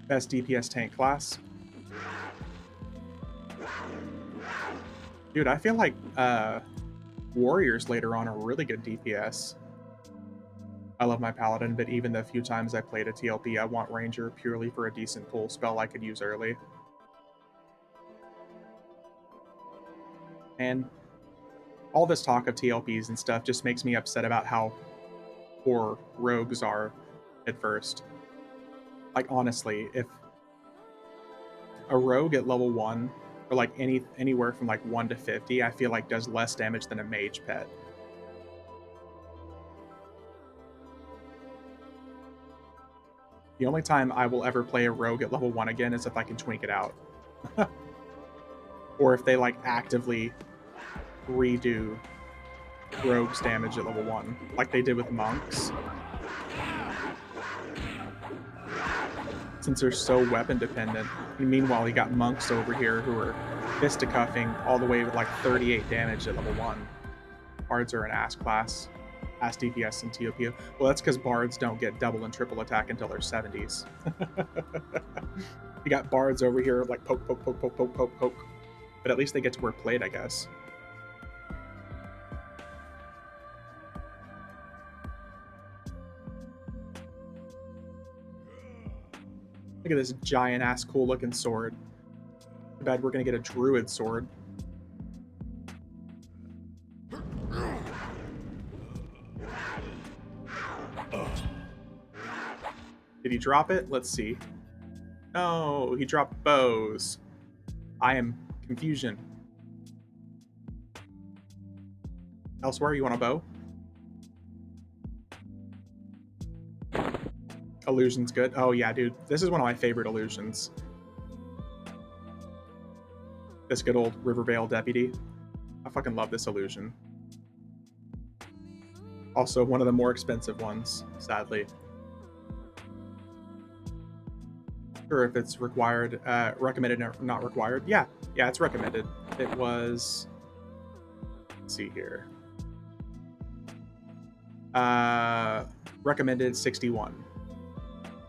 Best DPS tank class. Dude, I feel like Warriors later on are really good DPS. I love my Paladin, but even the few times I played a TLP, I want Ranger purely for a decent pull spell I could use early. And all this talk of TLPs and stuff just makes me upset about how poor rogues are at first. Like, honestly, if a rogue at level 1, or like anywhere from like 1 to 50, I feel like does less damage than a mage pet. The only time I will ever play a rogue at level 1 again is if I can twink it out. Or if they like actively redo rogue's damage at level 1, like they did with monks. Since they're so weapon dependent. And meanwhile, you got monks over here who are fisticuffing all the way with like 38 damage at level 1. Bards are an ass class. Ass DPS and TOP. Well, that's because bards don't get double and triple attack until their 70s. You got bards over here like poke, poke, poke, poke, poke, poke, poke. But at least they get to wear plate, I guess. Look at this giant ass cool looking sword. Too bad we're gonna get a druid sword. Did he drop it? Let's see. No, he dropped bows. I am confusion. Elsewhere, you want a bow? Illusion's good. Oh yeah, dude. This is one of my favorite illusions. This good old Rivervale Deputy. I fucking love this illusion. Also, one of the more expensive ones, sadly. Sure, if it's required, recommended or not required. Yeah, it's recommended. It was, let's see here. Recommended 61.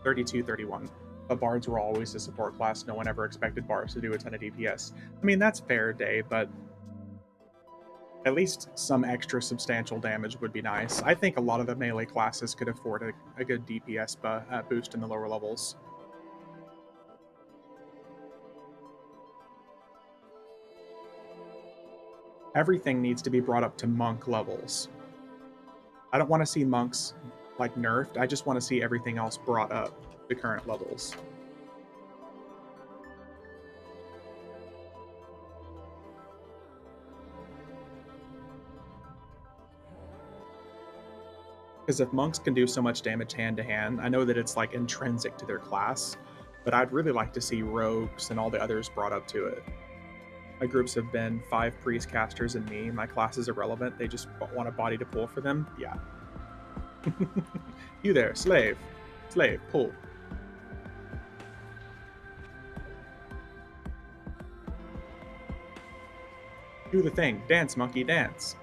32, 31. But bards were always a support class. No one ever expected bards to do a ton of DPS. I mean, that's fair day, but at least some extra substantial damage would be nice. I think a lot of the melee classes could afford a good DPS boost in the lower levels. Everything needs to be brought up to monk levels. I don't want to see monks like nerfed. I just want to see everything else brought up to current levels. Because if monks can do so much damage hand to hand, I know that it's like intrinsic to their class, but I'd really like to see rogues and all the others brought up to it. My groups have been 5 priest casters and me. My class is irrelevant. They just want a body to pull for them. Yeah. You there, slave. Slave, pull. Do the thing. Dance, monkey, dance.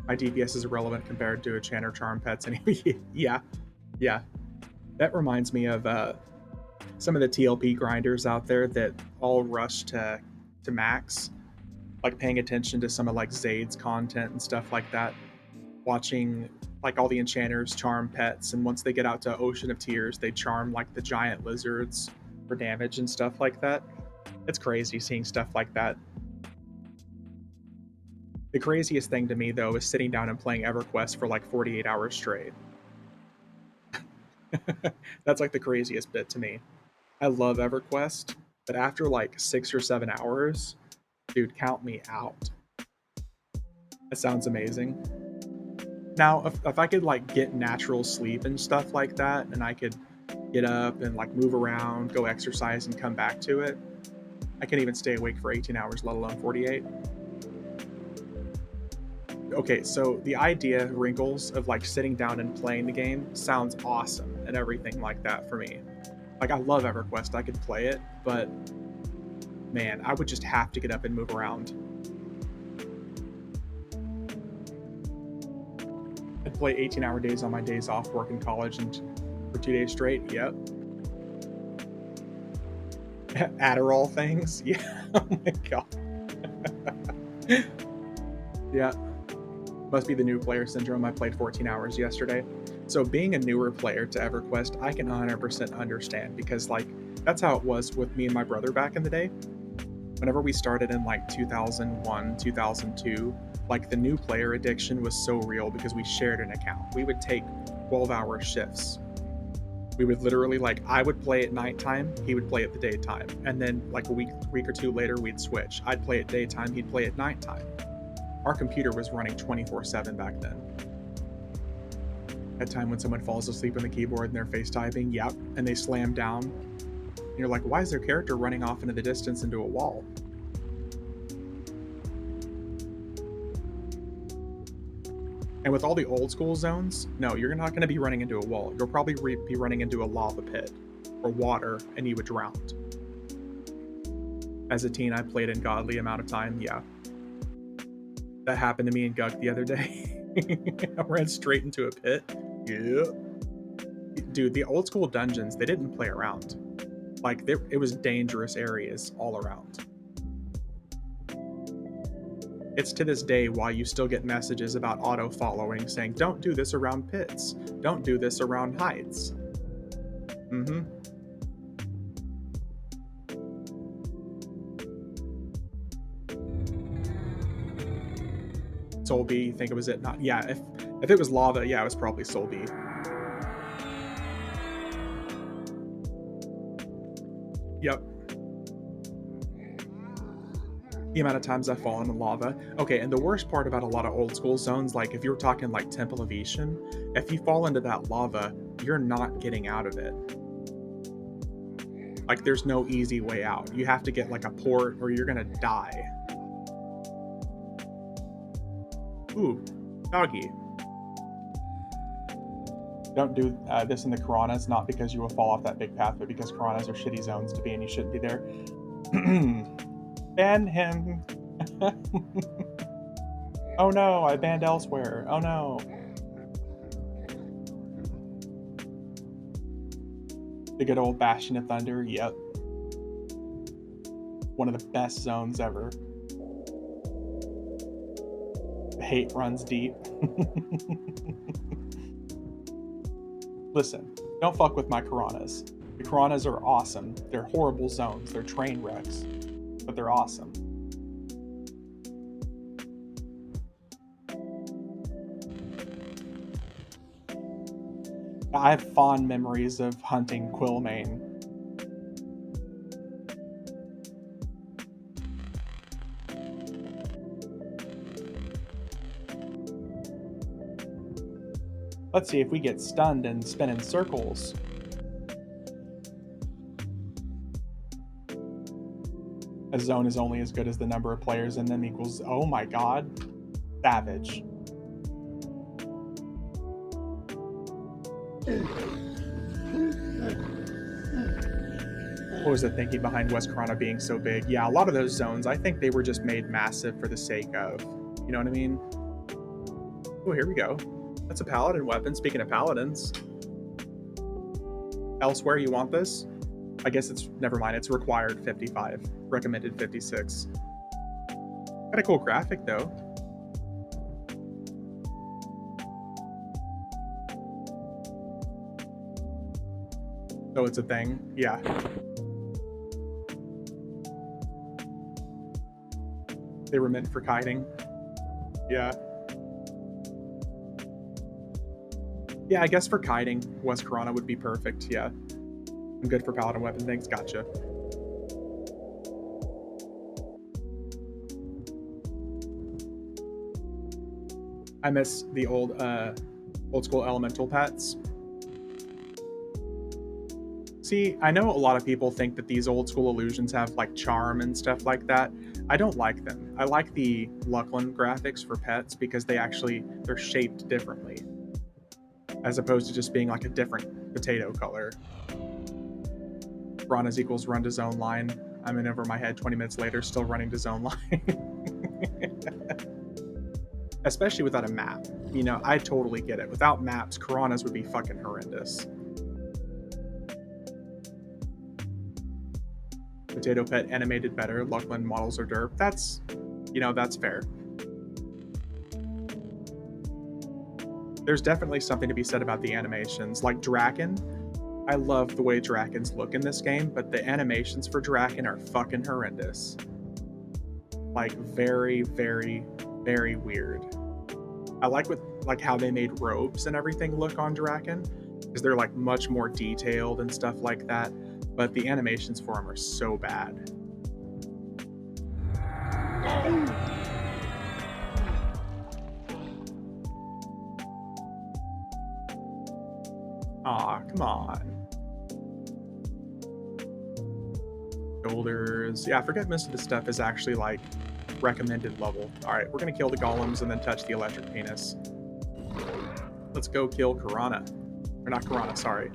My DPS is irrelevant compared to a Chan or Charm pets anyway. Yeah. That reminds me of some of the TLP grinders out there that all rush to max, like paying attention to some of like Zade's content and stuff like that, watching like all the enchanters charm pets, and once they get out to Ocean of Tears, they charm like the giant lizards for damage and stuff like that. It's crazy seeing stuff like that. The craziest thing to me, though, is sitting down and playing EverQuest for like 48 hours straight. That's like the craziest bit to me. I love EverQuest, but after like 6 or 7 hours, dude, count me out. That sounds amazing. Now, if I could like get natural sleep and stuff like that, and I could get up and like move around, go exercise, and come back to it, I can even stay awake for 18 hours, let alone 48. Okay, so the idea, Wrinkles, of like sitting down and playing the game sounds awesome and everything like that for me. Like, I love EverQuest, I could play it, but man, I would just have to get up and move around. I'd play 18-hour days on my days off, work in college, and for 2 days straight. Yep. Adderall things. Yeah. Oh my god. Yeah. Must be the new player syndrome. I played 14 hours yesterday. So being a newer player to EverQuest, I can 100% understand, because like that's how it was with me and my brother back in the day. Whenever we started in like 2001, 2002, like the new player addiction was so real because we shared an account. We would take 12-hour shifts. We would literally, like, I would play at nighttime, he would play at the daytime, and then like a week or two later we'd switch. I'd play at daytime, he'd play at nighttime. Our computer was running 24/7 back then. At time when someone falls asleep on the keyboard and they're face typing, yep, and they slam down. And you're like, why is their character running off into the distance into a wall? And with all the old school zones, no, you're not going to be running into a wall. You'll probably be running into a lava pit or water, and you would drown. As a teen, I played in godly amount of time, yeah. That happened to me and Gug the other day. I ran straight into a pit. Yeah. Dude, the old school dungeons, they didn't play around. Like, it was dangerous areas all around. It's to this day why you still get messages about auto-following saying, don't do this around pits. Don't do this around heights. Mm-hmm. Soul B, think it was it? Not, yeah, if it was lava, yeah, it was probably Soul B. Yep. The amount of times I've fallen in lava. Okay, and the worst part about a lot of old school zones, like if you're talking like Temple of Ishan, if you fall into that lava, you're not getting out of it. Like, there's no easy way out. You have to get like a port or you're gonna die. Ooh, doggy. Don't do this in the Karanas, not because you will fall off that big path, but because Karanas are shitty zones to be and you shouldn't be there. Ban him. Oh no, I banned elsewhere. Oh no. The good old Bastion of Thunder, yep. One of the best zones ever. The hate runs deep. Listen, don't fuck with my Karanas. The Karanas are awesome. They're horrible zones. They're train wrecks, but they're awesome. I have fond memories of hunting Quillmane. Let's see if we get stunned and spin in circles. A zone is only as good as the number of players in them equals, oh my god, savage. What was the thinking behind West Corona being so big? Yeah, a lot of those zones, I think they were just made massive for the sake of, you know what I mean? Oh, here we go. That's a paladin weapon. Speaking of paladins. Elsewhere, you want this? I guess it's, never mind, it's required 55. Recommended 56. Got a cool graphic, though. Oh, it's a thing? Yeah. They were meant for kiting. Yeah. Yeah, I guess for kiting, West Corona would be perfect, yeah. I'm good for paladin weapon things, gotcha. I miss the old school elemental pets. See, I know a lot of people think that these old school illusions have like charm and stuff like that. I don't like them. I like the Luckland graphics for pets because they're shaped differently, as opposed to just being like a different potato color. Piranhas equals run to zone line. I'm in over my head 20 minutes later, still running to zone line. Especially without a map. You know, I totally get it. Without maps, Piranhas would be fucking horrendous. Potato pet animated better. Luckland models are derp. That's, you know, that's fair. There's definitely something to be said about the animations. Like Draken, I love the way Drakens look in this game, but the animations for Draken are fucking horrendous. Like very, very, very weird. I like how they made robes and everything look on Draken, because they're like much more detailed and stuff like that. But the animations for them are so bad. Aw, come on. Shoulders. Yeah, I forget most of this stuff is actually like recommended level. Alright, we're gonna kill the golems and then touch the electric penis. Let's go kill Karana. Or not Karana, sorry.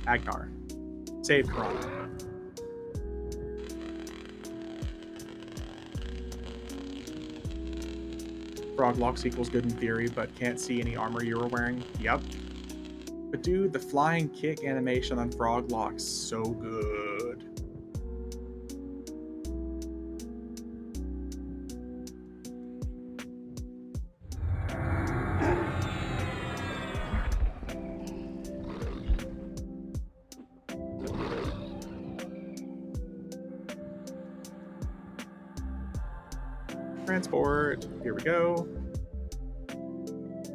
Agnar. Save Karana. Frog locks equals good in theory, but can't see any armor you were wearing. Yep. But dude, the flying kick animation on frog locks, so good. Transport. Here we go.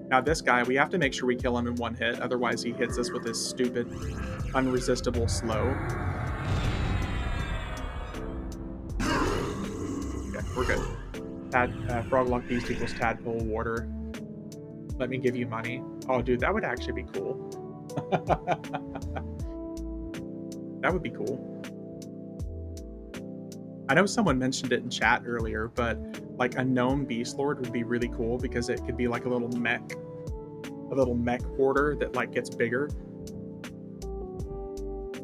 Now this guy, we have to make sure we kill him in one hit, otherwise he hits us with his stupid, unresistible slow. Okay, we're good. Froglock Beast equals Tadpole Warder. Let me give you money. Oh, dude, that would actually be cool. That would be cool. I know someone mentioned it in chat earlier, but like a gnome beast lord would be really cool because it could be like a little mech. a little mech hoarder that like gets bigger.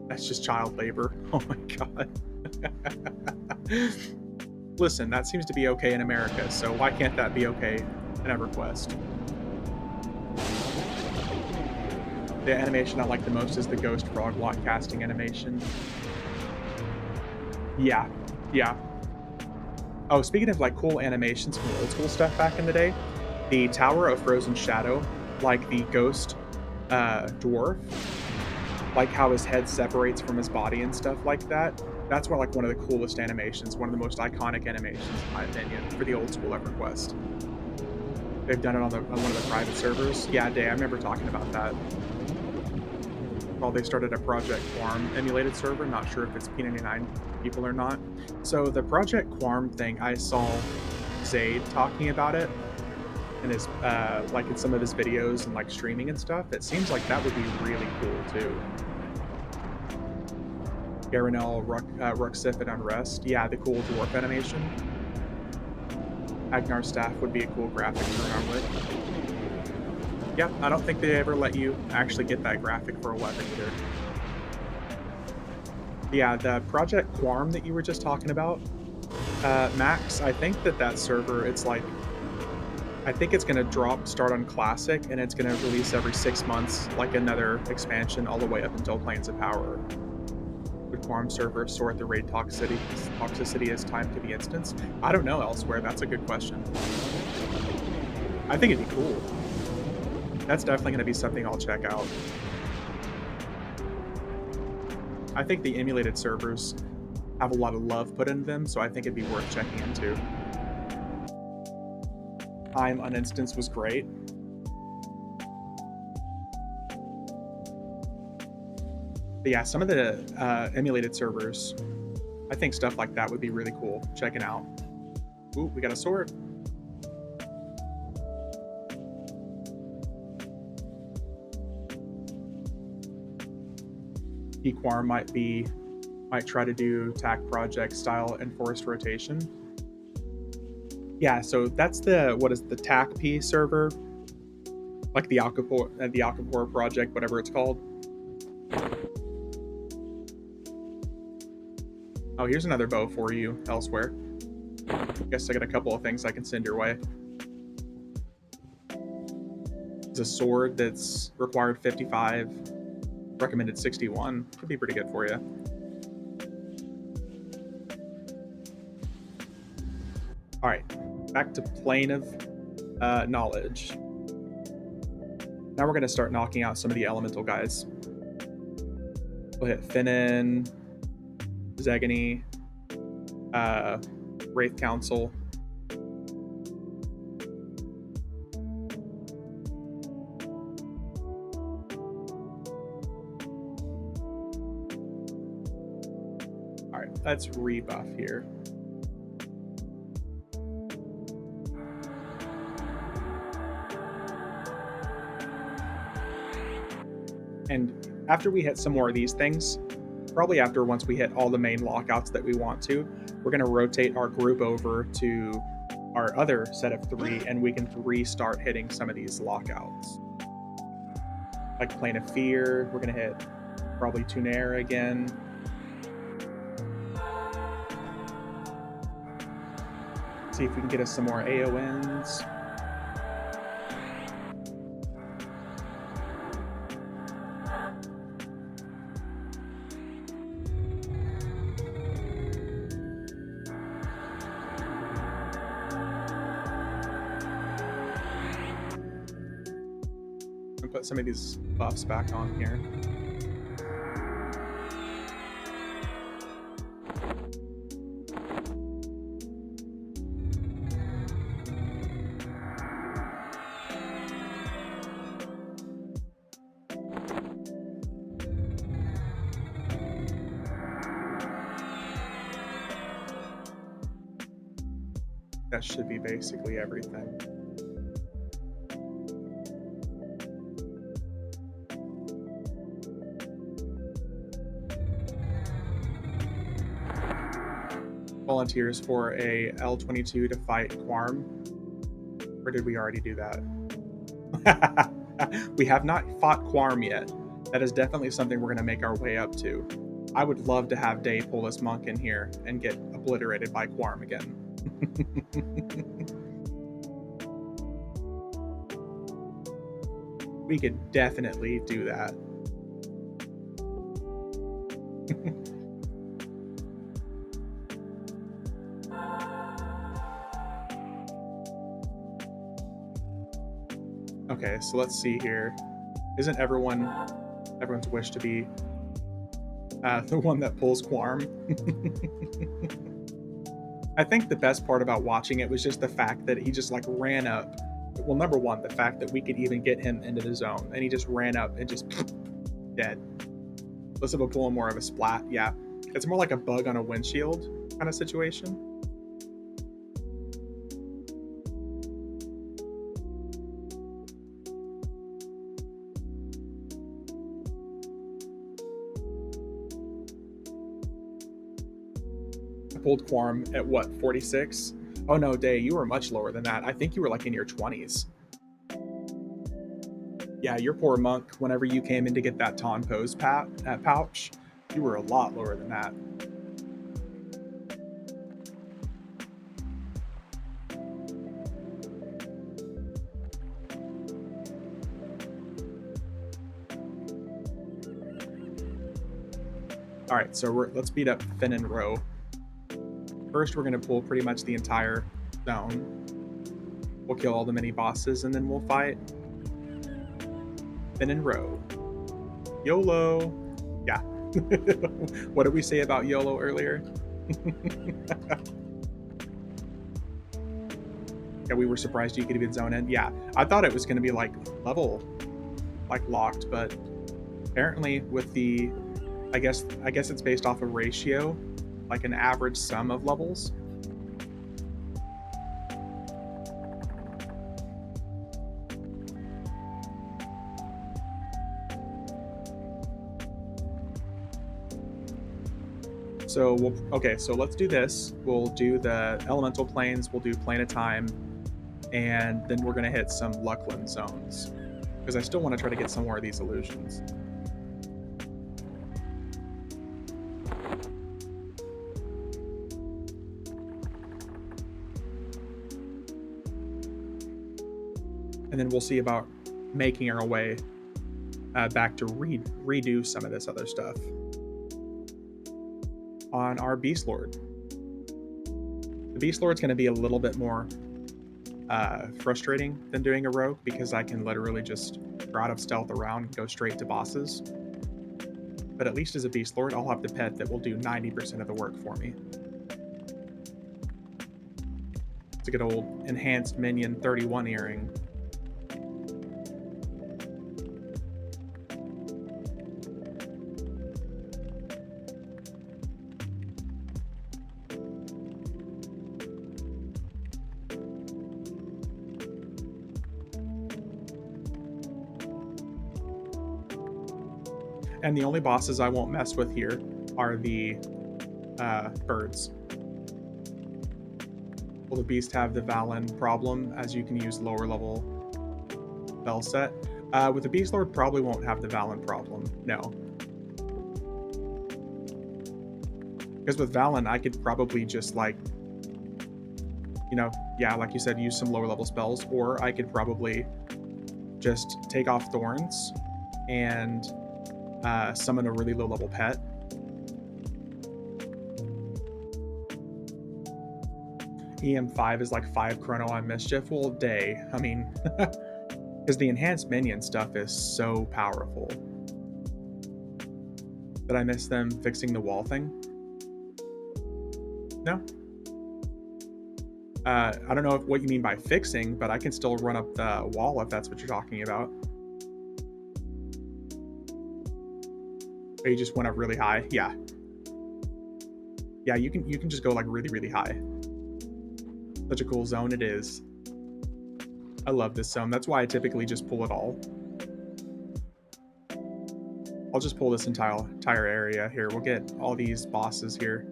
That's just child labor. Oh my god. Listen, that seems to be okay in America, so why can't that be okay in EverQuest? The animation I like the most is the ghost frog lot casting animation. Yeah, yeah. Oh, speaking of like cool animations from old school stuff back in the day, the Tower of Frozen Shadow, like the ghost dwarf, like how his head separates from his body and stuff like that. That's one of the coolest animations, one of the most iconic animations, in my opinion, for the old school EverQuest. They've done it on one of the private servers. Yeah, Day, I remember talking about that. Well, they started a Project Quorum emulated server. Not sure if it's P99 people or not. So the Project Quorum thing, I saw Zayd talking about it in his like in some of his videos and like streaming and stuff. It seems like that would be really cool too. Garanel, Ruxif, and Unrest. Yeah, the cool dwarf animation. Agnar's staff would be a cool graphic to run with. Yeah, I don't think they ever let you actually get that graphic for a weapon either. Yeah, the Project Quorum that you were just talking about, Max, I think that server, it's like, I think it's going to start on Classic, and it's going to release every 6 months, like another expansion all the way up until Planes of Power. Would Quorum server sort the raid toxicity as time to the instance? I don't know elsewhere. That's a good question. I think it'd be cool. That's definitely going to be something I'll check out. I think the emulated servers have a lot of love put into them, so I think it'd be worth checking into. Time on Instance was great. But yeah, some of the emulated servers, I think stuff like that would be really cool checking out. Ooh, we got a sword. Quorum might try to do TAC project style enforced rotation. Yeah, so that's what is the TAC-P server, like the Alcapor project, whatever it's called. Oh, here's another bow for you elsewhere. Guess I got a couple of things I can send your way. It's a sword that's required 55, recommended 61. Could be pretty good for you. All right, back to Plane of Knowledge. Now we're going to start knocking out some of the elemental guys. We'll hit Finnan, Zegany, Wraith Council. All right, let's rebuff here. And after we hit some more of these things, probably once we hit all the main lockouts that we want to, we're going to rotate our group over to our other set of 3, and we can restart hitting some of these lockouts. Like Plane of Fear, we're going to hit probably Tunair again. See if we can get us some more AONs. Put some of these buffs back on here. That should be basically everything. Volunteers for a L22 to fight Quorum? Or did we already do that? We have not fought Quarm yet. That is definitely something we're going to make our way up to. I would love to have Day pull this monk in here and get obliterated by Quarm again. We could definitely do that. Okay, so let's see here. Isn't everyone's wish to be the one that pulls Quarm? I think the best part about watching it was just the fact that he just like ran up. Well, number one, the fact that we could even get him into the zone, and he just ran up and just dead. Less of a pull and more of a splat. Yeah, it's more like a bug on a windshield kind of situation. I pulled Quarm at what, 46? Oh no, Day, you were much lower than that. I think you were like in your 20s. Yeah, your poor monk, whenever you came in to get that Ton Pose pouch, you were a lot lower than that. All right, so let's beat up Finn and Row. First, we're going to pull pretty much the entire zone. We'll kill all the mini bosses, and then we'll fight Finn and Row. YOLO! Yeah. What did we say about YOLO earlier? Yeah, we were surprised you could even zone in. Yeah, I thought it was going to be like level, like locked, but apparently with the, I guess it's based off a ratio, like an average sum of levels. So so let's do this. We'll do the elemental planes, we'll do plane of time, and then we're gonna hit some Luckland zones. Because I still want to try to get some more of these illusions. And then we'll see about making our way back to redo some of this other stuff on our Beast Lord. The Beast Lord's going to be a little bit more frustrating than doing a rogue because I can literally just go out of stealth around and go straight to bosses. But at least as a Beast Lord, I'll have the pet that will do 90% of the work for me. It's a good old enhanced minion 31 earring. And the only bosses I won't mess with here are the birds. Will the beast have the Valen problem, as you can use lower level spell set? With the Beast Lord, probably won't have the Valen problem, no. Because with Valen, I could probably just like, you know, yeah, like you said, use some lower level spells, or I could probably just take off Thorns and summon a really low level pet. EM5 is like 5 chrono on mischief. Well, Day, I mean, because the enhanced minion stuff is so powerful. Did I miss them fixing the wall thing? No. I don't know what you mean by fixing, but I can still run up the wall if that's what you're talking about. Or you just went up really high? Yeah. Yeah, you can just go like really, really high. Such a cool zone it is. I love this zone. That's why I typically just pull it all. I'll just pull this entire area here. We'll get all these bosses here.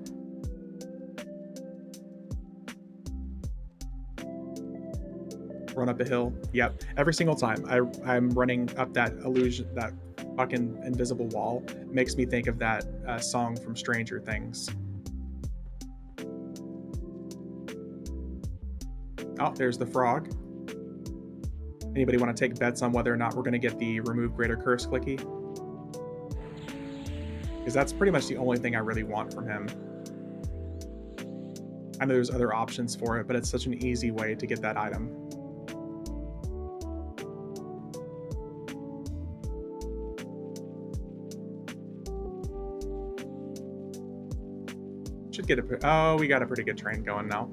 Run up a hill. Yep. Every single time I'm running up that illusion, that fucking invisible wall, makes me think of that song from Stranger Things. Oh, there's the frog. Anybody want to take bets on whether or not we're going to get the remove greater curse clicky? Because that's pretty much the only thing I really want from him. I know there's other options for it, but it's such an easy way to get that item. Should get a... Oh, we got a pretty good train going now.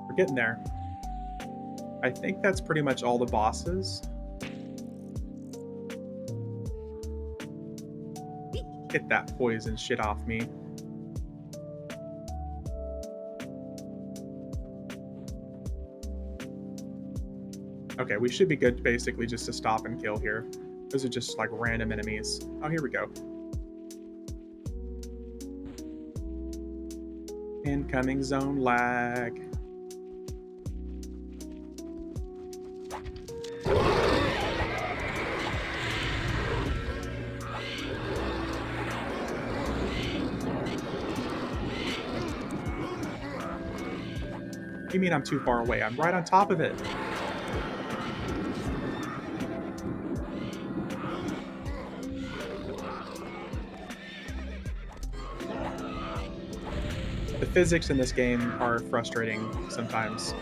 We're getting there. I think that's pretty much all the bosses. Get that poison shit off me. Okay, we should be good basically just to stop and kill here. Those are just like random enemies. Oh, here we go. Incoming zone lag. You mean I'm too far away? I'm right on top of it. The physics in this game are frustrating sometimes.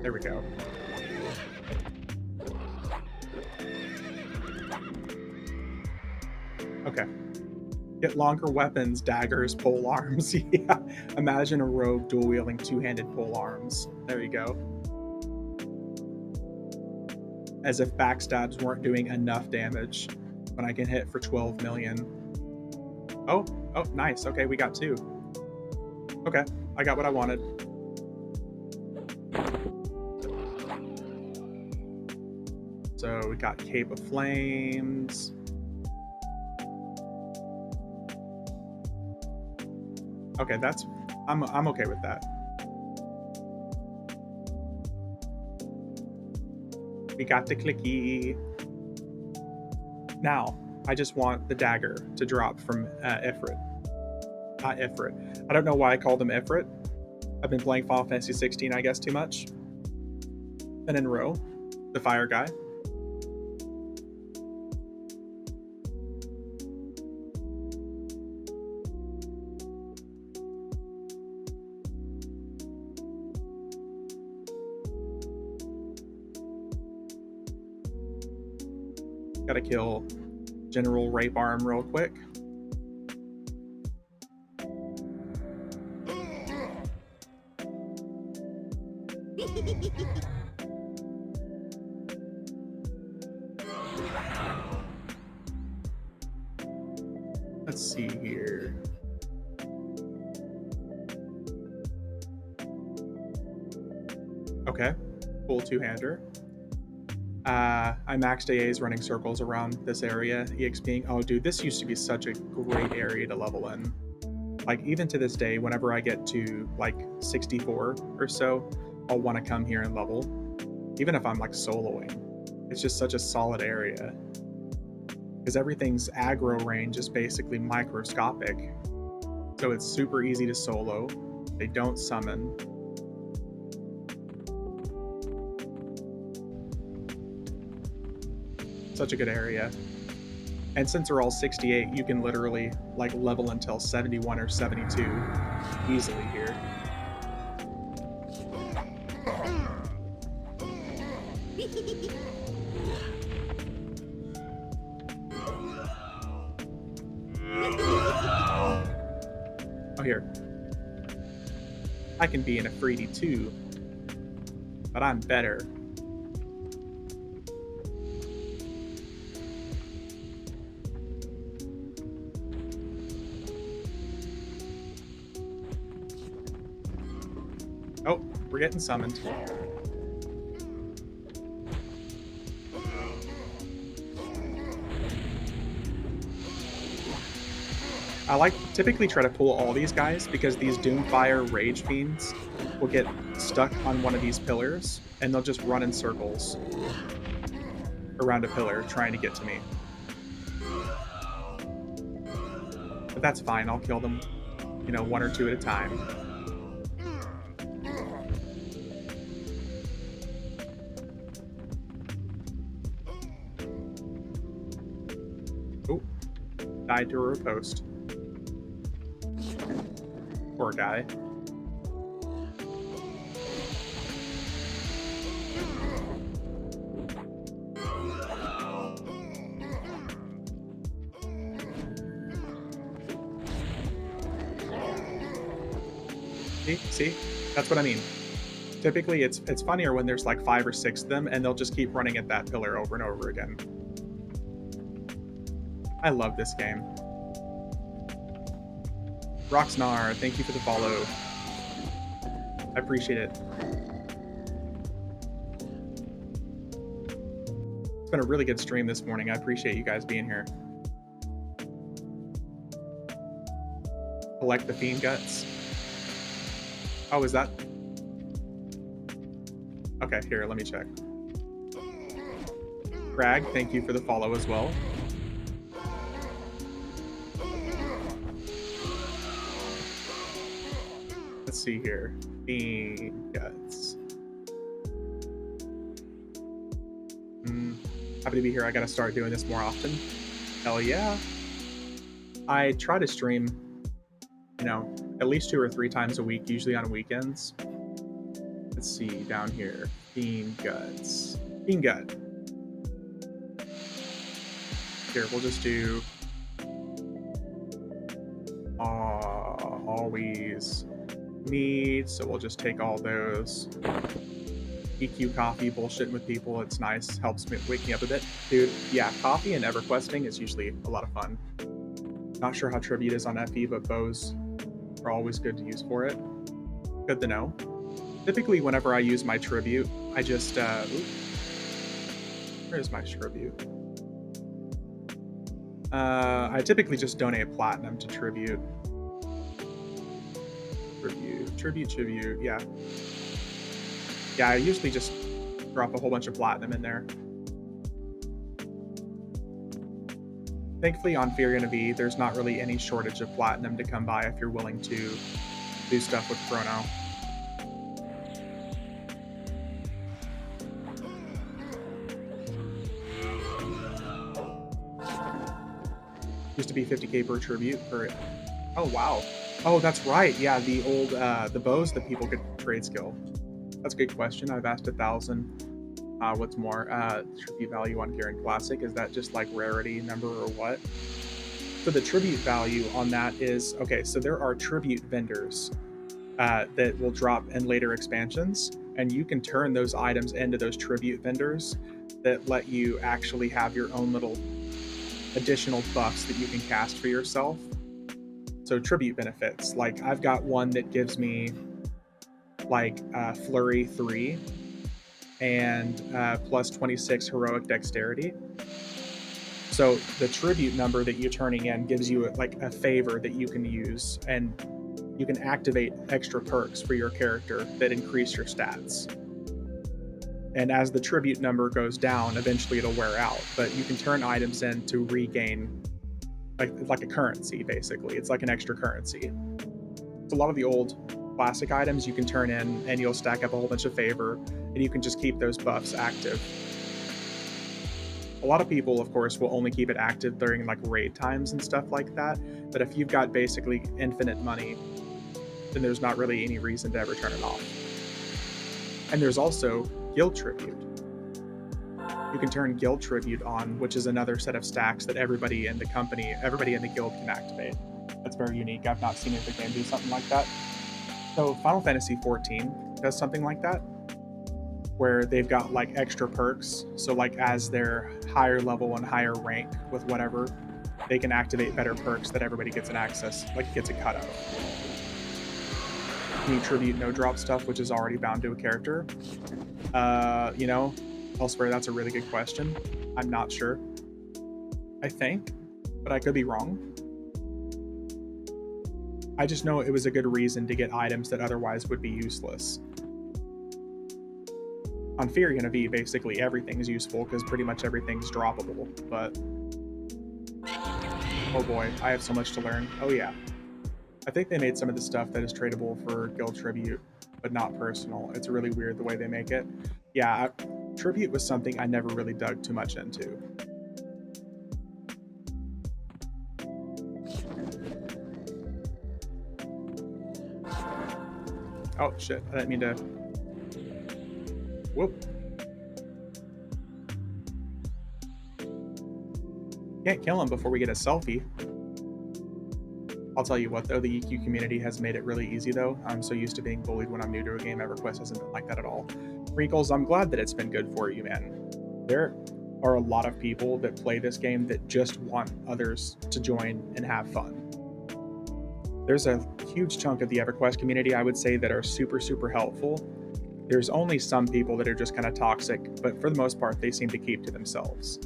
There we go. Okay. Get longer weapons, daggers, pole arms. Yeah. Imagine a rogue dual-wielding two-handed pole arms. There you go. As if backstabs weren't doing enough damage when I can hit for 12 million. Oh, nice. Okay, we got 2. Okay, I got what I wanted. So we got Cape of Flames. Okay, I'm okay with that. We got the clicky. Now, I just want the dagger to drop from Ifrit. Not Ifrit. I don't know why I called him Ifrit. I've been playing Final Fantasy 16, I guess, too much. And then Ro, the fire guy. Gotta kill General Rape Arm real quick. Let's see here. Okay, full two-hander. I maxed AAs running circles around this area, EXPing. Oh, dude, this used to be such a great area to level in. Like, even to this day, whenever I get to, like, 64 or so, I'll want to come here and level. Even if I'm, like, soloing. It's just such a solid area. Because everything's aggro range is basically microscopic. So it's super easy to solo. They don't summon. Such a good area. And since they're all 68, you can literally like level until 71 or 72 easily here. Oh, here. I can be in a 3D too, but I'm better. Oh, we're getting summoned. I like typically try to pull all these guys because these Doomfire Rage Fiends will get stuck on one of these pillars and they'll just run in circles around a pillar trying to get to me. But that's fine, I'll kill them, you know, one or two at a time. Oh, died to a riposte. Poor guy. See? That's what I mean. Typically, it's funnier when there's like 5 or 6 of them, and they'll just keep running at that pillar over and over again. I love this game. Roxnar, thank you for the follow. I appreciate it. It's been a really good stream this morning. I appreciate you guys being here. Collect the fiend guts. Oh, is that? Okay, here, let me check. Crag, thank you for the follow as well. Let's see here. Fiend guts. Happy to be here. I gotta start doing this more often. Hell yeah. I try to stream, you know, at least 2 or 3 times a week, usually on weekends. Let's see, down here. Fiend guts. Fiend gut. Here, we'll just do always need, so we'll just take all those. EQ coffee, bullshitting with people, it's nice, helps me wake me up a bit. Dude, yeah, coffee and EverQuesting is usually a lot of fun. Not sure how tribute is on FE, but bows are always good to use for it. Good to know. Typically, whenever I use my tribute, I just, where's my tribute? I typically just donate platinum to tribute. Tribute, yeah. Yeah, I usually just drop a whole bunch of platinum in there. Thankfully on Firiona Vie, there's not really any shortage of platinum to come by if you're willing to do stuff with Chrono. Used to be 50k per tribute for it. Oh, wow. Oh, that's right. Yeah, the old, the bows that people could trade skill. That's a good question. I've asked 1,000. What's more, tribute value on Garen Classic? Is that just like rarity number or what? So the tribute value on that is, okay, so there are tribute vendors that will drop in later expansions, and you can turn those items into those tribute vendors that let you actually have your own little additional buffs that you can cast for yourself. So tribute benefits, like I've got one that gives me like Flurry 3 and plus 26 heroic dexterity. So the tribute number that you're turning in gives you like a favor that you can use, and you can activate extra perks for your character that increase your stats. And as the tribute number goes down, eventually it'll wear out, but you can turn items in to regain like a currency, basically. It's like an extra currency. So a lot of the old classic items you can turn in and you'll stack up a whole bunch of favor, and you can just keep those buffs active. A lot of people, of course, will only keep it active during like raid times and stuff like that, but if you've got basically infinite money, then there's not really any reason to ever turn it off. And there's also guild tribute. You can turn guild tribute on, which is another set of stacks that everybody in the company, everybody in the guild can activate. That's very unique. I've not seen the game do something like that. So Final Fantasy XIV does something like that, where they've got like extra perks. So like as they're higher level and higher rank with whatever, they can activate better perks that everybody gets an access, like gets a cut of. Any tribute no drop stuff, which is already bound to a character. You know, elsewhere, that's a really good question. I'm not sure. I think, but I could be wrong. I just know it was a good reason to get items that otherwise would be useless. On Firiona Vie, basically everything's useful because pretty much everything's droppable, but... Oh boy, I have so much to learn. Oh yeah. I think they made some of the stuff that is tradable for guild tribute, but not personal. It's really weird the way they make it. Yeah, tribute was something I never really dug too much into. Oh shit, I didn't mean to... Whoop. Can't kill him before we get a selfie. I'll tell you what though, the EQ community has made it really easy though. I'm so used to being bullied when I'm new to a game. EverQuest hasn't been like that at all. Wrinkles, I'm glad that it's been good for you, man. There are a lot of people that play this game that just want others to join and have fun. There's a huge chunk of the EverQuest community, I would say, that are super, super helpful. There's only some people that are just kind of toxic, but for the most part, they seem to keep to themselves.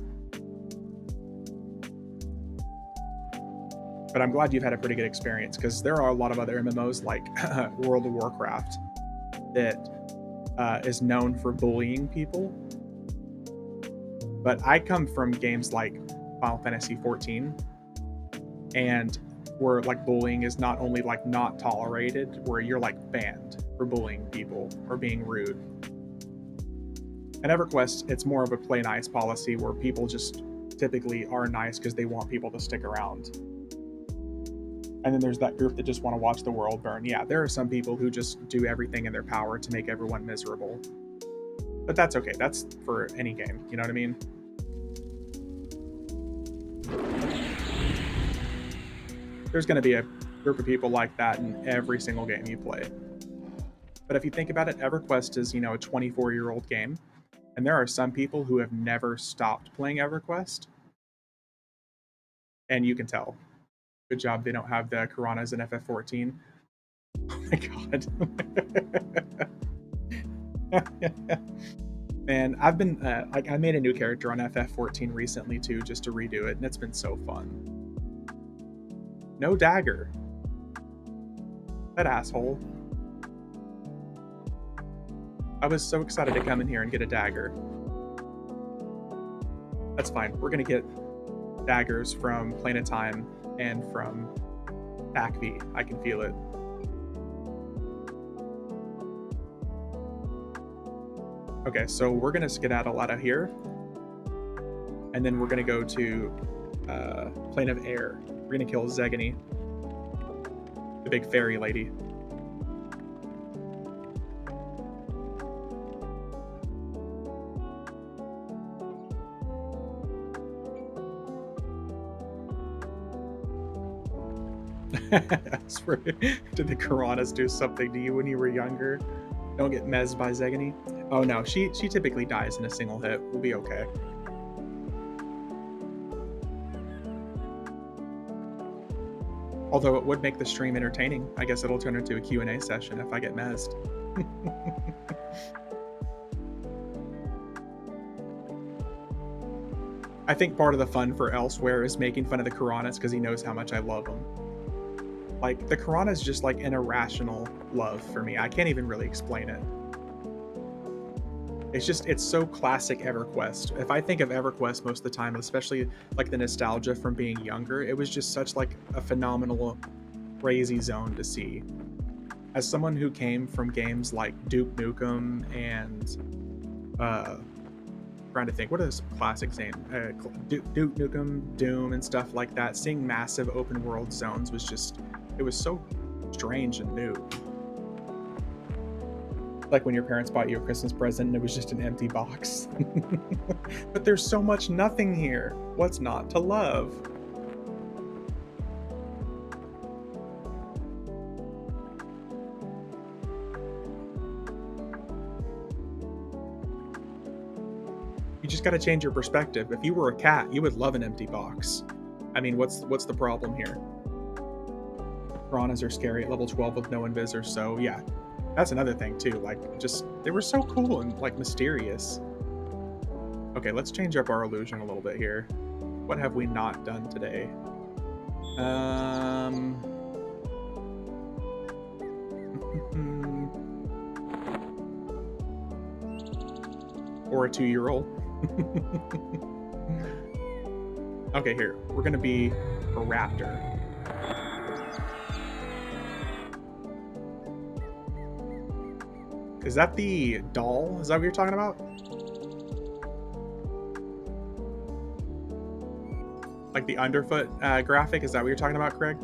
But I'm glad you've had a pretty good experience, because there are a lot of other MMOs like World of Warcraft that is known for bullying people. But I come from games like Final Fantasy XIV, and where like bullying is not only like not tolerated, where you're like banned for bullying people or being rude. At EverQuest, it's more of a play nice policy where people just typically are nice because they want people to stick around. And then there's that group that just want to watch the world burn. Yeah, there are some people who just do everything in their power to make everyone miserable. But that's okay. That's for any game. You know what I mean? There's going to be a group of people like that in every single game you play. But if you think about it, EverQuest is, you know, a 24-year-old game. And there are some people who have never stopped playing EverQuest. And you can tell. Good job they don't have the Karanas in FF14. Oh my god. Man, I've been, like, I made a new character on FF14 recently too, just to redo it, and it's been so fun. No dagger. That asshole. I was so excited to come in here and get a dagger. That's fine. We're gonna get daggers from Planet Time and from Acvi. I can feel it. Okay, so we're gonna skedaddle out of here, and then we're gonna go to Plane of Air. We're gonna kill Zegany, the big fairy lady. Did the Karanas do something to you when you were younger? Don't get mezzed by Zegany. Oh no, she typically dies in a single hit. We'll be okay. Although it would make the stream entertaining. I guess it'll turn into a Q&A session if I get mezzed. I think part of the fun for Elsewhere is making fun of the Karanas because he knows how much I love them. Like, the Karana is just like an irrational love for me. I can't even really explain it. It's so classic EverQuest. If I think of EverQuest most of the time, especially like the nostalgia from being younger, it was just such like a phenomenal, crazy zone to see. As someone who came from games like Duke Nukem and trying to think, what are those classics named? Duke Nukem, Doom, and stuff like that. Seeing massive open world zones was just, it was so strange and new. Like when your parents bought you a Christmas present and it was just an empty box. But there's so much nothing here. What's not to love? You just gotta change your perspective. If you were a cat, you would love an empty box. I mean, what's the problem here? Piranhas are scary at level 12 with no invis, so yeah. That's another thing too, like, just, they were so cool and, like, mysterious. Okay, let's change up our illusion a little bit here. What have we not done today? Or a 2-year-old. Okay, here. We're gonna be a raptor. Is that the doll? Is that what you're talking about? Like the underfoot graphic? Is that what you're talking about, Craig?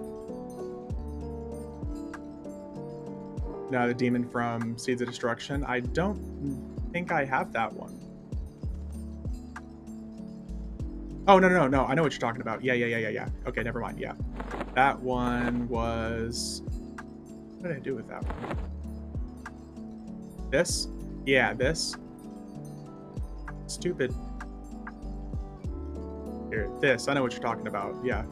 No, the demon from Seeds of Destruction. I don't think I have that one. Oh, no. I know what you're talking about. Yeah. Okay, never mind. Yeah. That one was... What did I do with that one? This? Yeah, this. Stupid. Here, this. I know what you're talking about. Yeah.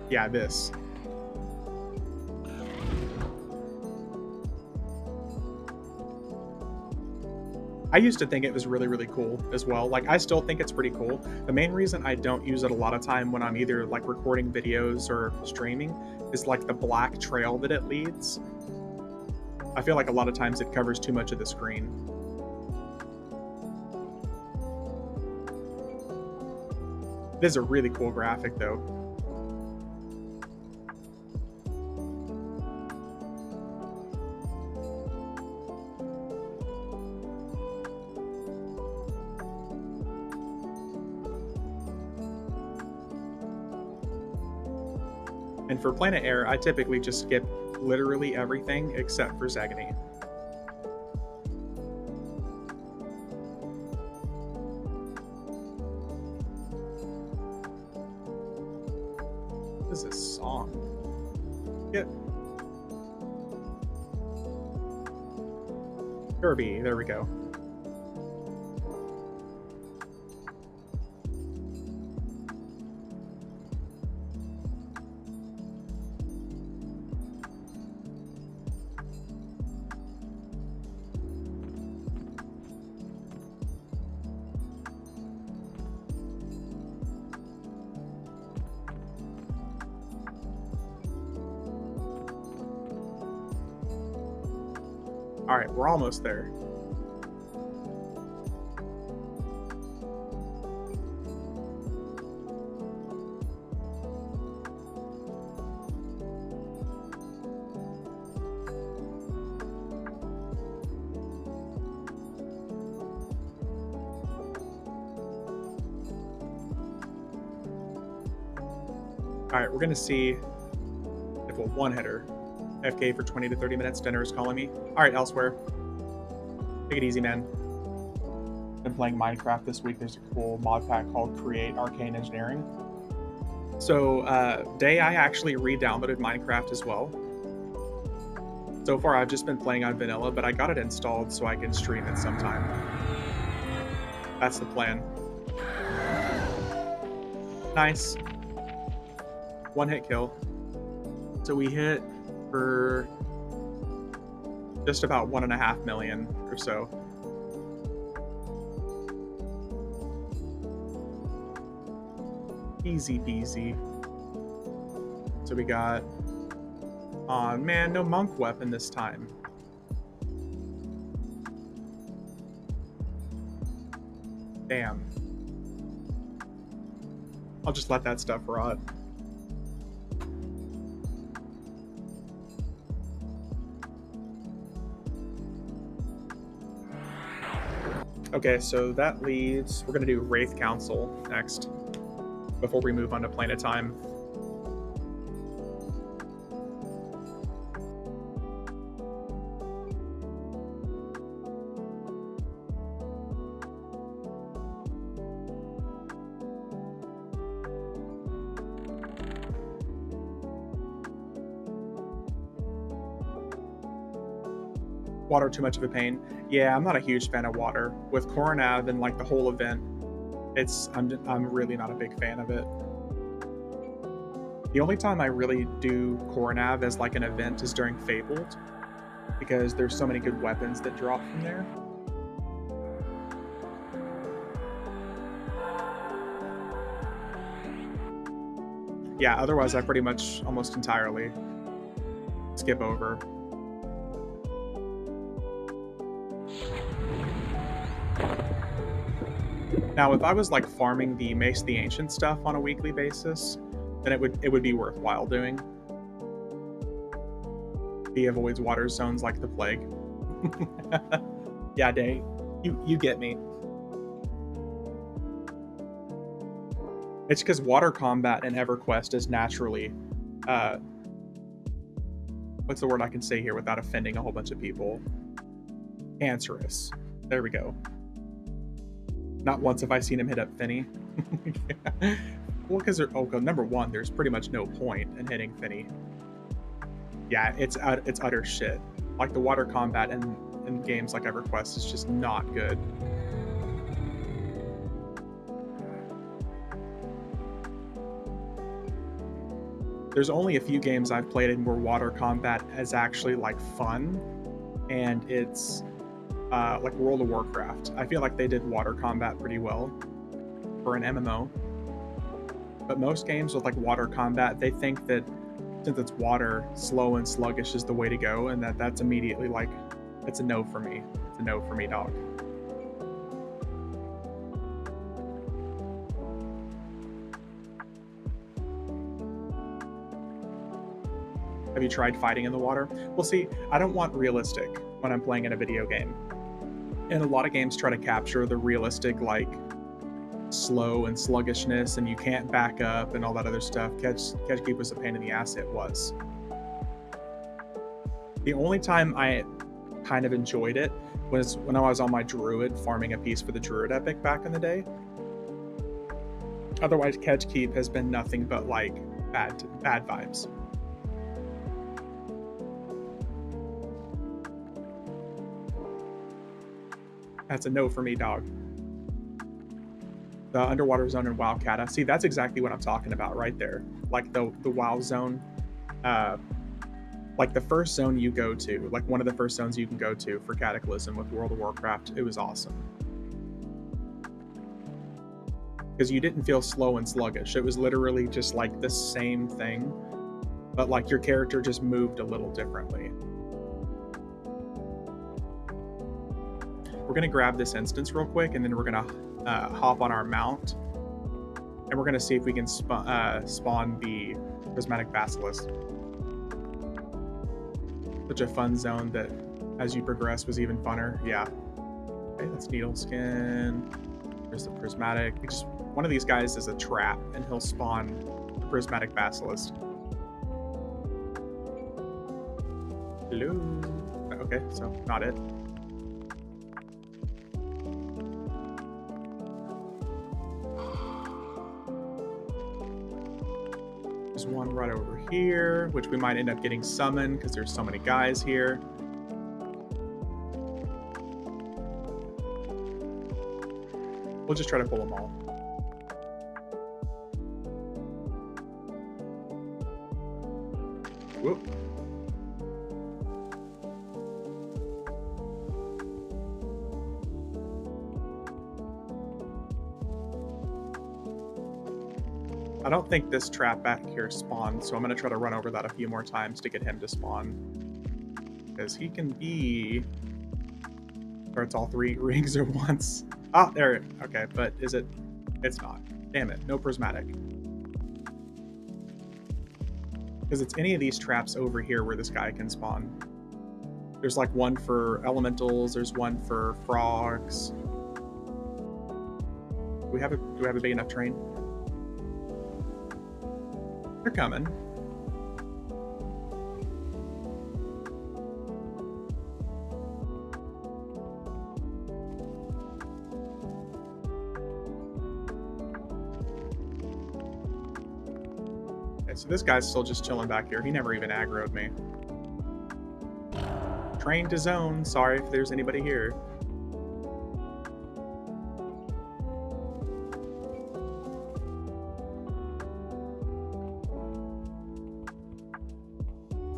Yeah, this. I used to think it was really, really cool as well. Like, I still think it's pretty cool. The main reason I don't use it a lot of time when I'm either like recording videos or streaming is like the black trail that it leads. I feel like a lot of times it covers too much of the screen. This is a really cool graphic though. And for Planet Air, I typically just skip literally everything except for Zagany. What is this song? Yep. Kirby, there we go. All right, we're almost there. All right, we're gonna see if a one-hitter. FK for 20 to 30 minutes. Dinner is calling me. All right, elsewhere. Take it easy, man. Been playing Minecraft this week. There's a cool mod pack called Create Arcane Engineering. So, Day, I actually re-downloaded Minecraft as well. So far, I've just been playing on vanilla, but I got it installed so I can stream it sometime. That's the plan. Nice. One-hit kill. So we hit for just about 1.5 million or so. Easy peasy. So we got... Aw, man, no monk weapon this time. Damn. I'll just let that stuff rot. Okay, so that leads... We're going to do Wraith Council next, before we move on to Planet Time. Water too much of a pain. Yeah, I'm not a huge fan of water. With Coronav and like the whole event, I'm really not a big fan of it. The only time I really do Coronav as like an event is during Fabled, because there's so many good weapons that drop from there. Yeah, otherwise I pretty much almost entirely skip over. Now, if I was like farming the Mace the Ancient stuff on a weekly basis, then it would be worthwhile doing. He avoids water zones like the plague. Yeah, Day, you get me. It's because water combat in EverQuest is naturally, what's the word I can say here without offending a whole bunch of people? Cancerous. There we go. Not once have I seen him hit up Finny. Well, because number one, there's pretty much no point in hitting Finny. Yeah, it's utter shit. Like the water combat in games like EverQuest is just not good. There's only a few games I've played in where water combat is actually like fun, and it's like World of Warcraft. I feel like they did water combat pretty well for an MMO. But most games with like water combat, they think that since it's water, slow and sluggish is the way to go, and that's immediately like, it's a no for me. It's a no for me, dog. Have you tried fighting in the water? Well, see, I don't want realistic when I'm playing in a video game. And a lot of games try to capture the realistic, like, slow and sluggishness, and you can't back up and all that other stuff. Catch Keep was a pain in the ass, it was. The only time I kind of enjoyed it was when I was on my druid farming a piece for the druid epic back in the day. Otherwise, Catch Keep has been nothing but like bad vibes. That's a no for me, dog. The underwater zone in WoW-Kata. See, that's exactly what I'm talking about right there. Like the WoW zone, like the first zone you go to, like one of the first zones you can go to for Cataclysm with World of Warcraft, it was awesome. Because you didn't feel slow and sluggish. It was literally just like the same thing, but like your character just moved a little differently. We're gonna grab this instance real quick, and then we're gonna hop on our mount, and we're gonna see if we can spawn the Prismatic Basilisk. Such a fun zone that, as you progress, was even funner. Yeah. Okay, that's Needle Skin. There's the Prismatic. One of these guys is a trap, and he'll spawn the Prismatic Basilisk. Hello. Okay, so not it. There's one right over here, which we might end up getting summoned because there's so many guys here. We'll just try to pull them all. Whoop. I don't think this trap back here spawned, so I'm going to try to run over that a few more times to get him to spawn. Because he can be... starts all three rings at once. Ah, there. Okay, but is it... It's not. Damn it. No prismatic. Because it's any of these traps over here where this guy can spawn. There's like one for elementals, there's one for frogs. Do we have a big enough train? They're coming. Okay, so this guy's still just chilling back here. He never even aggroed me. Train to zone. Sorry if there's anybody here.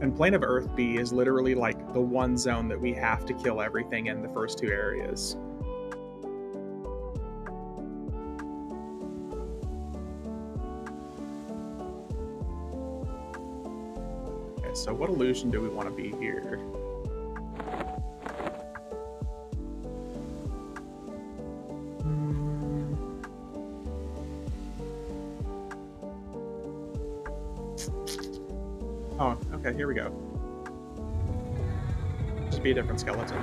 And Plane of Earth B is literally like the one zone that we have to kill everything in the first two areas. Okay, so what illusion do we want to be here? Oh, okay, here we go. Just be a different skeleton.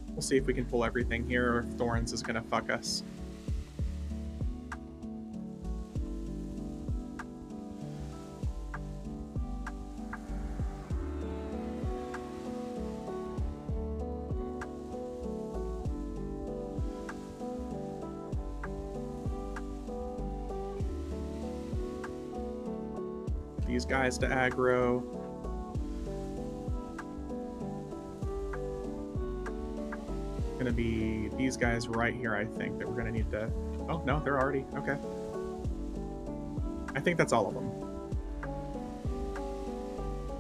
We'll see if we can pull everything here or if Thorns is gonna fuck us. These guys to aggro. Gonna be these guys right here, I think, that we're gonna need to... Oh, no, they're already... Okay. I think that's all of them.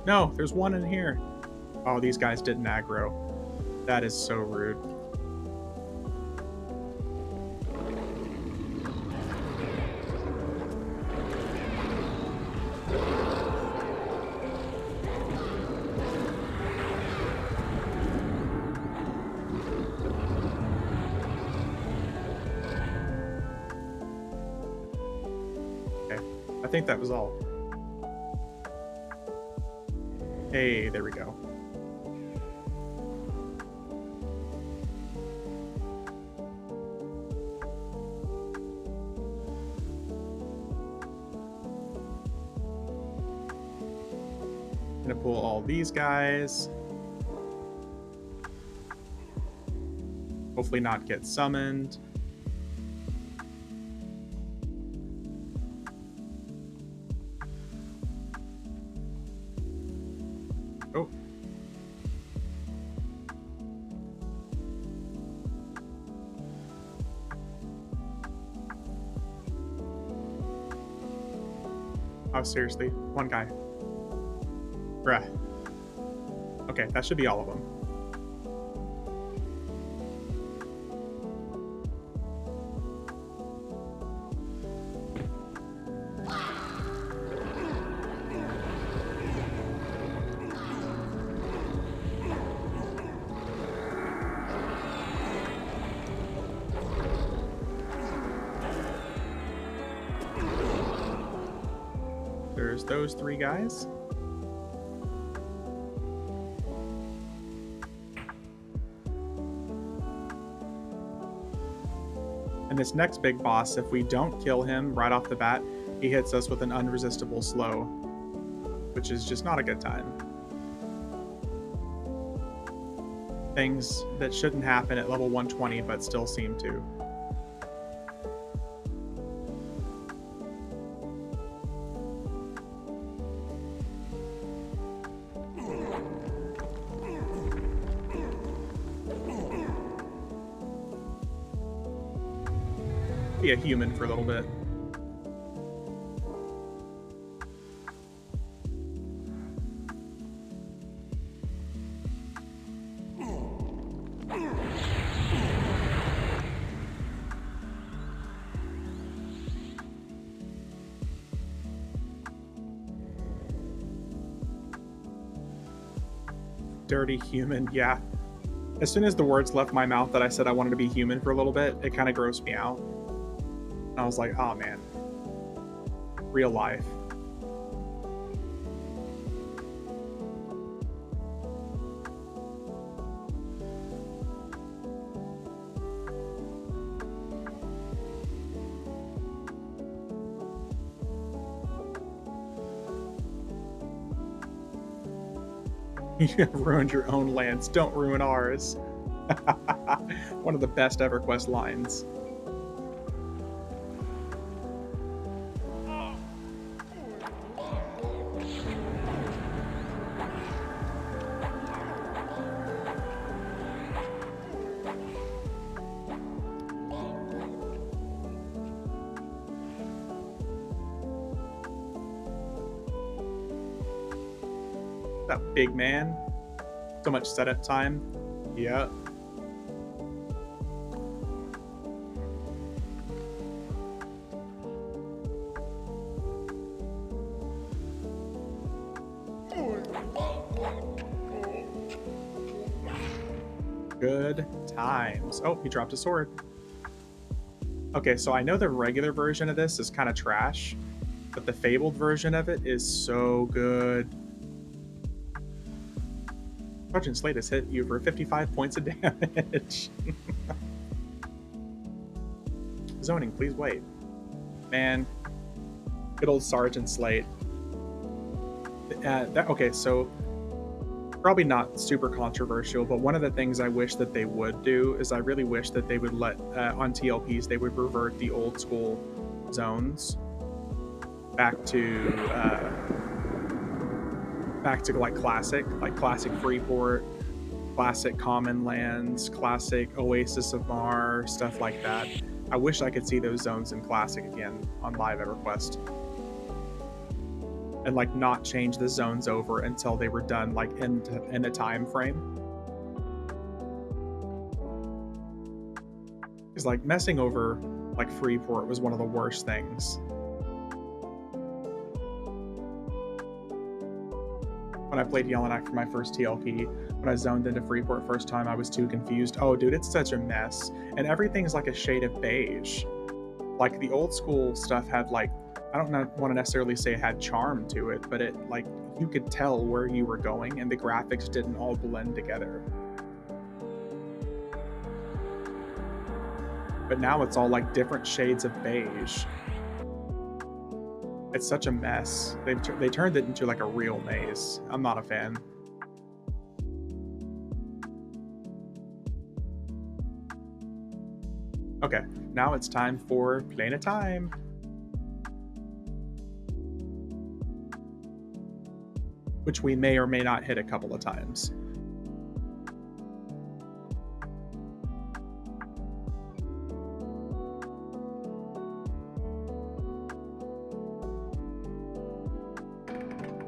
No, there's one in here. Oh, these guys didn't aggro. That is so rude. I think that was all. Hey, there we go. Gonna pull all these guys. Hopefully not get summoned. Oh. Oh, seriously? One guy. Bruh. Okay, that should be all of them. There's those three guys. And this next big boss, if we don't kill him right off the bat, he hits us with an unresistible slow, which is just not a good time. Things that shouldn't happen at level 120 but still seem to. Be a human for a little bit. Dirty human, yeah. As soon as the words left my mouth that I said I wanted to be human for a little bit, it kind of grossed me out. And I was like, oh man. Real life. You have ruined your own lands. Don't ruin ours. One of the best EverQuest lines. That big man. So much setup time. Yep. Good times. Oh, he dropped a sword. Okay, so I know the regular version of this is kind of trash, but the fabled version of it is so good. Sergeant Slate has hit you for 55 points of damage. Zoning, please wait. Man, good old Sergeant Slate. Okay, so probably not super controversial, but one of the things I wish that they would do is I really wish that they would let on TLPs they would revert the old school zones back to like classic Freeport, classic Common Lands, classic Oasis of Mar, stuff like that. I wish I could see those zones in classic again on live EverQuest. And like not change the zones over until they were done like in a time frame. Because like messing over like Freeport was one of the worst things. When I played Yellowknife for my first TLP, when I zoned into Freeport first time, I was too confused. Oh dude, it's such a mess. And everything's like a shade of beige. Like the old school stuff had like, I don't want to necessarily say it had charm to it, but it like you could tell where you were going and the graphics didn't all blend together. But now it's all like different shades of beige. It's such a mess. They turned it into like a real maze. I'm not a fan. Okay, now it's time for Plane of Time. Which we may or may not hit a couple of times.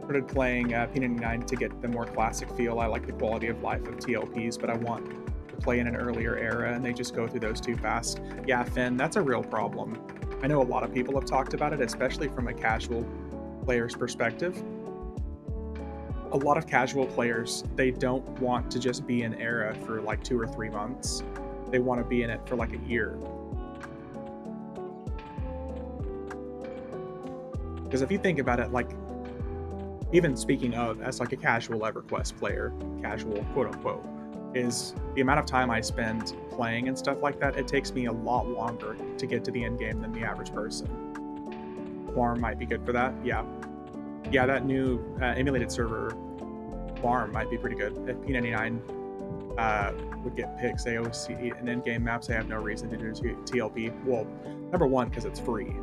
Started playing P99 to get the more classic feel. I like the quality of life of TLPs, but I want to play in an earlier era, and they just go through those too fast. Yeah, Finn, that's a real problem. I know a lot of people have talked about it, especially from a casual player's perspective. A lot of casual players, they don't want to just be in era for like 2 or 3 months. They want to be in it for like a year. Because if you think about it, like, even speaking of as like a casual EverQuest player, casual quote unquote, is the amount of time I spend playing and stuff like that, it takes me a lot longer to get to the end game than the average person. Farm might be good for that, yeah. Yeah, that new emulated server farm might be pretty good. If P99 would get picks, AOC, and in-game maps, I have no reason to do TLP. Well, number one, because it's free.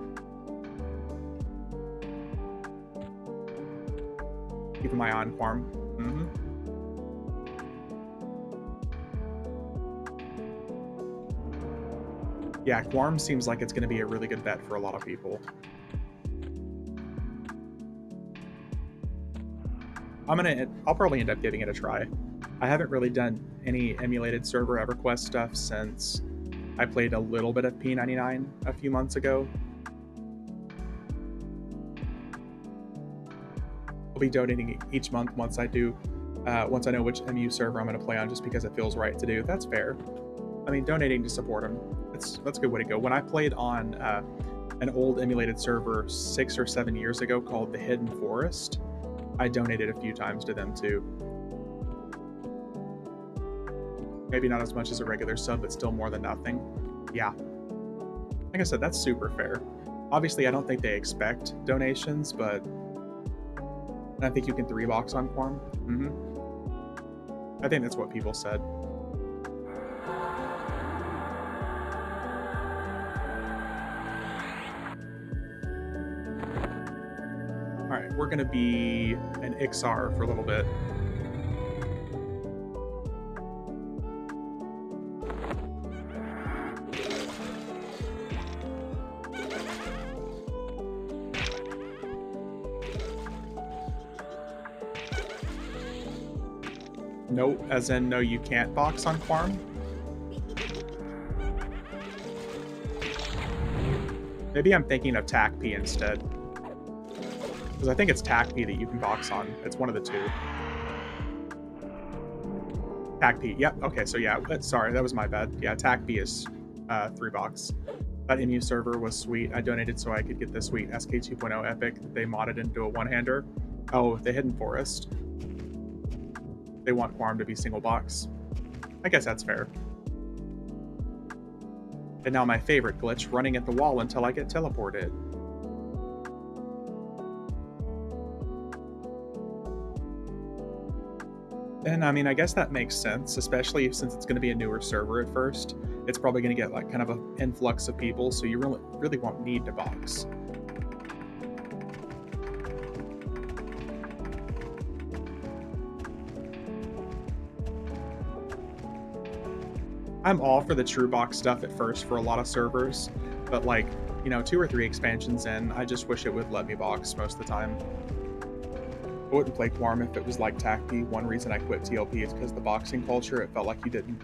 Keeping my eye on farm. Yeah, Quarm seems like it's going to be a really good bet for a lot of people. I'll probably end up giving it a try. I haven't really done any emulated server EverQuest stuff since I played a little bit of P99 a few months ago. I'll be donating each month once I know which MU server I'm going to play on, just because it feels right to do. That's fair. I mean, donating to support them, that's a good way to go. When I played on an old emulated server 6 or 7 years ago called The Hidden Forest, I donated a few times to them too. Maybe not as much as a regular sub, but still more than nothing. Yeah. Like I said, that's super fair. Obviously, I don't think they expect donations, but I think you can 3-box on Quorum. I think that's what people said. Alright, we're going to be an Ixar for a little bit. No, as in no, you can't box on Quorum? Maybe I'm thinking of TAC-P instead. Because I think it's TAC-P that you can box on. It's one of the two. TACP. Yep. Okay. So yeah. Sorry, that was my bad. Yeah, TACP is 3 box. That MU server was sweet. I donated so I could get the sweet SK 2.0 epic that they modded into a one-hander. Oh, the Hidden Forest. They want Quorum to be single box. I guess that's fair. And now my favorite glitch, running at the wall until I get teleported. And I mean, I guess that makes sense, especially since it's going to be a newer server at first. It's probably going to get like kind of an influx of people, so you really won't need to box. I'm all for the true box stuff at first for a lot of servers, but like, you know, 2 or 3 expansions in, I just wish it would let me box most of the time. I wouldn't play Quorum if it was like TACP. One reason I quit TLP is because the boxing culture. It felt like you didn't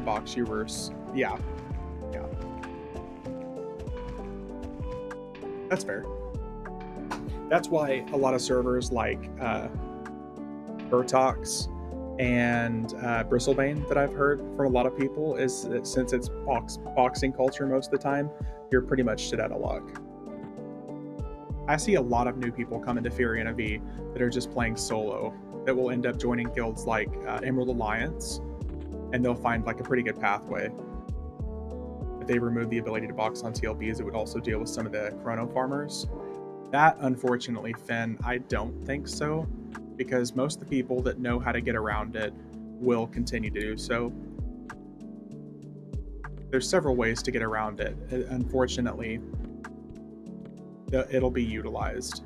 box. You were, yeah. That's fair. That's why a lot of servers like Burtox and Bristlebane that I've heard from a lot of people is that since it's boxing culture most of the time, you're pretty much shit out of luck. I see a lot of new people come into Firiona Vie that are just playing solo that will end up joining guilds like Emerald Alliance, and they'll find like a pretty good pathway. If they remove the ability to box on TLPs, it would also deal with some of the chrono farmers. That, unfortunately, Finn, I don't think so, because most of the people that know how to get around it will continue to do so. There's several ways to get around it. Unfortunately, it'll be utilized.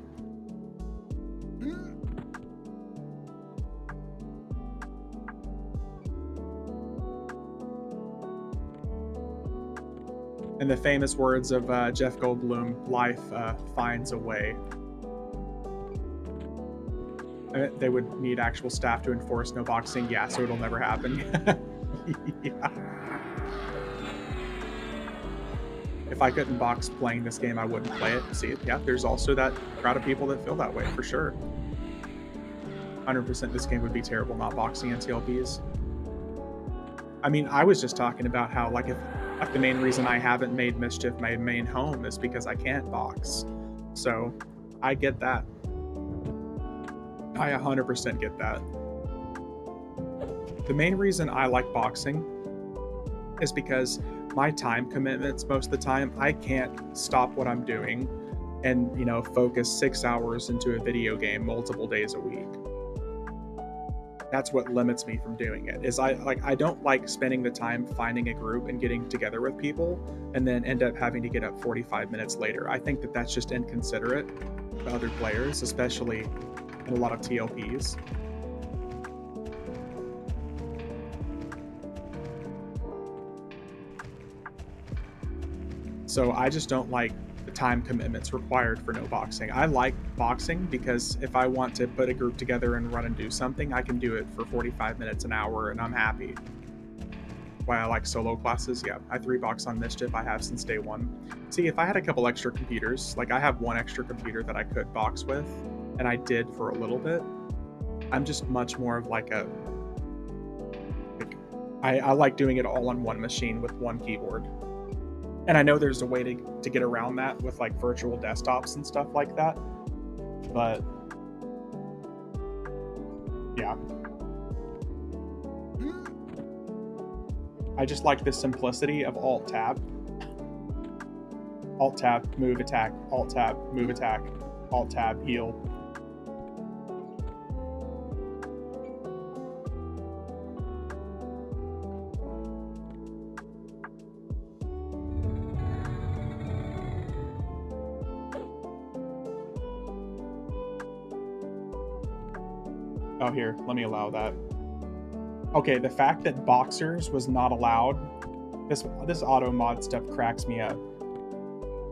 In the famous words of Jeff Goldblum, life finds a way. They would need actual staff to enforce no boxing. Yeah, so it'll never happen. Yeah. If I couldn't box playing this game, I wouldn't play it. See, yeah, there's also that crowd of people that feel that way, for sure. 100% this game would be terrible not boxing in TLPs. I mean, I was just talking about how, like, if the main reason I haven't made Mischief my main home is because I can't box. So, I get that. I 100% get that. The main reason I like boxing is because my time commitments most of the time, I can't stop what I'm doing and, you know, focus 6 hours into a video game multiple days a week. That's what limits me from doing it. Is I don't like spending the time finding a group and getting together with people and then end up having to get up 45 minutes later. I think that that's just inconsiderate to other players, especially in a lot of TLPs. So I just don't like the time commitments required for no boxing. I like boxing because if I want to put a group together and run and do something, I can do it for 45 minutes, an hour, and I'm happy. Why I like solo classes, yeah. I 3-box on Mischief, I have since day one. See, if I had a couple extra computers, like I have one extra computer that I could box with, and I did for a little bit, I'm just much more of like a... I like doing it all on one machine with one keyboard. And I know there's a way to get around that with like virtual desktops and stuff like that. But yeah. I just like the simplicity of Alt-Tab. Alt-Tab, move, attack. Alt-Tab, move, attack. Alt-Tab, heal. Oh, here, let me allow that. Okay, the fact that boxers was not allowed, this auto mod stuff cracks me up.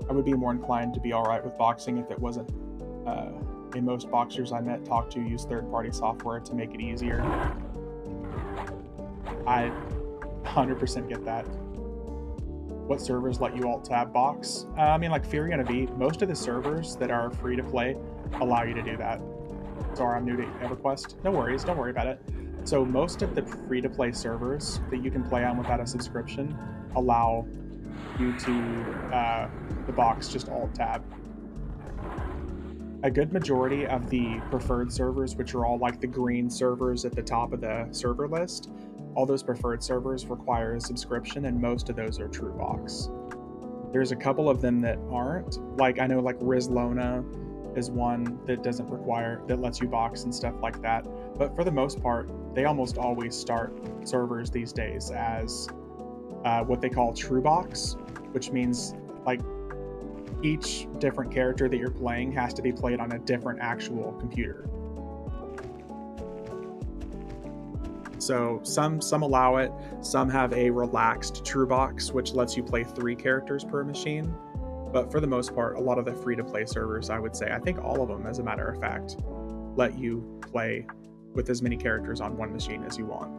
I would be more inclined to be alright with boxing if it wasn't, in most boxers I met talked to use third-party software to make it easier. I 100% get that. What servers let you Alt-Tab box? I mean, like Firiona Vie, most of the servers that are free to play allow you to do that. Sorry, I'm new to EverQuest. No worries, don't worry about it. So most of the free-to-play servers that you can play on without a subscription allow you to the box just alt tab. A good majority of the preferred servers, which are all like the green servers at the top of the server list, all those preferred servers require a subscription, and most of those are true box. There's a couple of them that aren't. Like I know like Rizlona is one that doesn't require that lets you box and stuff like that. But for the most part, they almost always start servers these days as what they call true box, which means like each different character that you're playing has to be played on a different actual computer. So some allow it, some have a relaxed true box, which lets you play 3 characters per machine. But for the most part, a lot of the free to play servers, I would say, I think all of them, as a matter of fact, let you play with as many characters on one machine as you want.